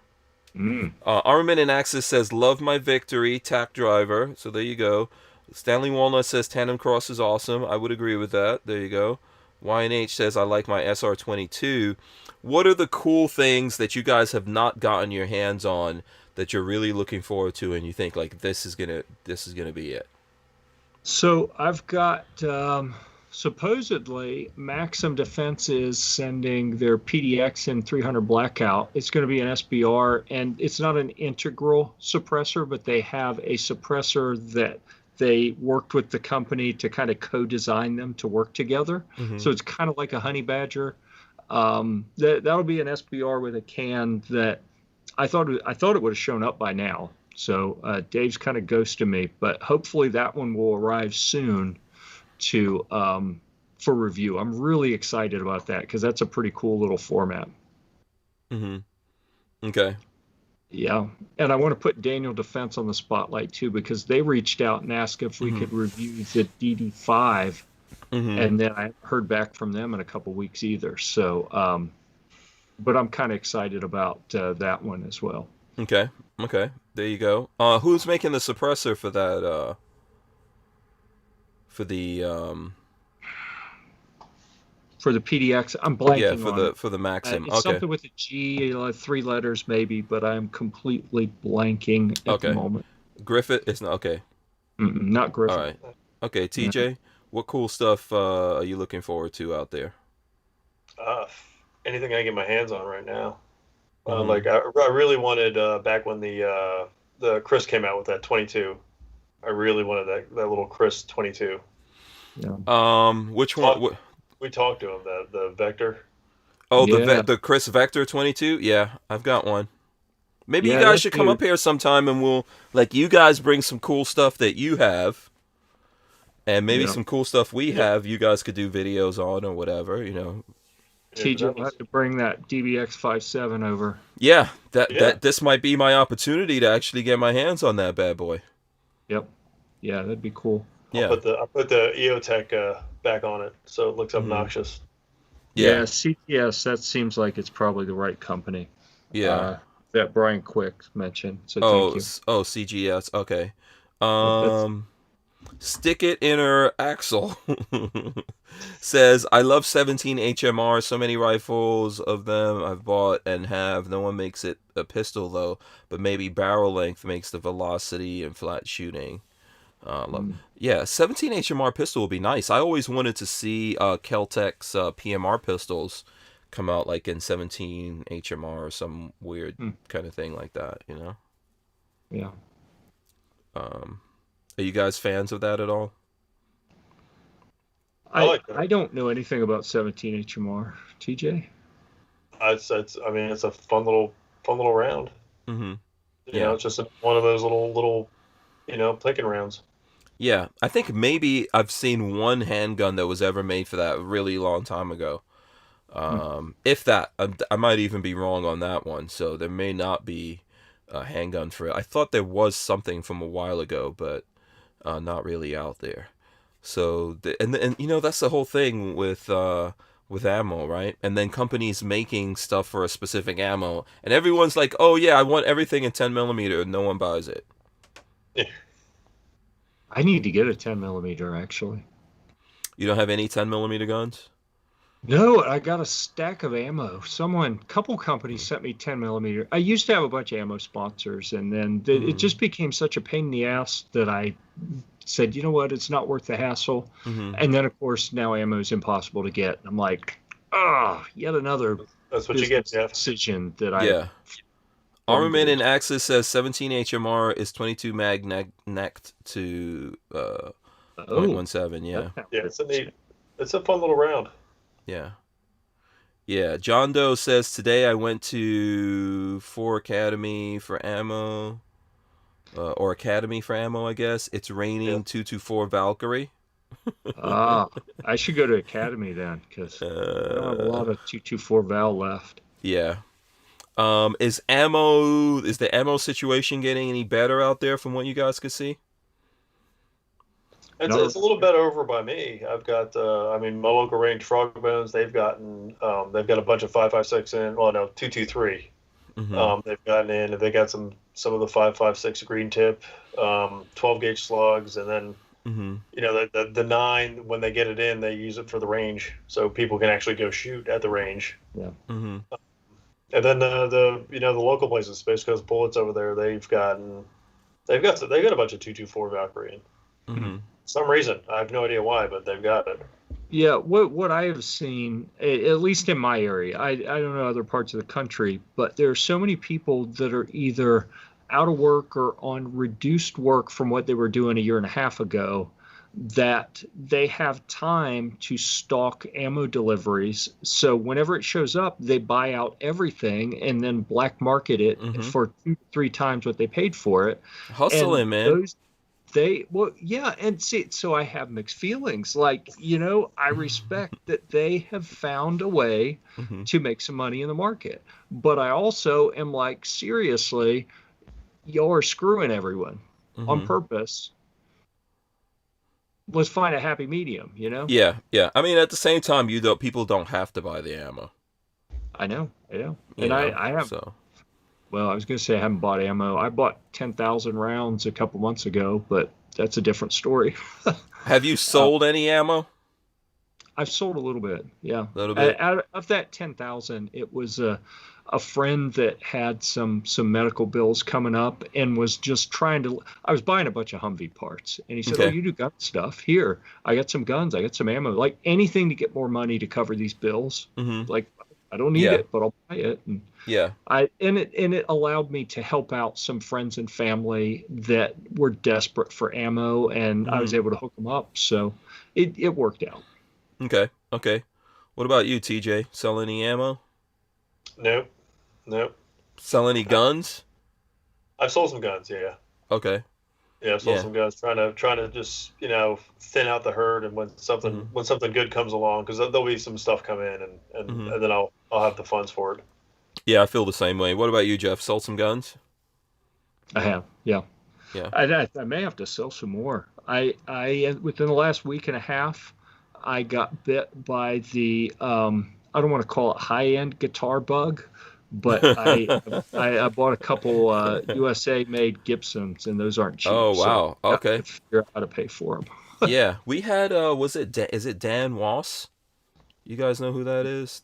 Armament and Axis says love my Victory tack driver. So there you go. Stanley Walnut says Tandem Cross is awesome. I would agree with that. There you go. YNH says I like my SR22. What are the cool things that you guys have not gotten your hands on that you're really looking forward to, and you think like this is gonna be it? So I've got supposedly Maxim Defense is sending their PDX in 300 Blackout. It's going to be an SBR, and it's not an integral suppressor, but they have a suppressor that they worked with the company to kind of co-design them to work together. Mm-hmm. So it's kind of like a Honey Badger. That'll be an SBR with a can that I thought it would have shown up by now. So Dave's kind of ghosted me, but hopefully that one will arrive soon for review. I'm really excited about that because that's a pretty cool little format. Mm-hmm. Okay. Yeah, and I want to put Daniel Defense on the spotlight too because they reached out and asked if we could review the DD5, and then I haven't heard back from them in a couple weeks either. So, but I'm kind of excited about that one as well. Okay, there you go. Who's making the suppressor for that? For the PDX, I'm blanking on for the Maxim. It's something with a G, 3 letters maybe, but I'm completely blanking at the moment. Griffith, it's not okay. Not Griffith. All right. Okay, TJ, what cool stuff are you looking forward to out there? Anything I can get my hands on right now. Like I really wanted back when the Chris came out with that 22. I really wanted that little Chris 22. Yeah. Which one? We talked to him, the Vector. Oh, the Chris Vector 22? Yeah, I've got one. Maybe you guys should come up here sometime and we'll, you guys bring some cool stuff that you have. And maybe some cool stuff we have you guys could do videos on or whatever, TJ will have to bring that DBX 5.7 over. Yeah, that this might be my opportunity to actually get my hands on that bad boy. Yep. Yeah, that'd be cool. Yeah. I'll put the EOTech back on it so it looks obnoxious. Yeah, CTS, that seems like it's probably the right company. Yeah. That Brian Quick mentioned. So thank you. Oh, CGS. Okay. Stick It Inner Axel says, I love 17 HMR. So many rifles of them I've bought and have. No one makes it a pistol though, but maybe barrel length makes the velocity and flat shooting. Yeah, 17 HMR pistol would be nice. I always wanted to see Kel-Tec's PMR pistols come out like in 17 HMR or some weird kind of thing like that, Yeah. Are you guys fans of that at all? I don't know anything about 17 HMR. TJ? It's a fun little round. Mm-hmm. You know, it's just one of those little thinking rounds. Yeah, I think maybe I've seen one handgun that was ever made for that a really long time ago. If that, I might even be wrong on that one. So there may not be a handgun for it. I thought there was something from a while ago, but not really out there. So and you know, that's the whole thing with ammo, right? And then companies making stuff for a specific ammo, and everyone's like, "Oh yeah, I want everything in 10mm," and no one buys it. Yeah. I need to get a 10mm actually. You don't have any 10mm guns? No, I got a stack of ammo. Couple companies sent me 10mm. I used to have a bunch of ammo sponsors, and then it just became such a pain in the ass that I said, you know what, it's not worth the hassle. And then, of course, now ammo is impossible to get. I'm like, yet another That's what you get, Jeff. decision that Armament and Axis says 17 HMR is 22 mag necked to .17. Yeah. Yeah, it's a fun little round. Yeah. John Doe says, today I went to Academy for ammo, or Academy for ammo, I guess. It's raining 224 Valkyrie. I should go to Academy then, because I don't have a lot of 224 Val left. Yeah. Is the ammo situation getting any better out there from what you guys could see? It's a little better over by me. I've got, my local range, Frogbones, they've got a bunch of 5.56 in, 223. They've gotten in, and they got some of the 5.56 green tip, 12 gauge slugs, and then, the 9, when they get it in, they use it for the range, so people can actually go shoot at the range. Yeah. And then the local places, Space Coast Bullets over there, they've got a bunch of 224 Valkyrie in. Some reason, I have no idea why, but they've got it. Yeah, what I have seen, at least in my area, I don't know other parts of the country, but there are so many people that are either out of work or on reduced work from what they were doing a year and a half ago, that they have time to stock ammo deliveries. So whenever it shows up, they buy out everything and then black market it for 2-3 times what they paid for it. Hustling, man. And see, so I have mixed feelings. Like, I respect that they have found a way to make some money in the market. But I also am like, seriously, y'all are screwing everyone on purpose. Let's find a happy medium, Yeah. I mean, at the same time, people don't have to buy the ammo. I know. And I have. So. Well, I was going to say I haven't bought ammo. I bought 10,000 rounds a couple months ago, but that's a different story. Have you sold any ammo? I've sold a little bit, yeah. A little bit? Out of that 10,000, it was a friend that had some medical bills coming up and was just trying to... I was buying a bunch of Humvee parts, and he said, "Oh, you do gun stuff? Here, I got some guns, I got some ammo. Like, anything to get more money to cover these bills. Like, I don't need it, but I'll buy it." And it allowed me to help out some friends and family that were desperate for ammo, and I was able to hook them up. So it worked out. Okay. What about you, TJ? Sell any ammo? Nope. Sell any guns? I've sold some guns, yeah. Okay. Yeah, I've sold some guns, trying to just thin out the herd, and when something good comes along, because there'll be some stuff come in, and then I'll have the funds for it. Yeah, I feel the same way. What about you, Jeff? Sold some guns? I have, yeah. I may have to sell some more. I within the last week and a half, I got bit by the I don't want to call it high-end guitar bug, but I bought a couple USA-made Gibsons, and those aren't cheap. Oh wow! So okay. I have to figure out how to pay for them. Yeah, we had. Is it Dan Wass? You guys know who that is?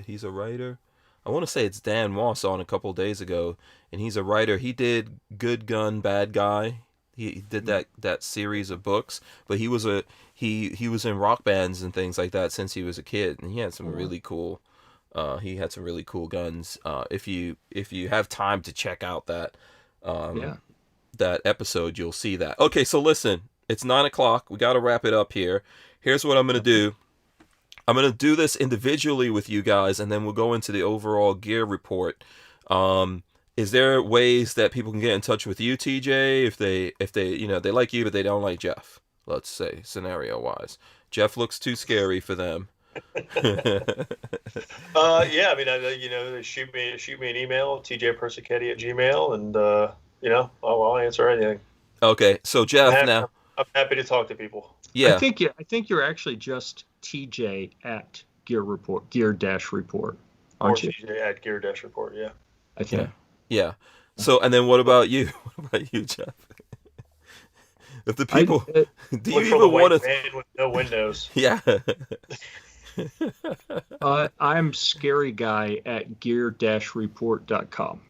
He's a writer. I want to say it's Dan Wass on a couple of days ago, and he's a writer. He did Good Gun, Bad Guy. He did that series of books, but he was in rock bands and things like that since he was a kid, and he had some really cool. He had some really cool guns. If you have time to check out that episode, you'll see that. Okay, so listen, it's 9:00. We got to wrap it up here. Here's what I'm going to do. I'm going to do this individually with you guys, and then we'll go into the overall gear report. Is there ways that people can get in touch with you, TJ, if they they like you but they don't like Jeff? Let's say scenario wise, Jeff looks too scary for them. Yeah, I mean, shoot me an email, tjpersichetti@gmail, and I'll answer anything. Okay, so Jeff, I'm happy to talk to people. Yeah, I think you're actually just TJ at gear-report, aren't you? TJ at gear-report, yeah. I think. Yeah. So, and then what about you? What about you, Jeff? If the people, do you even want to? Man with no windows. Yeah. I'm scary guy at gear-report.com.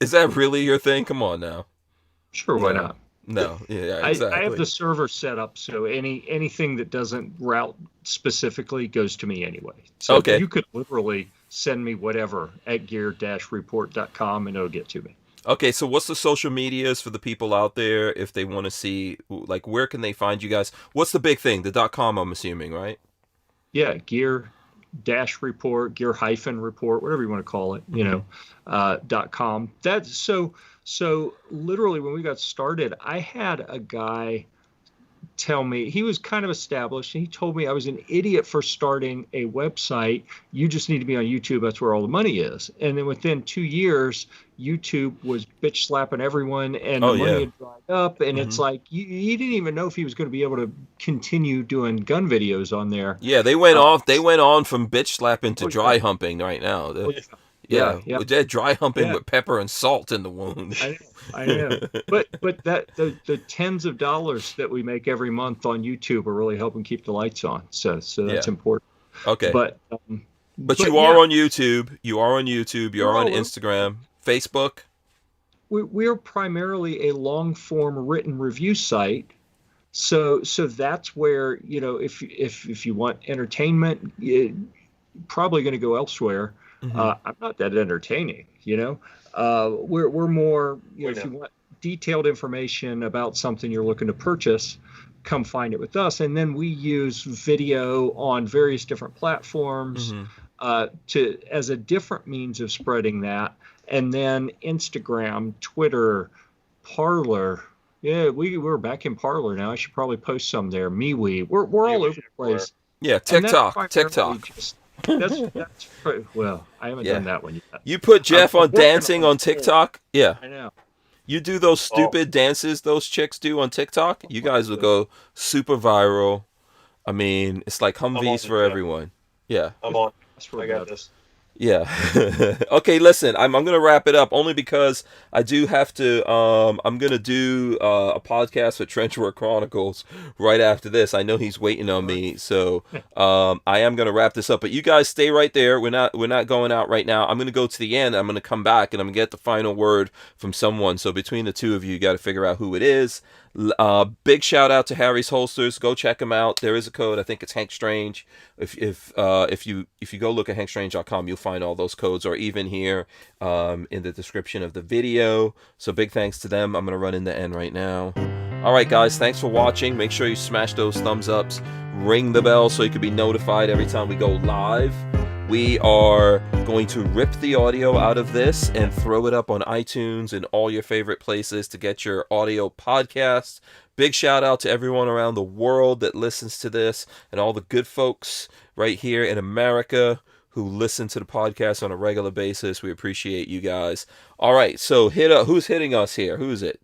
Is that really your thing? Come on now. Sure, why not? No, yeah, exactly. I have the server set up so anything that doesn't route specifically goes to me anyway. So okay. You could literally send me whatever at gear-report.com and it'll get to me. Okay, so what's the social medias for the people out there if they want to see, like, where can they find you guys? What's the big thing? The .com, I'm assuming, right? Yeah, gear-report, gear-report, whatever you want to call it, .com. That's so literally when we got started, I had a guy tell me, he was kind of established, and he told me I was an idiot for starting a website. You just need to be on YouTube. That's where all the money is. And then within 2 years, YouTube was bitch slapping everyone, and the money had dried up. And it's like, he didn't even know if he was going to be able to continue doing gun videos on there. Yeah, they went off. They went on from bitch slapping to dry humping right now. Yeah. They're dry humping with pepper and salt in the wound. I know. But that the tens of dollars that we make every month on YouTube are really helping keep the lights on. So that's important. Okay. But you are on YouTube. You are on YouTube. You're on Instagram, Facebook. We're primarily a long form written review site. So that's where, if you want entertainment, you're probably going to go elsewhere. I'm not that entertaining, We're more, if you want detailed information about something you're looking to purchase, come find it with us. And then we use video on various different platforms as a different means of spreading that. And then Instagram, Twitter, Parler. Yeah, we're back in Parler now. I should probably post some there. MeWe. We're all over the place. Yeah, TikTok. That's well, I haven't done that one yet. You put Jeff on dancing on TikTok? Yeah. I know. You do those stupid dances those chicks do on TikTok? You guys will go super viral. I mean, it's like Humvees for everyone. Yeah. I'm on. I got this. Yeah. Okay, listen, I'm going to wrap it up only because I do have to, I'm going to do a podcast with Trenchwork Chronicles right after this. I know he's waiting on me, so I am going to wrap this up. But you guys stay right there. We're not going out right now. I'm going to go to the end. I'm going to come back, and I'm going to get the final word from someone. So between the two of you got to figure out who it is. Big shout out to Harry's Holsters. Go check him out. There is a code. I think it's Hank Strange. If you go look at hankstrange.com, you'll find all those codes, or even here in the description of the video. So big thanks to them. I'm gonna run in the end right now. All right, guys. Thanks for watching. Make sure you smash those thumbs ups. Ring the bell so you can be notified every time we go live. We are going to rip the audio out of this and throw it up on iTunes and all your favorite places to get your audio podcasts. Big shout out to everyone around the world that listens to this, and all the good folks right here in America who listen to the podcast on a regular basis. We appreciate you guys. All right, so hit up. Who's hitting us here? Who is it?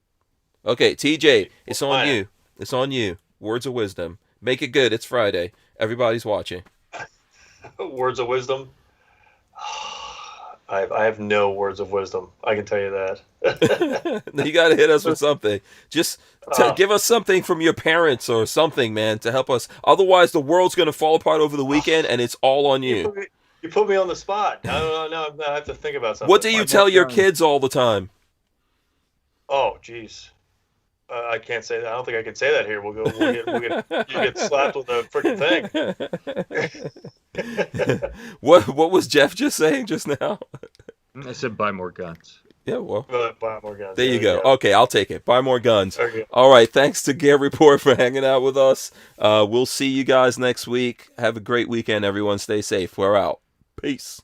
Okay, TJ, it's on you. It's on you. Words of wisdom. Make it good. It's Friday. Everybody's watching. Words of wisdom. I have no words of wisdom. I can tell you that. You got to hit us with something. Just give us something from your parents or something, man, to help us. Otherwise, the world's going to fall apart over the weekend, and it's all on you. You put me on the spot. I don't know. I have to think about something. What do you tell your kids all the time? Oh, geez. I can't say that. I don't think I can say that here. We'll get you get slapped with a freaking thing. What was Jeff just saying just now? I said buy more guns. Yeah, well. Buy more guns. There you go. Okay, I'll take it. Buy more guns. Okay. All right, thanks to Gear Report for hanging out with us. We'll see you guys next week. Have a great weekend, everyone. Stay safe. We're out. Peace.